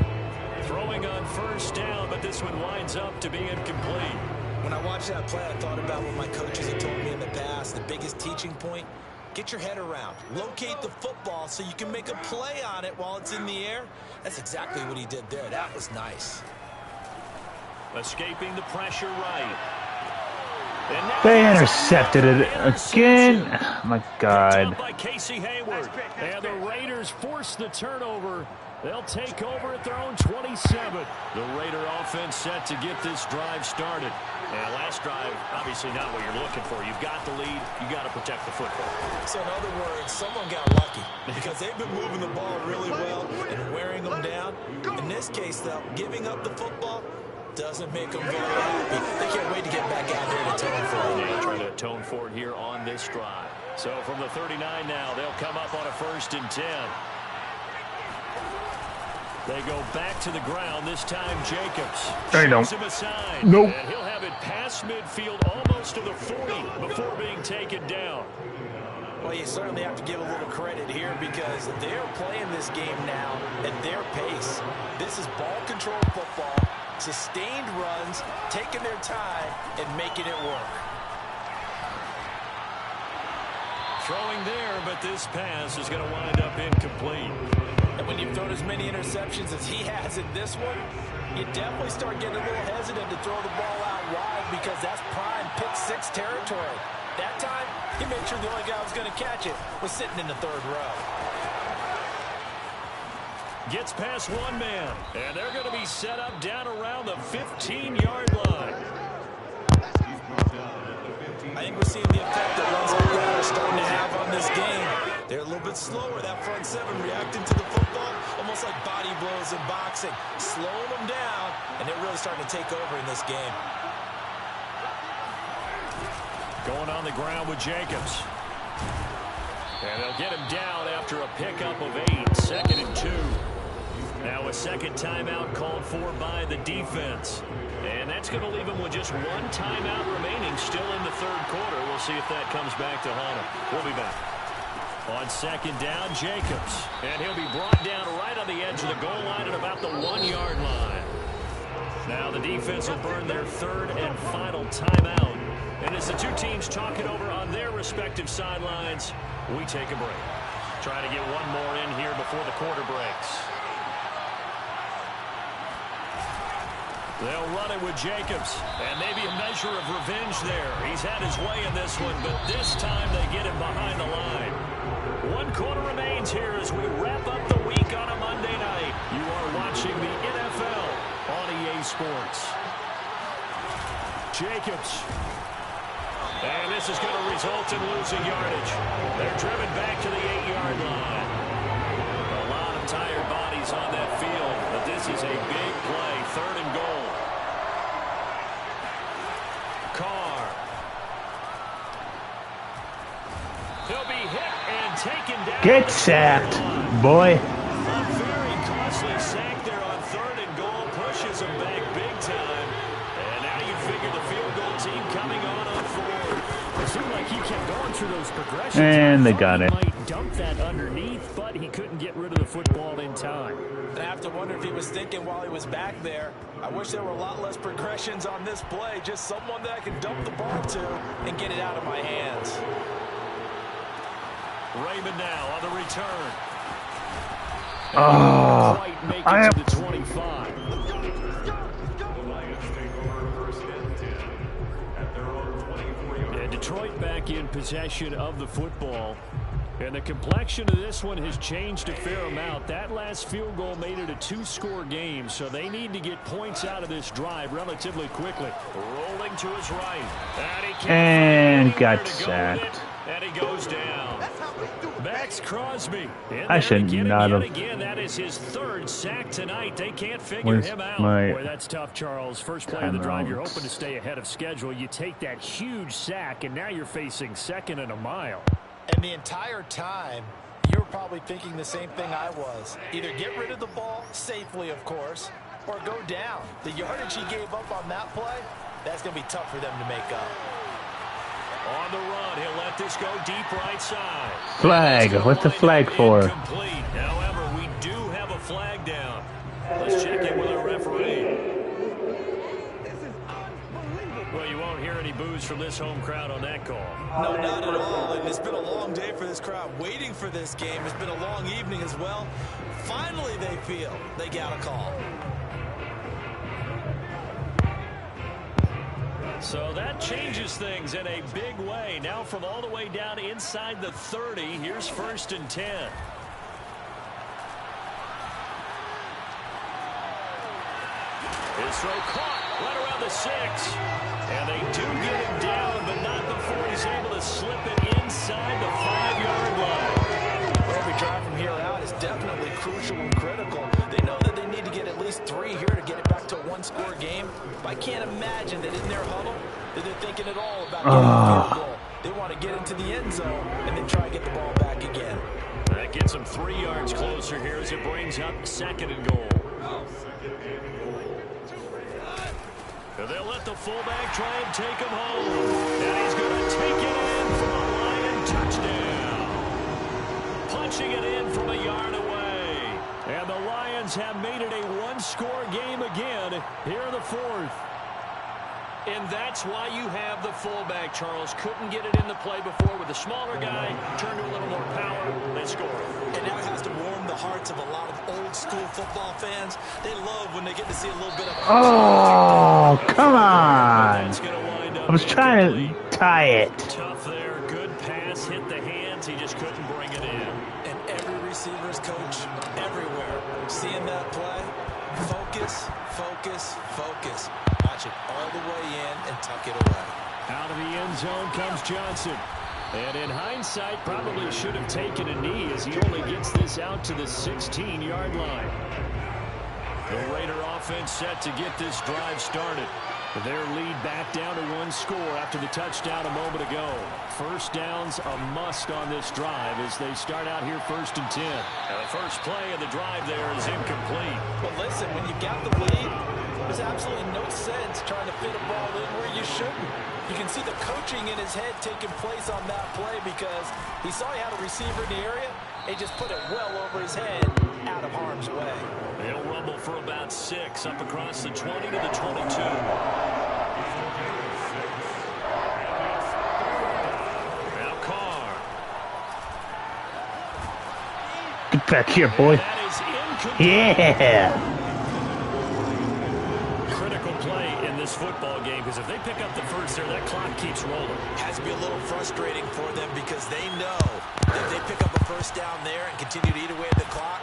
Throwing on first down, but this one winds up to be incomplete. When I watched that play, I thought about what my coaches had told me in the past. The biggest teaching point, get your head around. Locate the football so you can make a play on it while it's in the air. That's exactly what he did there. That was nice. Escaping the pressure right. They intercepted it again. Oh my God. By Casey Hayward. And the Raiders force the turnover. They'll take over at their own 27. The Raider offense set to get this drive started. And last drive, obviously not what you're looking for. You've got the lead. You got to protect the football. So in other words, someone got lucky because they've been moving the ball really well and wearing them down. In this case, though, giving up the football doesn't make them very happy. They can't wait to get back out there and atone for it. Yeah, trying to atone for it here on this drive. So from the 39 now, they'll come up on a 1st and 10. They go back to the ground. This time, Jacobs shows him a sign. Nope. And he'll have it past midfield almost to the 40 before being taken down. Well, you certainly have to give a little credit here because they're playing this game now at their pace. This is ball control football, sustained runs, taking their time, and making it work. Throwing there, but this pass is going to wind up incomplete. And when you've thrown as many interceptions as he has in this one, you definitely start getting a little hesitant to throw the ball out wide because that's prime pick-6 territory. That time, he made sure the only guy who was going to catch it was sitting in the 3rd row. Gets past one man, and they're going to be set up down around the 15-yard line. I think we're seeing the effect that runs like that are starting to have on this game. They're a little bit slower, that front 7 reacting to the football, almost like body blows in boxing, slowing them down, and they're really starting to take over in this game. Going on the ground with Jacobs. And they'll get him down after a pickup of 8, 2nd and 2. Now a second timeout called for by the defense. And that's going to leave him with just one timeout remaining still in the 3rd quarter. We'll see if that comes back to haunt him. We'll be back. On 2nd down, Jacobs. And he'll be brought down right on the edge of the goal line at about the 1-yard line. Now the defense will burn their 3rd and final timeout. And as the two teams talk it over on their respective sidelines, we take a break. Trying to get one more in here before the quarter breaks. They'll run it with Jacobs, and maybe a measure of revenge there. He's had his way in this one, but this time they get him behind the line. 1 quarter remains here as we wrap up the week on a Monday night. You are watching the NFL on EA Sports. Jacobs. And this is going to result in losing yardage. They're driven back to the 8-yard line. A lot of tired bodies on that field, but this is a big play. 3rd and goal. Carr. He'll be hit and taken down. Get sacked, boy. A very costly sack there on 3rd and goal. Pushes him back big time. And now you figure the field goal team coming on 4. It seemed like he kept going through those progressions. And they got it. Might dump that underneath, but he couldn't get rid of the football in time. I have to wonder if he was thinking while he was back there, I wish there were a lot less progressions on this play. Just someone that I can dump the ball to and get it out of my hands. Raymond now on the return. Oh, I am to the 25. And Detroit back in possession of the football. And the complexion of this one has changed a fair amount. That last field goal made it a 2-score game, so they need to get points out of this drive relatively quickly. Rolling to his right. And got sacked. And he goes down. Max Crosby. I should not have. Again, that is his 3rd sack tonight. They can't figure him out. Boy, that's tough, Charles. First play of the drive, you're hoping to stay ahead of schedule. You take that huge sack, and now you're facing 2nd and a mile. And the entire time, You were probably thinking the same thing I was. Either get rid of the ball, safely of course, or go down. The yardage he gave up on that play, that's going to be tough for them to make up. On the run, he'll let this go deep right side. Flag. What's the flag for? Incomplete. However, we do have a flag down. Let's check in with our referee. Well, you won't hear any boos from this home crowd on that call. No, not at all. And it's been a long day for this crowd waiting for this game. It's been a long evening as well. Finally, they feel they got a call. So that changes things in a big way. Now from all the way down inside the 30, here's 1st and 10. His throw caught right around the 6. And they do get him down, but not before he's able to slip it inside the 5-yard line. Well, every drive from here out is definitely crucial and critical. They know that they need to get at least 3 here to get it back to a one-score game. But I can't imagine that in their huddle that they're thinking at all about getting a field goal. They want to get into the end zone and then try to get the ball back again. That gets them 3 yards closer here as it brings up 2nd and goal. They'll let the fullback try and take him home. And he's going to take it in for a Lion touchdown. Punching it in from a yard away. And the Lions have made it a one-score game again here in the 4th. And that's why you have the fullback, Charles. Couldn't get it in the play before with the smaller guy. Turned to a little more power. They score. And that has to warm the hearts of a lot of old-school football fans. They love when they get to see a little bit of... Oh, come on. I was trying to tie it. Tough there. Good pass. Hit the hands. He just couldn't bring it in. And every receiver's coach everywhere seeing that play. Focus, focus, focus. Watch it all the way in and tuck it away. Out of the end zone comes Johnson. And in hindsight, probably should have taken a knee as he only gets this out to the 16-yard line. The Raider offense set to get this drive started. Their lead back down to 1 score after the touchdown a moment ago. First down's a must on this drive as they start out here 1st and 10. Now the first play of the drive there is incomplete. But listen, when you got the lead, there's absolutely no sense trying to fit a ball in where you shouldn't. You can see the coaching in his head taking place on that play because he saw he had a receiver in the area. He just put it well over his head, out of harm's way. They'll rumble for about 6 up across the 20 to the 22. Now Carr. Get back here, boy. Yeah. Critical play in this football game because if they pick up the first there, that clock keeps rolling. Has to be a little frustrating for them because they know that if they pick up a first down there and continue to eat away at the clock,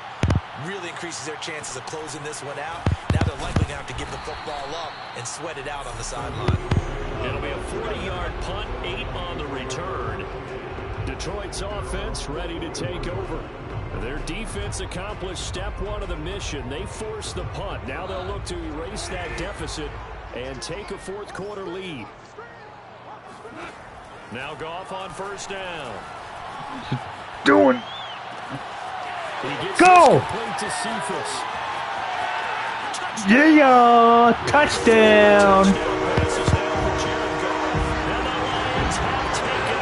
really increases their chances of closing this one out. Now they're likely going to have to give the football up and sweat it out on the sideline. It'll be a 40-yard punt, 8 on the return. Detroit's offense ready to take over. Their defense accomplished step 1 of the mission. They forced the punt. Now they'll look to erase that deficit and take a 4th quarter lead. Now Goff on first down. Doing. Go! Yeah, touchdown.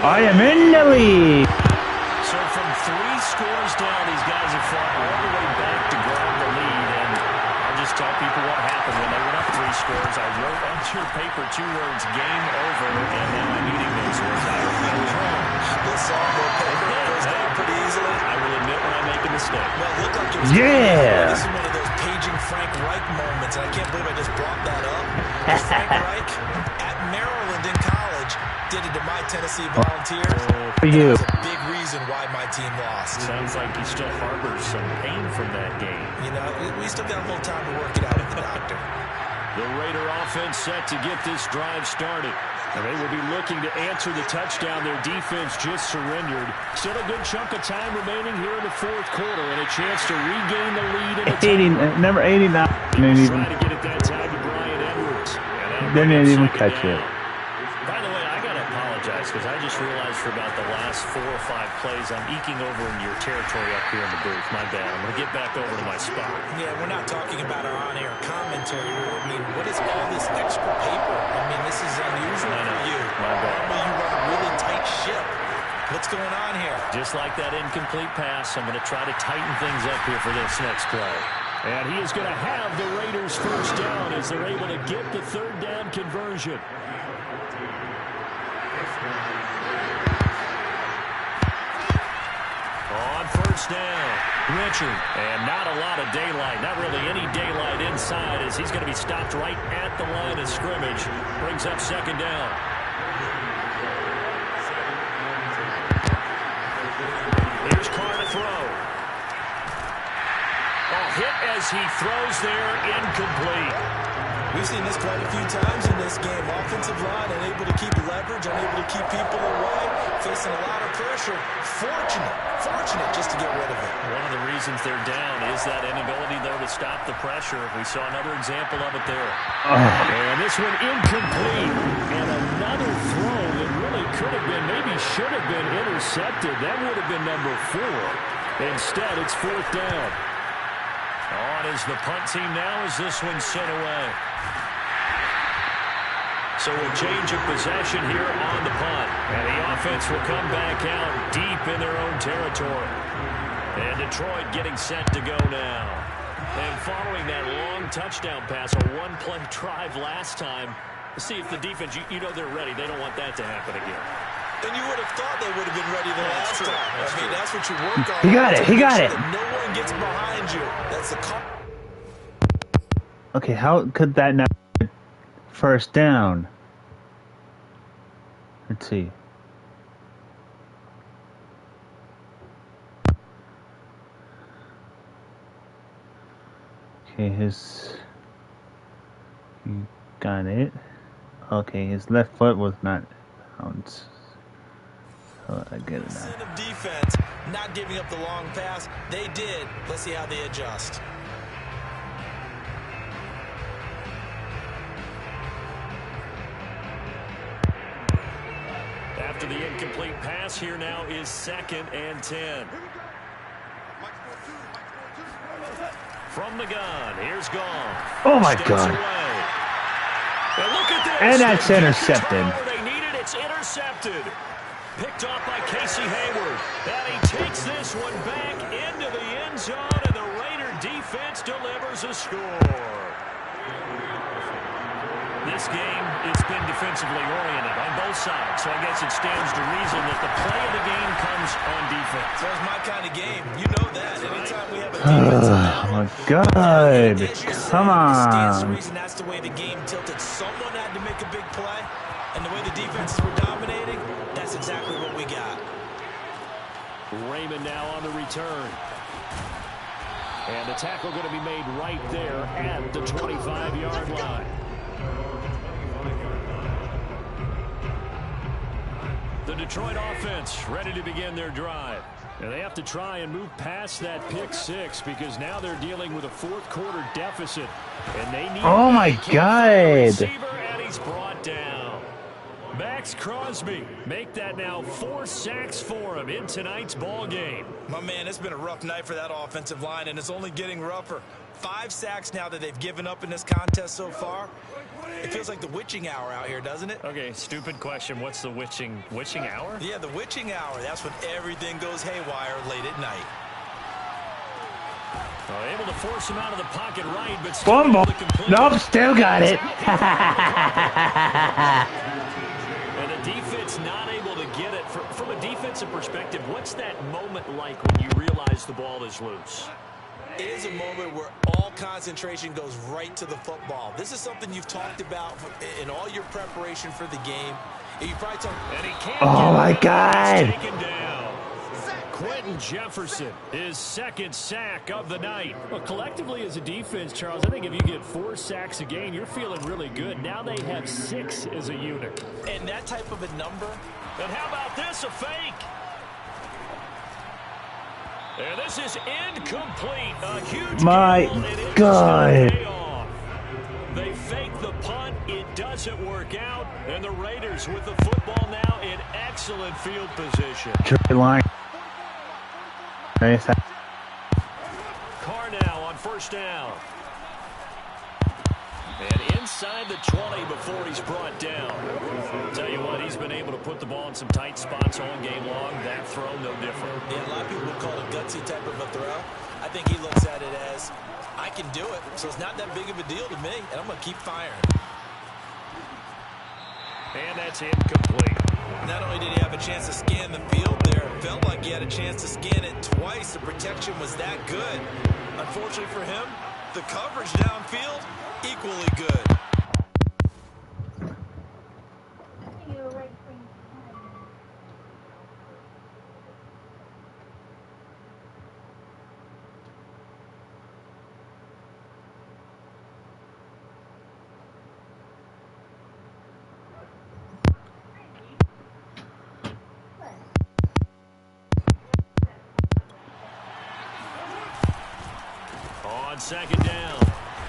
I am in the lead. So from 3 scores down, these guys have fought all the way back to grab the lead. And I'll just tell people what happened when they went up 3 scores. I wrote onto your paper 2 words, game over, and now I'm eating those words. I was wrong. This song will paper goes down pretty easily. I will admit when I make a mistake. Well, it looked like it was This is one of those paging Frank Reich moments, and I can't believe I just brought that up. Frank Reich at Maryland in college did it to my Tennessee Volunteers. For you. That's a big reason why my team lost. Sounds like he still harbors some pain from that game. You know, we still got a little time to work it out with the doctor. The Raider offense set to get this drive started. And they will be looking to answer the touchdown their defense just surrendered. Still a good chunk of time remaining here in the 4th quarter and a chance to regain the lead in the number 89. Trying to get it that time to Brian Edwards. They didn't even catch it. By the way, I got to apologize guys, because I just realized for about the last 4 or 5 plays, I'm eking over into your territory up here in the booth. My bad. I'm going to get back over to my spot. Yeah, we're not talking about our on-air commentary. I mean, what is all this extra paper? I mean, this is unusual for you. My bad. Normally you run a really tight ship. What's going on here? Just like that incomplete pass, I'm going to try to tighten things up here for this next play. And he is going to have the Raiders first down as they're able to get the third down conversion. On first down, Richard. And not a lot of daylight, not really any daylight inside as he's going to be stopped right at the line of scrimmage. Brings up second down. Here's Carr to throw. Hit as he throws there, incomplete. We've seen this quite a few times in this game. Offensive line unable to keep leverage, unable to keep people away, facing a lot of pressure. Fortunate just to get rid of it. One of the reasons they're down is that inability, though, to stop the pressure. We saw another example of it there. And this one incomplete. And another throw that really could have been, maybe should have been intercepted. That would have been number 4. Instead, it's fourth down. On is the punt team now as this one's sent away. So a change of possession here on the punt. And the offense will come back out deep in their own territory. And Detroit getting set to go now. And following that long touchdown pass, a one-play drive last time, see if the defense, you know they're ready. They don't want that to happen again. And you would have thought they would have been ready the last time. I mean, that's what you work on. He got it. He got it. No one gets behind you. That's the call. Okay, how could that not be first down? Let's see. Okay, you got it. Okay, his left foot was not out. So I get it now. Of defense, not giving up the long pass. They did. Let's see how they adjust. After the incomplete pass, here now is 2nd and 10. From the gun, here's Gone. Oh my God. And look at this. And that's intercepted. They need it, it's intercepted. Picked off by Casey Hayward. And he takes this one back into the end zone, and the Raider defense delivers a score. This game, it's been defensively oriented on both sides, so I guess it stands to reason that the play of the game comes on defense. That's my kind of game. You know that. Anytime we have a defensive Oh my God. Come on. The reason that's the way the game tilted. Someone had to make a big play, and the way the defenses were dominating, that's exactly what we got. Raymond now on the return. And the tackle going to be made right there at the 25-yard line. The Detroit offense ready to begin their drive. And they have to try and move past that pick 6 because now they're dealing with a fourth-quarter deficit. And they need Oh my God. receiver, and he's brought down. Max Crosby make that now 4 sacks for him in tonight's ball game. My man, it's been a rough night for that offensive line, and it's only getting rougher. 5 sacks now that they've given up in this contest so far. It feels like the witching hour out here, doesn't it? Okay, stupid question. What's the witching hour? Yeah, the witching hour. That's when everything goes haywire late at night. Able to force him out of the pocket right, but still Fumble. complete. Nope, still got it. And the defense not able to get it. From a defensive perspective, what's that moment like when you realize the ball is loose? It is a moment where all concentration goes right to the football. This is something you've talked about in all your preparation for the game. You probably talk. And he can't Oh my He's God. taken down. Quentin Jefferson, his 2nd sack of the night. Well, collectively as a defense, Charles, I think if you get 4 sacks a game, you're feeling really good. Now they have 6 as a unit. And that type of a number. And how about this, a fake? And this is incomplete. A huge My gamble, and it does not God. pay off. They fake the punt. It does. doesn't work out, and the Raiders with the football now in excellent field position. Line. Nice. Carr now on first down. And inside the 20 before he's brought down. Tell you what, he's been able to put the ball in some tight spots all game long. That throw, no different. Yeah, a lot of people would call it a gutsy type of a throw. I think he looks at it as, I can do it, so it's not that big of a deal to me, and I'm going to keep firing. And that's incomplete. Not only did he have a chance to scan the field there, it felt like he had a chance to scan it twice. The protection was that good. Unfortunately for him, the coverage downfield, equally good. On second down,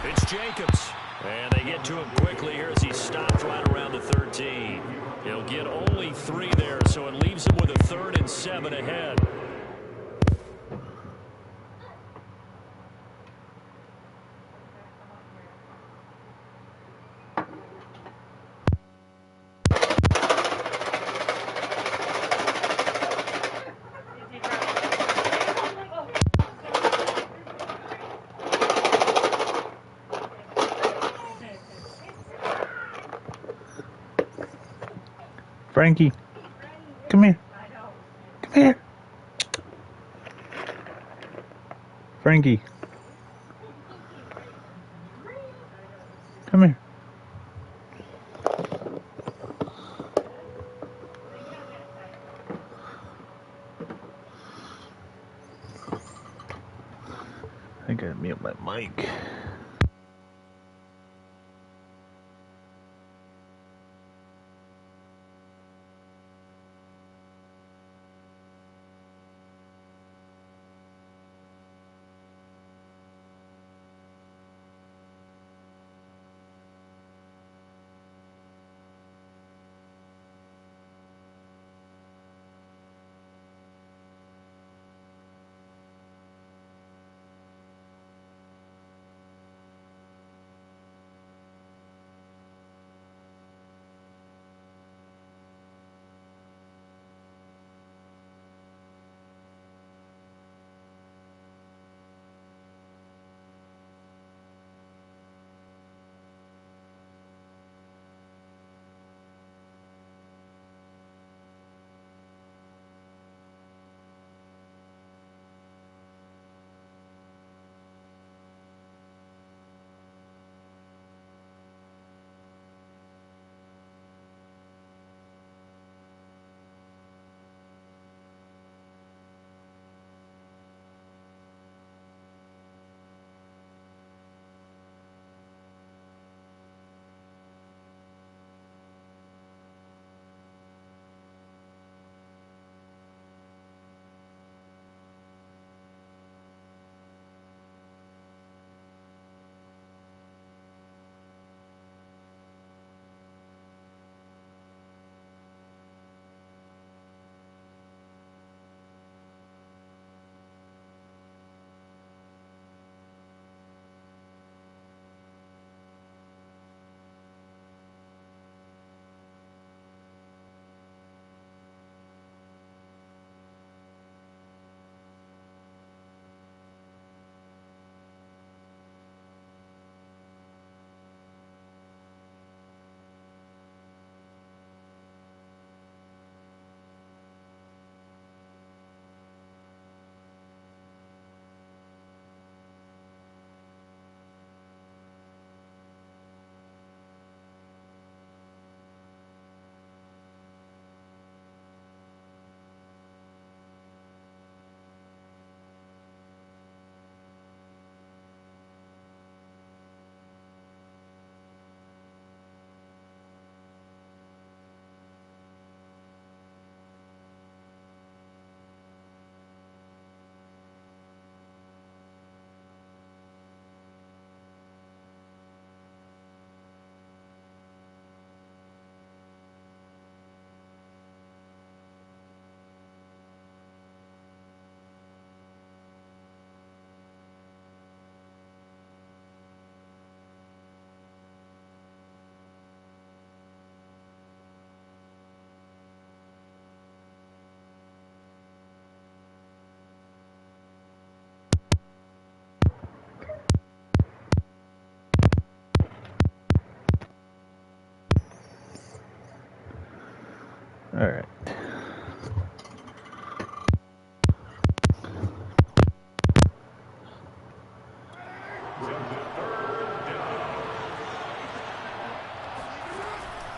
it's Jacobs. And they get to him quickly here as he stopped right around the 13. He'll get only 3 there, so it leaves him with a 3rd and 7 ahead. Frankie, come here. Come here. Frankie. Come here. I gotta mute my mic.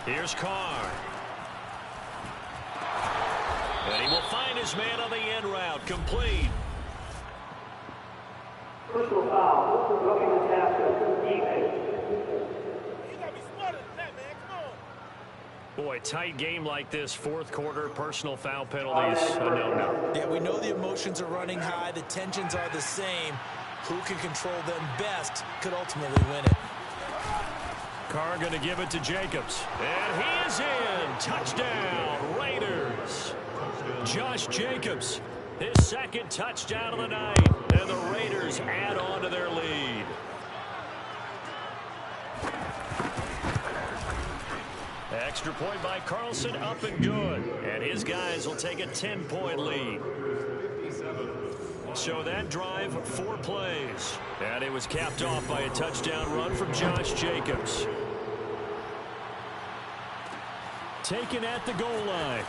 Here's Carr. And he will find his man on the end route. Complete. Personal foul. Roughing the tackle. Defense. You gotta be smarter than that, man. Come on. Boy, tight game like this, fourth quarter, personal foul penalties, a no-no. Yeah, we know the emotions are running high. The tensions are the same. Who can control them best could ultimately win it. Carr going to give it to Jacobs. And he is in. Touchdown, Raiders. Josh Jacobs, his second touchdown of the night. And the Raiders add on to their lead. Extra point by Carlson, up and good. And his guys will take a 10-point lead. So that drive, 4 plays. And it was capped off by a touchdown run from Josh Jacobs. Taken at the goal line.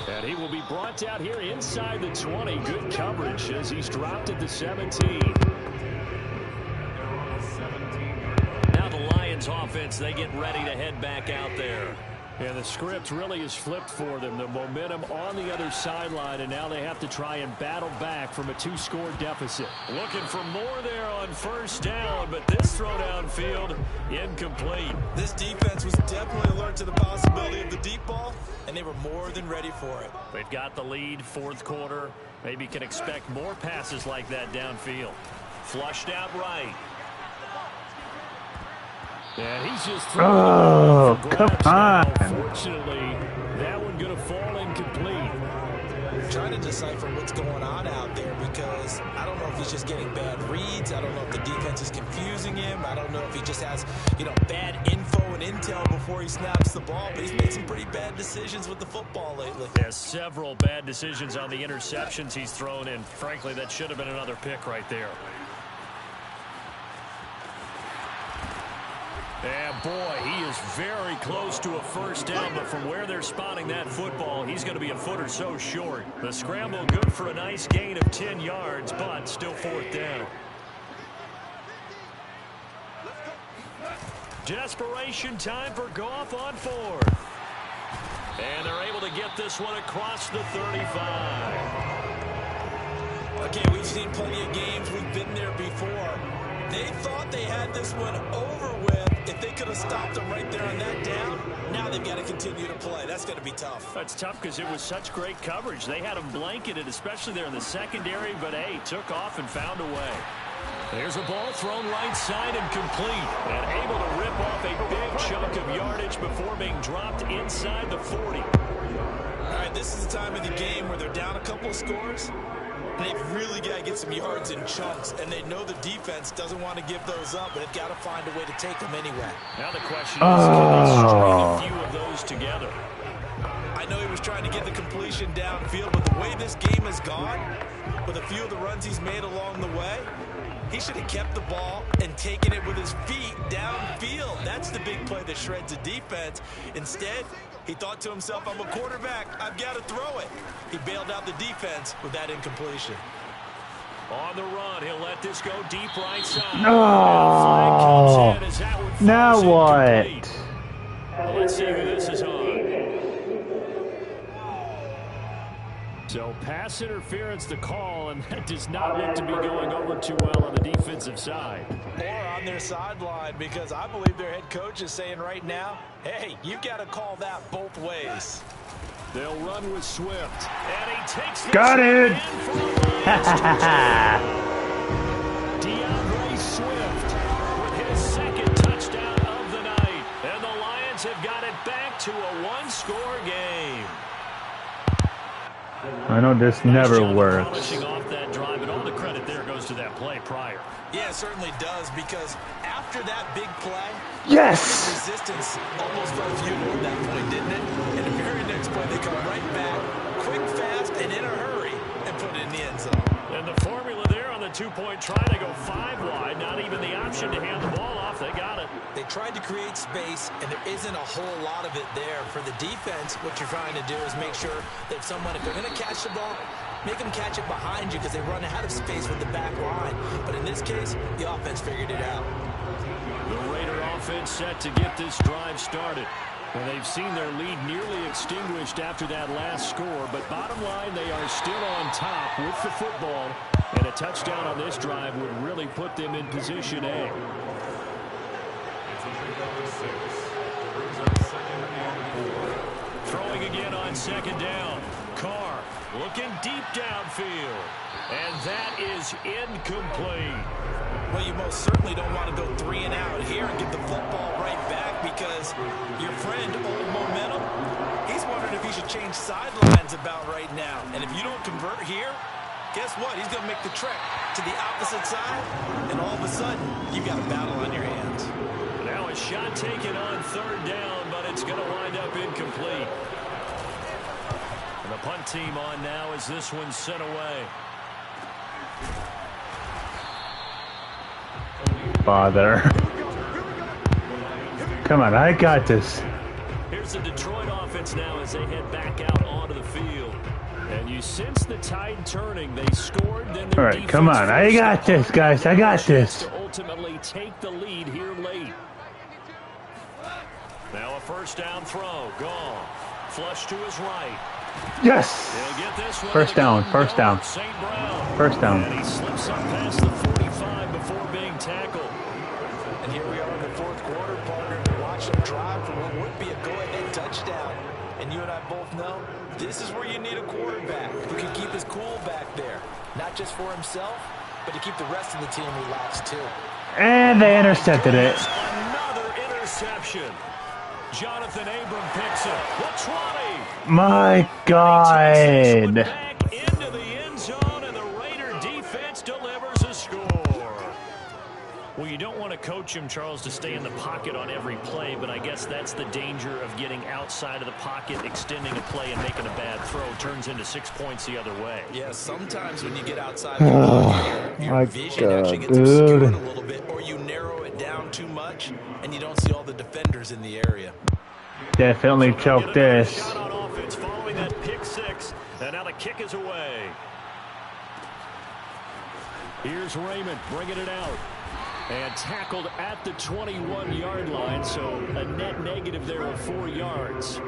And he will be brought down here inside the 20. Good coverage as he's dropped at the 17. Now the Lions offense, they get ready to head back out there. And the script really is flipped for them. The momentum on the other sideline, and now they have to try and battle back from a 2-score deficit. Looking for more there on first down, but this throw downfield, incomplete. This defense was definitely alert to the possibility of the deep ball, and they were more than ready for it. They've got the lead, fourth quarter. Maybe can expect more passes like that downfield. Flushed out right. And he's just oh, come on. Unfortunately, that one going to fall incomplete. I'm trying to decipher what's going on out there because I don't know if he's just getting bad reads. I don't know if the defense is confusing him. I don't know if he just has, bad info and intel before he snaps the ball. But he's made some pretty bad decisions with the football lately. There's several bad decisions on the interceptions he's thrown in. Frankly, that should have been another pick right there. And boy, he is very close to a first down, but from where they're spotting that football, he's going to be a foot or so short. The scramble good for a nice gain of 10 yards, but still fourth down. Desperation time for Goff on fourth. And they're able to get this one across the 35. Again, we've seen plenty of games. We've been there before. They thought they had this one over with. If they could have stopped them right there on that down, now they've got to continue to play. That's going to be tough. That's tough because it was such great coverage. They had them blanketed, especially there in the secondary, but, hey, took off and found a way. There's a ball thrown right side and complete, and able to rip off a big chunk of yardage before being dropped inside the 40. All right, this is the time of the game where they're down a couple of scores. They've really got to get some yards in chunks, and they know the defense doesn't want to give those up, but they've got to find a way to take them anyway. Now the question is, can they string a few of those together? I know he was trying to get the completion downfield, but the way this game has gone, with a few of the runs he's made along the way, he should have kept the ball and taken it with his feet downfield. That's the big play that shreds a defense. Instead, he thought to himself, I'm a quarterback. I've got to throw it. He bailed out the defense with that incompletion. On the run, he'll let this go deep right side. No. Now what? Let's see who this is on. So pass interference the call, and that does not look to be going over too well on the defensive side. Or on their sideline, because I believe their head coach is saying right now, hey, you've got to call that both ways. They'll run with Swift, and he takes this. Got it! DeAndre Swift with his second touchdown of the night, and the Lions have got it back to a one-score game. I know this never works. Polishing off that drive, and all the credit there goes to that play prior. Yeah, it certainly does, because after that big play, yes, resistance almost felt futile at that point, didn't it? And the very next play, they come right back, quick, fast, and in a hurry, and put it in the end zone. And the formula there on the two-point try to go 5 wide, not even the option to hand the ball off. They got it. They tried to create space, and there isn't a whole lot of it there. For the defense, what you're trying to do is make sure that someone, if they're going to catch the ball, make them catch it behind you because they run out of space with the back line. But in this case, the offense figured it out. The Raider offense set to get this drive started. Well, they've seen their lead nearly extinguished after that last score, but bottom line, they are still on top with the football, and a touchdown on this drive would really put them in position A. Throwing again on second down. Carr looking deep downfield, and that is incomplete. Well, you most certainly don't want to go 3 and out here and get the football right back because your friend, Old Momentum, he's wondering if he should change sidelines about right now. And if you don't convert here, guess what? He's going to make the trek to the opposite side, and all of a sudden, you've got a battle on your hands. Now a shot taken on third down, but it's going to wind up incomplete. And the punt team on now as this one's sent away. Father. Come on, I got this. Here's the Detroit offense now as they head back out onto the field. And you sense the tide turning. They scored, then their all right, come on. I got this, guys. I got this. To ultimately take the lead here late. Now a first down throw. Gone. Flush to his right. Yes. First down. First down. First down. And he slips up past the 45 before being tackled. And here we are in the fourth quarter, partner, to watch them drive for what would be a go-ahead touchdown. And you and I both know this is where you need a quarterback who can keep his cool back there. Not just for himself, but to keep the rest of the team relaxed too. And they intercepted it. Another interception. Jonathan Abram picks it. The 20. My God. Back into the end zone, and the Raider defense delivers a score. Well, you don't want to coach him, Charles, to stay in the pocket on every play, but I guess that's the danger of getting outside of the pocket, extending a play, and making a bad throw. Turns into 6 points the other way. Yeah, sometimes when you get outside the pocket, your vision actually gets obscured a little bit, or you narrow it down too much, and you don't see all the defenders in the area. Definitely choke this. Following that pick six, and now the kick is away. Here's Raymond bringing it out. And tackled at the 21-yard line, so a net negative there of 4 yards. The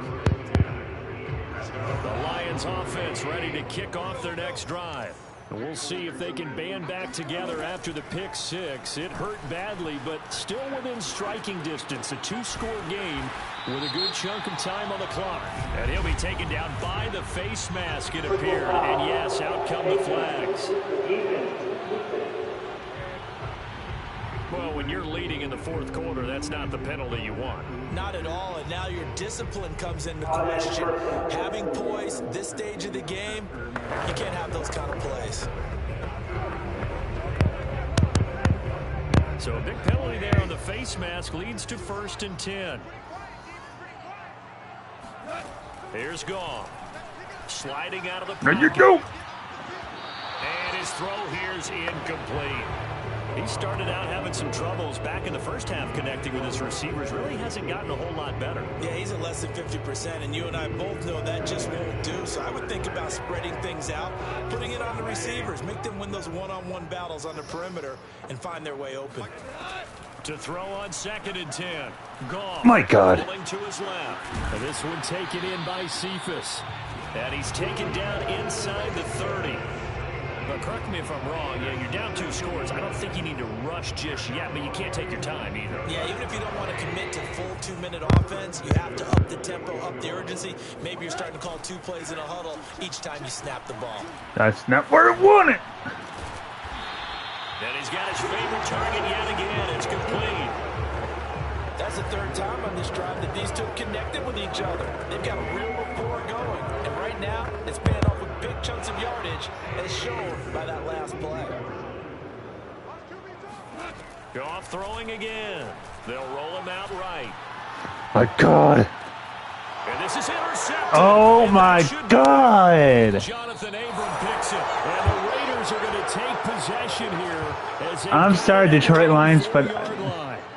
Lions offense ready to kick off their next drive. And we'll see if they can band back together after the pick six. It hurt badly, but still within striking distance. A 2-score game with a good chunk of time on the clock. And he'll be taken down by the face mask, it appeared. And yes, out come the flags. Well, when you're leading in the fourth quarter, that's not the penalty you want. Not at all, and now your discipline comes into question. Having poise this stage of the game, you can't have those kind of plays. So a big penalty there on the face mask leads to 1st and 10. Here's Gong. Sliding out of the pocket. There you go. And his throw here's incomplete. He started out having some troubles back in the first half connecting with his receivers. Really hasn't gotten a whole lot better. Yeah, he's at less than 50%, and you and I both know that just won't do. So I would think about spreading things out, putting it on the receivers, make them win those one-on-one battles on the perimeter, and find their way open. To throw on 2nd and 10. Gone. My God. To his left. And this one taken in by Cephas. And he's taken down inside the 30. But correct me if I'm wrong, yeah, you're down 2 scores. I don't think you need to rush just yet, but you can't take your time either. Yeah, even if you don't want to commit to full 2-minute offense, you have to up the tempo, up the urgency. Maybe you're starting to call 2 plays in a huddle each time you snap the ball. That's not where I want it. And he's got his favorite target yet again. It's complete. That's the 3rd time on this drive that these two connected with each other. They've got a real rapport going. And right now, it's paying off with big chunks of yardage, as shown by that last play. Goff throwing again. They'll roll him out right. My God. And this is intercepted. Oh, my God. Jonathan Abram picks it. And the Raiders are going to take possession here. I'm sorry, Detroit Lions, but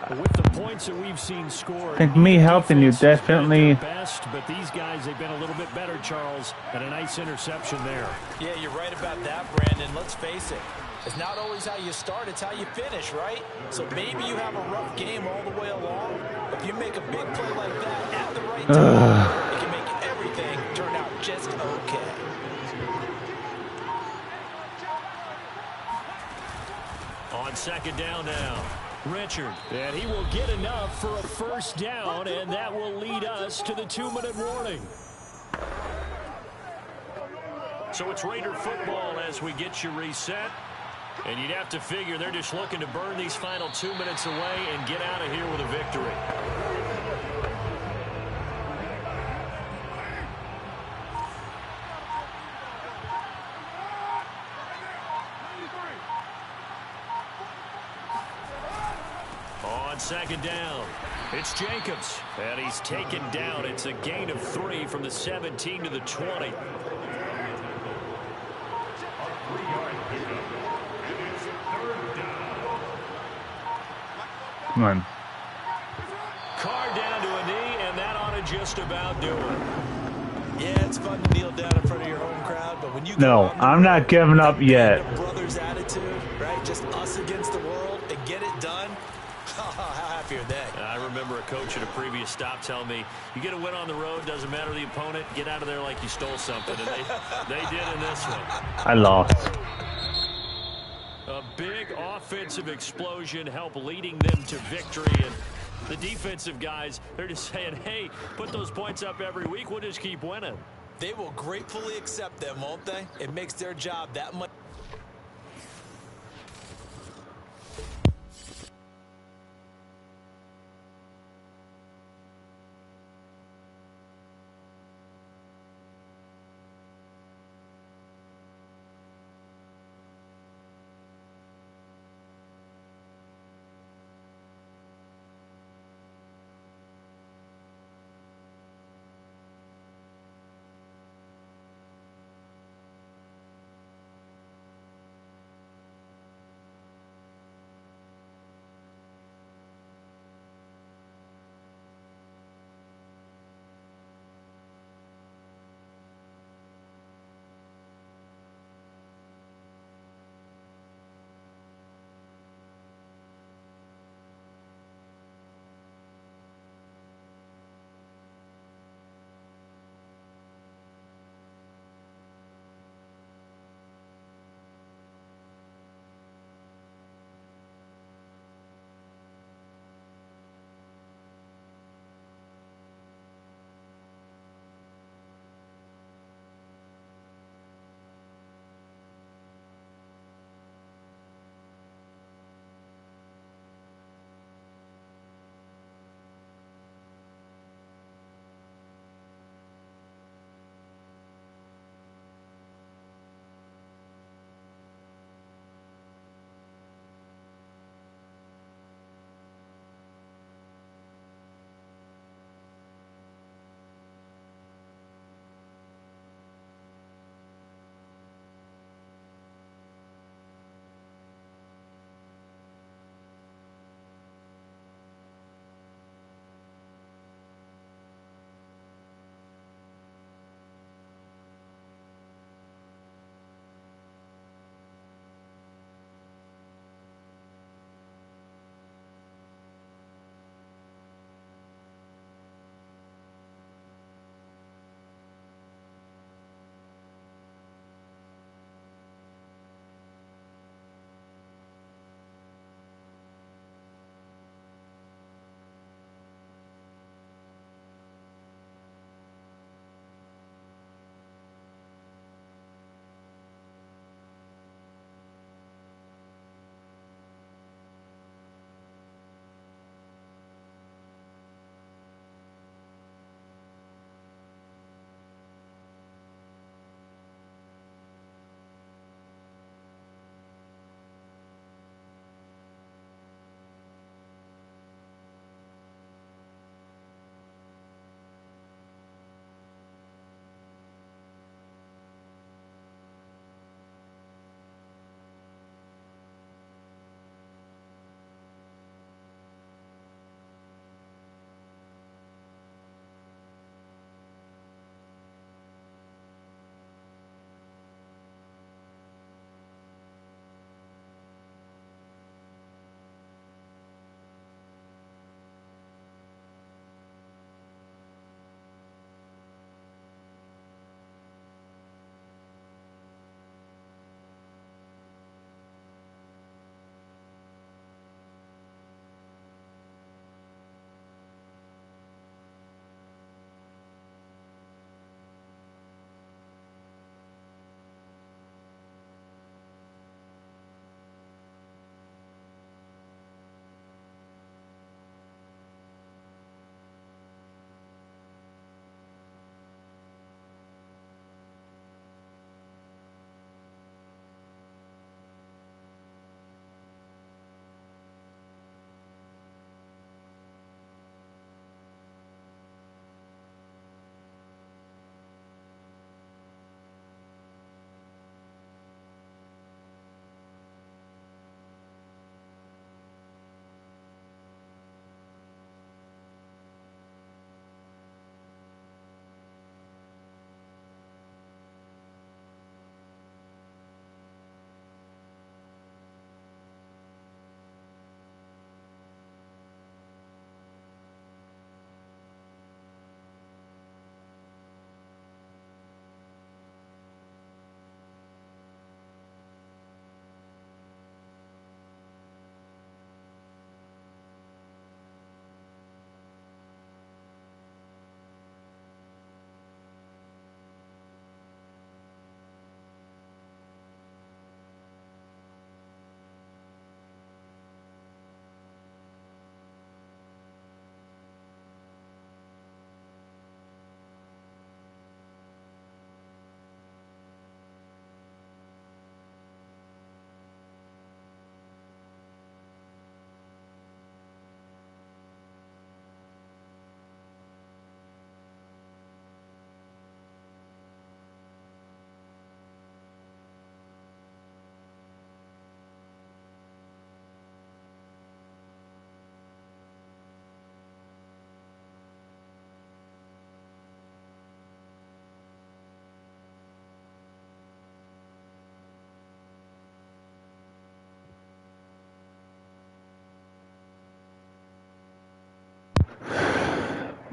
with the point points that we've seen scored. I think me helping you Defense has been at their definitely. best, but these guys, they've been a little bit better, Charles, and a nice interception there. Yeah, you're right about that, Brandon. Let's face it. It's not always how you start, it's how you finish, right? So maybe you have a rough game all the way along. If you make a big play like that at the right time, it can make everything turn out just okay. On second down now, Richard. And he will get enough for a first down, and that will lead us to the 2-minute warning. So it's Raider football as we get you reset. And you'd have to figure they're just looking to burn these final 2 minutes away and get out of here with a victory. On second down, it's Jacobs. And he's taken down. It's a gain of 3 from the 17 to the 20. Come on. Carr down to a knee, and that ought to just about do it. Yeah, it's fun to kneel down in front of your home crowd, but when you No, I'm not giving up yet. Brothers attitude, right? Just us against the world and get it done. How happy are they? I remember a coach at a previous stop telling me, you get a win on the road, doesn't matter the opponent, get out of there like you stole something. And they did in this one. I lost. A big offensive explosion helped leading them to victory. And the defensive guys, they're just saying, hey, put those points up every week. We'll just keep winning. They will gratefully accept them, won't they? It makes their job that much.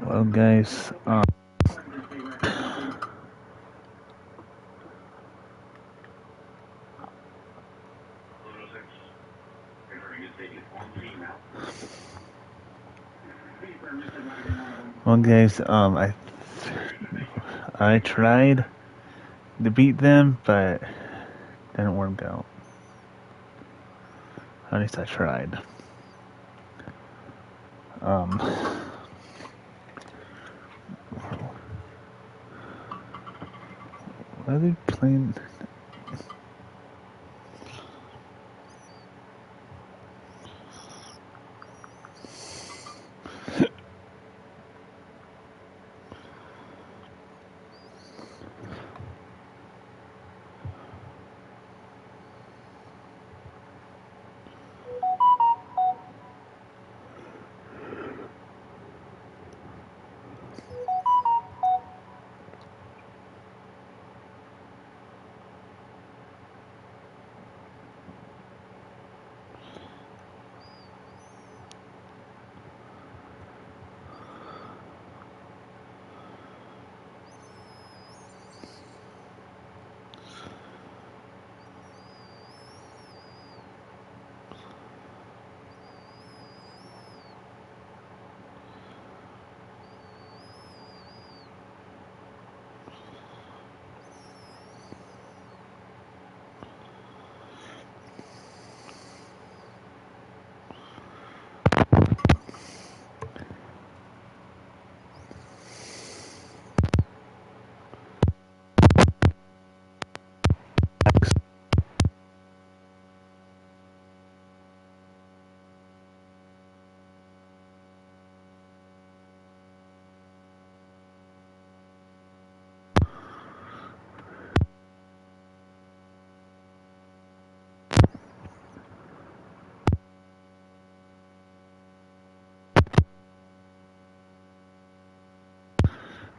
Well, guys, I tried to beat them, but it didn't work out. At least I tried. Why are they playing?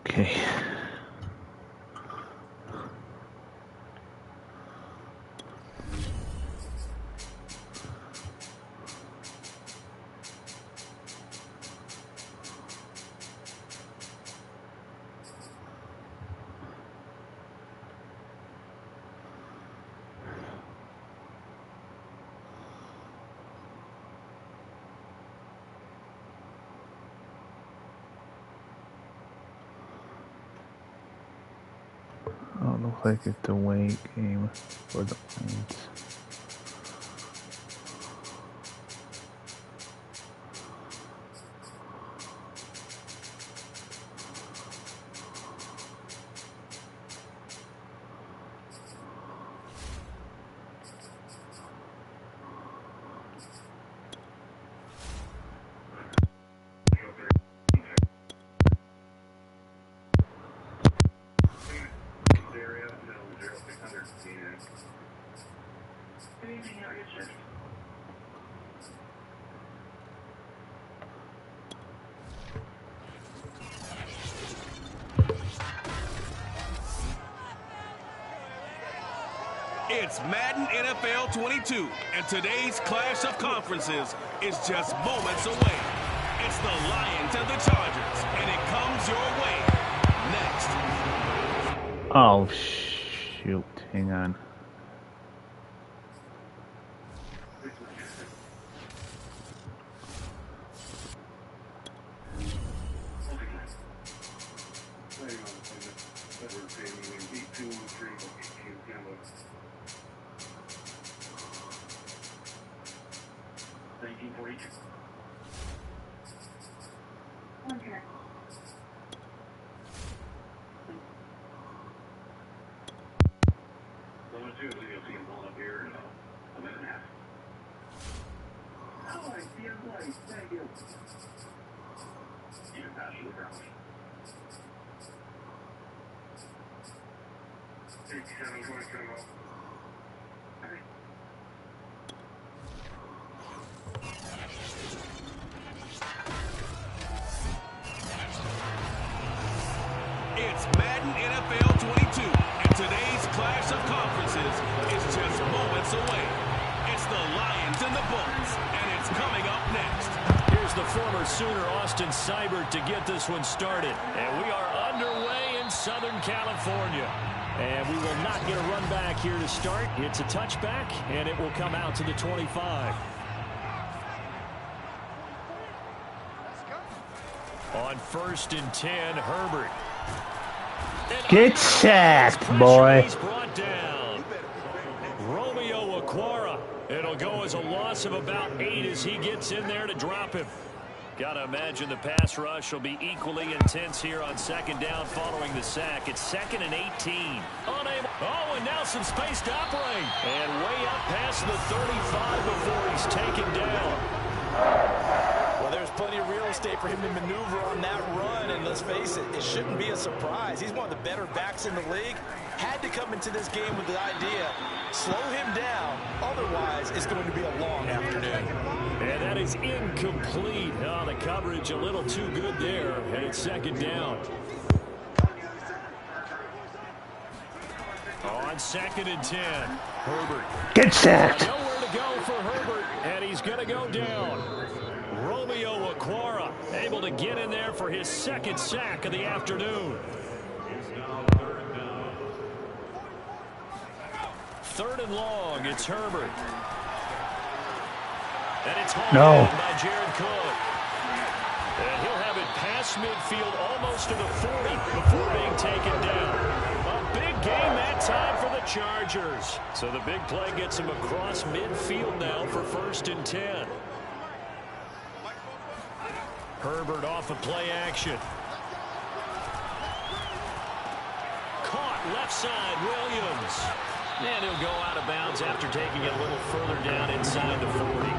Okay. Oh, it looks like it's a away game for the Lions. It's Madden NFL 22, and today's clash of conferences is just moments away. It's the Lions and the Chargers, and it comes your way next. Oh, shoot. Hang on. It's Madden NFL 22, and today's clash of conferences is just moments away. It's the Lions and the Bulls, and it's coming up next. Here's the former Sooner Austin Seibert to get this one started. And we are underway in Southern California. And we will not get a run back here to start. It's a touchback, and it will come out to the 25. On 1st and 10, Herbert. Get sacked, boy. Brought down. Romeo Okwara. It'll go as a loss of about 8 as he gets in there to drop him. Gotta imagine the pass rush will be equally intense here on 2nd down following the sack. It's 2nd and 18. Unable. Oh, and now some space to operate. And way up past the 35 before he's taken down. Well, there's plenty of real estate for him to maneuver on that run, and let's face it, it shouldn't be a surprise. He's one of the better backs in the league. Had to come into this game with the idea, slow him down, otherwise it's going to be a long afternoon. And that is incomplete. Oh, the coverage a little too good there, and it's 2nd down. On 2nd and 10, Herbert. Get sacked. Nowhere to go for Herbert, and he's going to go down. Romeo Okwara able to get in there for his 2nd sack of the afternoon. 3rd and long, it's Herbert. And it's hauled in by Jared Cook. And he'll have it past midfield almost to the 40 before being taken down. A big game that time for the Chargers. So the big play gets him across midfield now for 1st and 10. Herbert off of play action. Caught left side, Williams. And he'll go out of bounds after taking it a little further down inside the 40.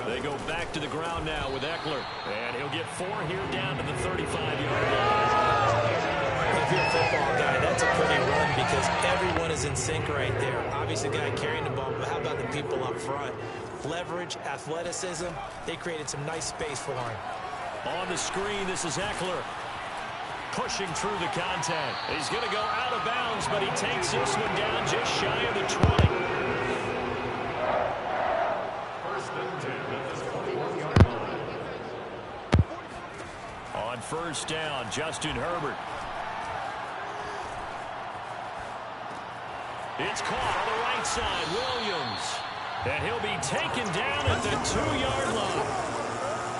They go back to the ground now with Eckler. And he'll get 4 here down to the 35-yard line. If you're a football guy, that's a pretty run because everyone is in sync right there. Obviously, the guy carrying the ball, but how about the people up front? Leverage, athleticism, they created some nice space for him. On the screen, this is Eckler. Pushing through the contact. He's going to go out of bounds, but he takes this one down just shy of the 20. On 1st down, Justin Herbert. It's caught on the right side, Williams. And he'll be taken down at the 2-yard line.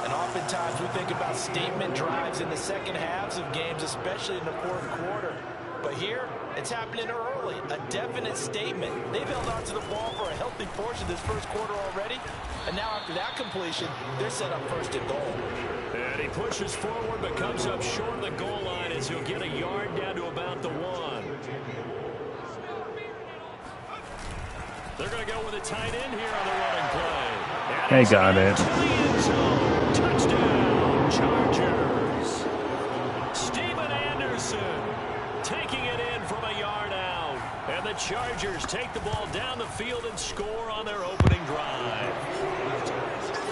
And oftentimes we think about statement drives in the second halves of games, especially in the 4th quarter. But here, it's happening early. A definite statement. They've held on to the ball for a healthy portion of this 1st quarter already. And now after that completion, they're set up 1st and goal. And he pushes forward but comes up short of the goal line as he'll get a yard down to about the 1. They're going to go with a tight end here on the running play. They got it. Touchdown, Chargers. Steven Anderson taking it in from a yard out. And the Chargers take the ball down the field and score on their opening drive.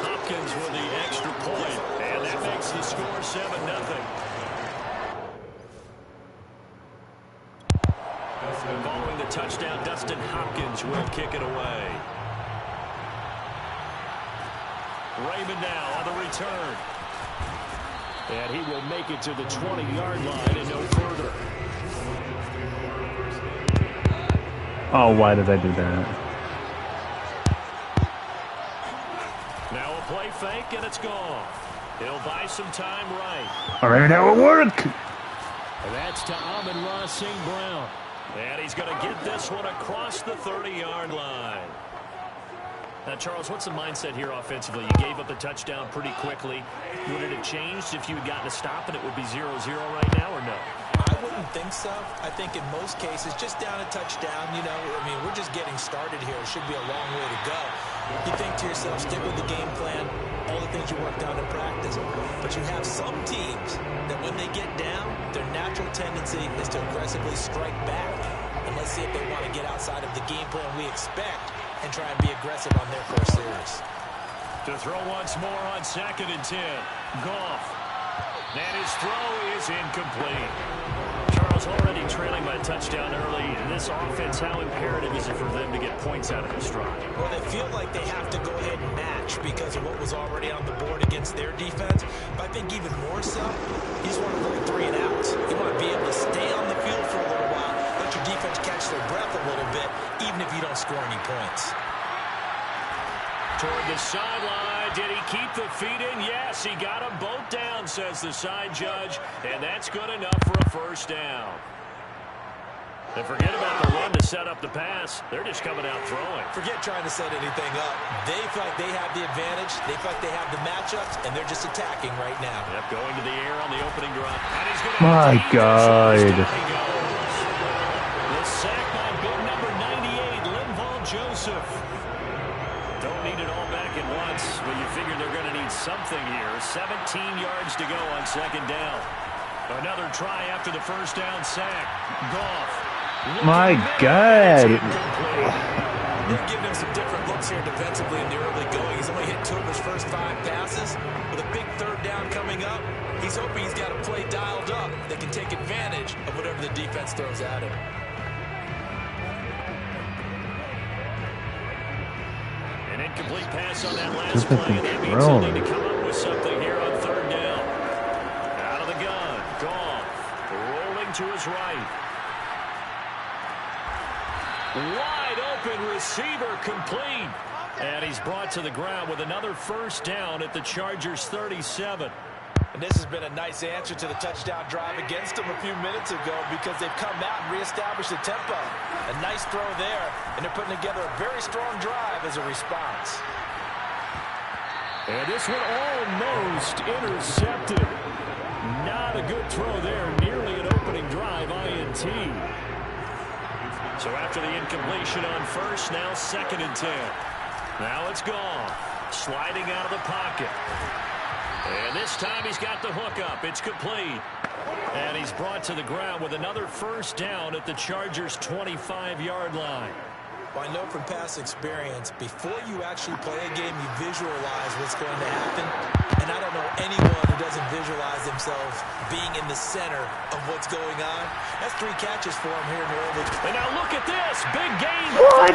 Hopkins with the extra point, and that makes the score 7-0. Following the touchdown, Dustin Hopkins will kick it away. Raymond now on the return. And he will make it to the 20-yard line and no further. Oh, why did I do that? Now a play fake, and it's gone. He'll buy some time right. All right, that will work. And that's to Amon-Ra St. Brown. And he's going to get this one across the 30-yard line. Now, Charles, what's the mindset here offensively? You gave up a touchdown pretty quickly. Would it have changed if you had gotten a stop and it would be 0-0 right now, or no? I wouldn't think so. I think in most cases, just down a touchdown, you know, I mean, we're just getting started here. It should be a long way to go. You think to yourself, stick with the game plan, all the things you worked out in practice. But you have some teams that when they get down, their natural tendency is to aggressively strike back. And let's see if they want to get outside of the game plan we expect and try and be aggressive on their first series. To throw once more on 2nd and 10. Goff. And his throw is incomplete. Charles, already trailing by a touchdown early. This offense, how imperative is it for them to get points out of this drive? Well, they feel like they have to go ahead and match because of what was already on the board against their defense. But I think even more so, you just want to avoid 3 and outs. You want to be able to stay on the field for a little while, let your defense catch their breath a little bit, even if you don't score any points. Toward the sideline. Did he keep the feet in? Yes, he got them both down, says the side judge. And that's good enough for a first down. And forget about the run to set up the pass. They're just coming out throwing. Forget trying to set anything up. They feel like they have the advantage. They feel like they have the matchups, and they're just attacking right now. Yep, going to the air on the opening drive. And he's going to My God. The sack by big number 98, Linval Joseph. Don't need it all back at once, but you figure they're going to need something here. 17 yards to go on second down. Another try after the first down sack. Goff. My God. They're giving him some different looks here defensively in the early going. He's only hit 2 of his first 5 passes. With a big third down coming up, he's hoping he's got a play dialed up that can take advantage of whatever the defense throws at him. An incomplete pass on that last play. That means they'll need to come up with something here on third down. Out of the gun. Goff rolling to his right. Wide open receiver complete. And he's brought to the ground with another first down at the Chargers 37. And this has been a nice answer to the touchdown drive against them a few minutes ago because they've come out and reestablished the tempo. A nice throw there, and they're putting together a very strong drive as a response. And this one almost intercepted. Not a good throw there. Nearly an opening drive INT. So after the incompletion on first, now 2nd and 10. Now it's gone. Sliding out of the pocket. And this time he's got the hook up. It's complete. And he's brought to the ground with another first down at the Chargers' 25-yard line. Well, I know from past experience, before you actually play a game, you visualize what's going to happen. And I don't know anyone who doesn't visualize themselves being in the center of what's going on. That's 3 catches for him here in the early. And now look at this. Big gain. What?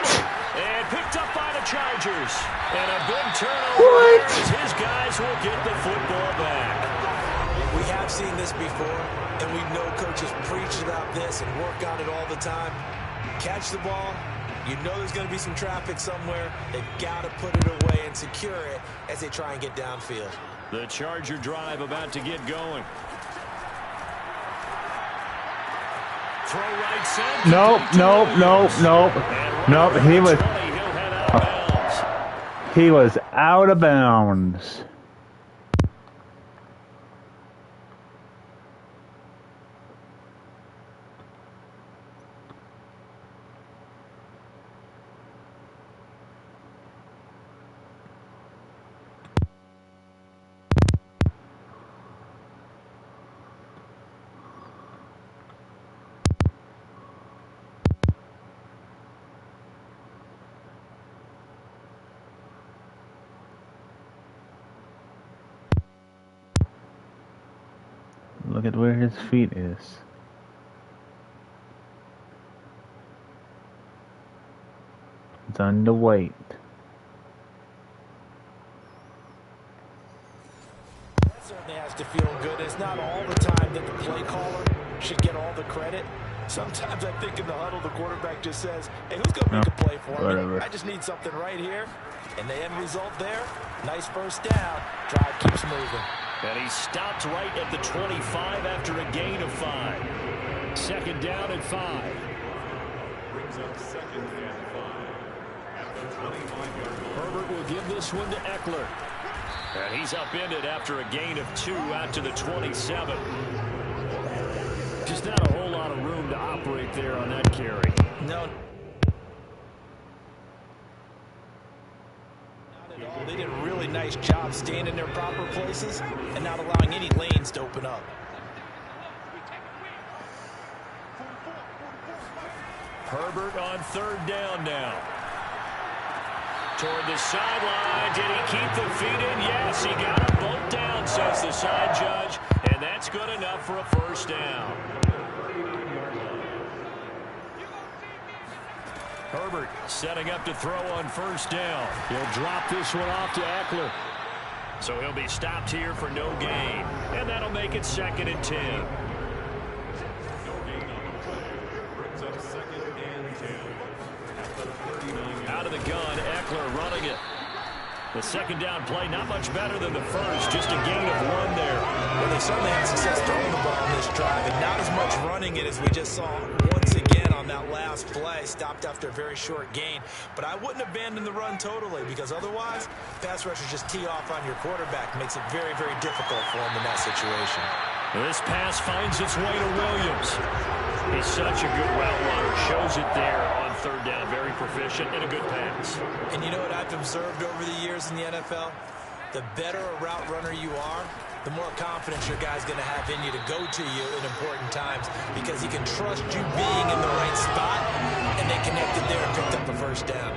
And picked up by the Chargers. And a big turnover. What? As his guys will get the football back. We have seen this before, and we know coaches preach about this and work on it all the time. Catch the ball. You know there's going to be some traffic somewhere. They've got to put it away and secure it as they try and get downfield. The Charger drive about to get going. Throw right side. Nope. He was out of bounds. Look at where his feet is. It's on the weight. That certainly has to feel good. It's not all the time that the play caller should get all the credit. Sometimes I think in the huddle, the quarterback just says, hey, who's going to make a play for me? I just need something right here. And the end result there, nice first down. Drive keeps moving. And he stopped right at the 25 after a gain of 5. 2nd down and 5. Brings up 2nd and 5 at the 25-yard line. Herbert will give this one to Eckler. And he's upended after a gain of 2 out to the 27. Just not a whole lot of room to operate there on that carry. No. They did a really nice job staying in their proper places and not allowing any lanes to open up. Herbert on 3rd down now. Toward the sideline. Did he keep the feet in? Yes, he got them both down, says the side judge. And that's good enough for a first down. Herbert setting up to throw on first down. He'll drop this one off to Eckler. So he'll be stopped here for no gain. And that'll make it 2nd and 10. Out of the gun, Eckler running it. The 2nd down play, not much better than the first, just a gain of 1 there. Well, they certainly had success throwing the ball on this drive, and not as much running it as we just saw once again on that last play. Stopped after a very short gain. But I wouldn't abandon the run totally, because otherwise, pass rushers just tee off on your quarterback. Makes it very, very difficult for him in that situation. This pass finds its way to Williams. He's such a good route runner. Shows it there on 3rd down. Very proficient and a good pass. And you know what I've observed over the years in the NFL? The better a route runner you are, the more confidence your guy's going to have in you to go to you in important times, because he can trust you being in the right spot, and they connected there and picked up a first down.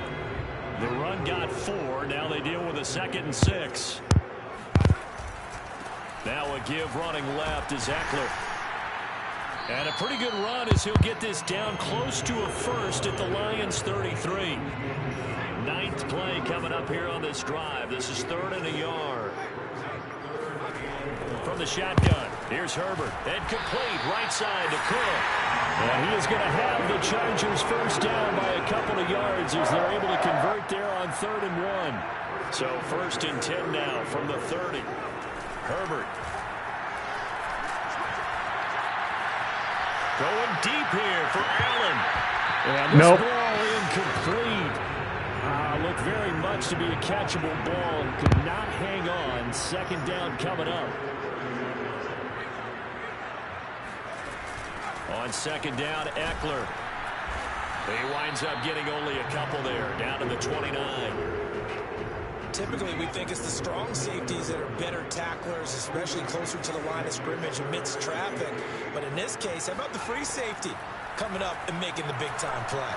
The run got 4. Now they deal with a 2nd and 6. Now a give running left is Eckler. And a pretty good run as he'll get this down close to a first at the Lions' 33. 9th play coming up here on this drive. This is 3rd and a yard. From the shotgun, here's Herbert. And complete right side to Cook. And he is going to have the Chargers first down by a couple of yards as they're able to convert there on 3rd and 1. So 1st and 10 now from the 30. Herbert. Going deep here for Allen. And this ball incomplete. Looked very much to be a catchable ball. Could not hang on. 2nd down coming up. On 2nd down, Eckler. He winds up getting only a couple there. Down to the 29. Typically, we think it's the strong safeties that are better tacklers, especially closer to the line of scrimmage amidst traffic. But in this case, how about the free safety coming up and making the big-time play?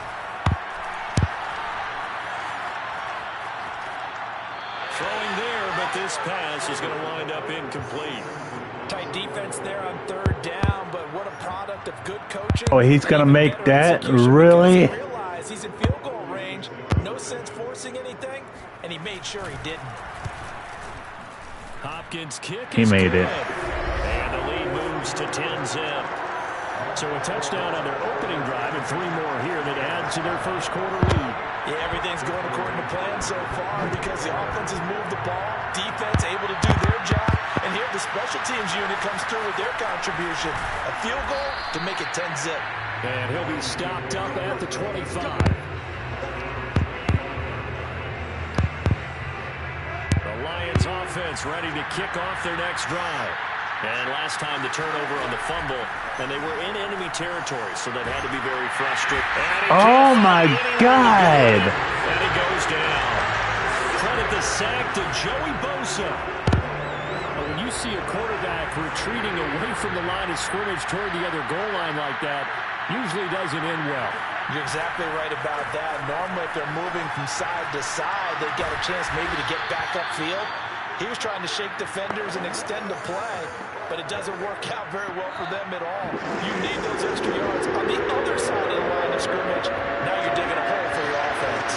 Throwing there, but this pass is going to wind up incomplete. Tight defense there on 3rd down, but what a product of good coaching. Oh, he's going to make that? Really? He's in field goal range. No sense forcing anything, and he made sure he didn't. Hopkins' kick he is made good. it. And the lead moves to 10-zip. So a touchdown on their opening drive and 3 more here that add to their first quarter lead. Yeah, everything's going according to plan so far because the offense has moved the ball, defense able to do their job, and here the special teams unit comes through with their contribution. A field goal to make it 10-zip. And he'll be stopped up at the 25. The Lions offense ready to kick off their next drive. And last time the turnover on the fumble, and they were in enemy territory, so that had to be very frustrating. Oh my God! And he goes down. Credit the sack to Joey Bosa. When you see a quarterback retreating away from the line of scrimmage toward the other goal line like that, usually doesn't end well. You're exactly right about that. Normally, if they're moving from side to side, they've got a chance maybe to get back upfield. He was trying to shake defenders and extend the play, but it doesn't work out very well for them at all. You need those extra yards on the other side of the line of scrimmage. Now you're digging a hole for your offense.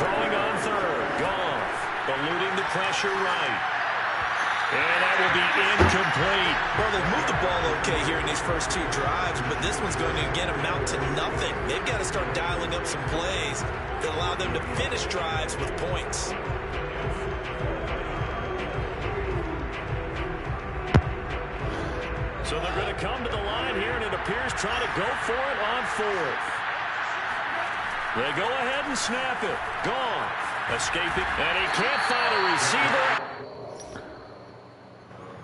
Throwing on 3rd. Goff eluding the pressure right. And that will be incomplete. Well, they've moved the ball okay here in these first 2 drives, but this one's going to, again, amount to nothing. They've got to start dialing up some plays that allow them to finish drives with points. So they're going to come to the line here, and it appears trying to go for it on 4th. They go ahead and snap it. Goff escaping, and he can't find a receiver.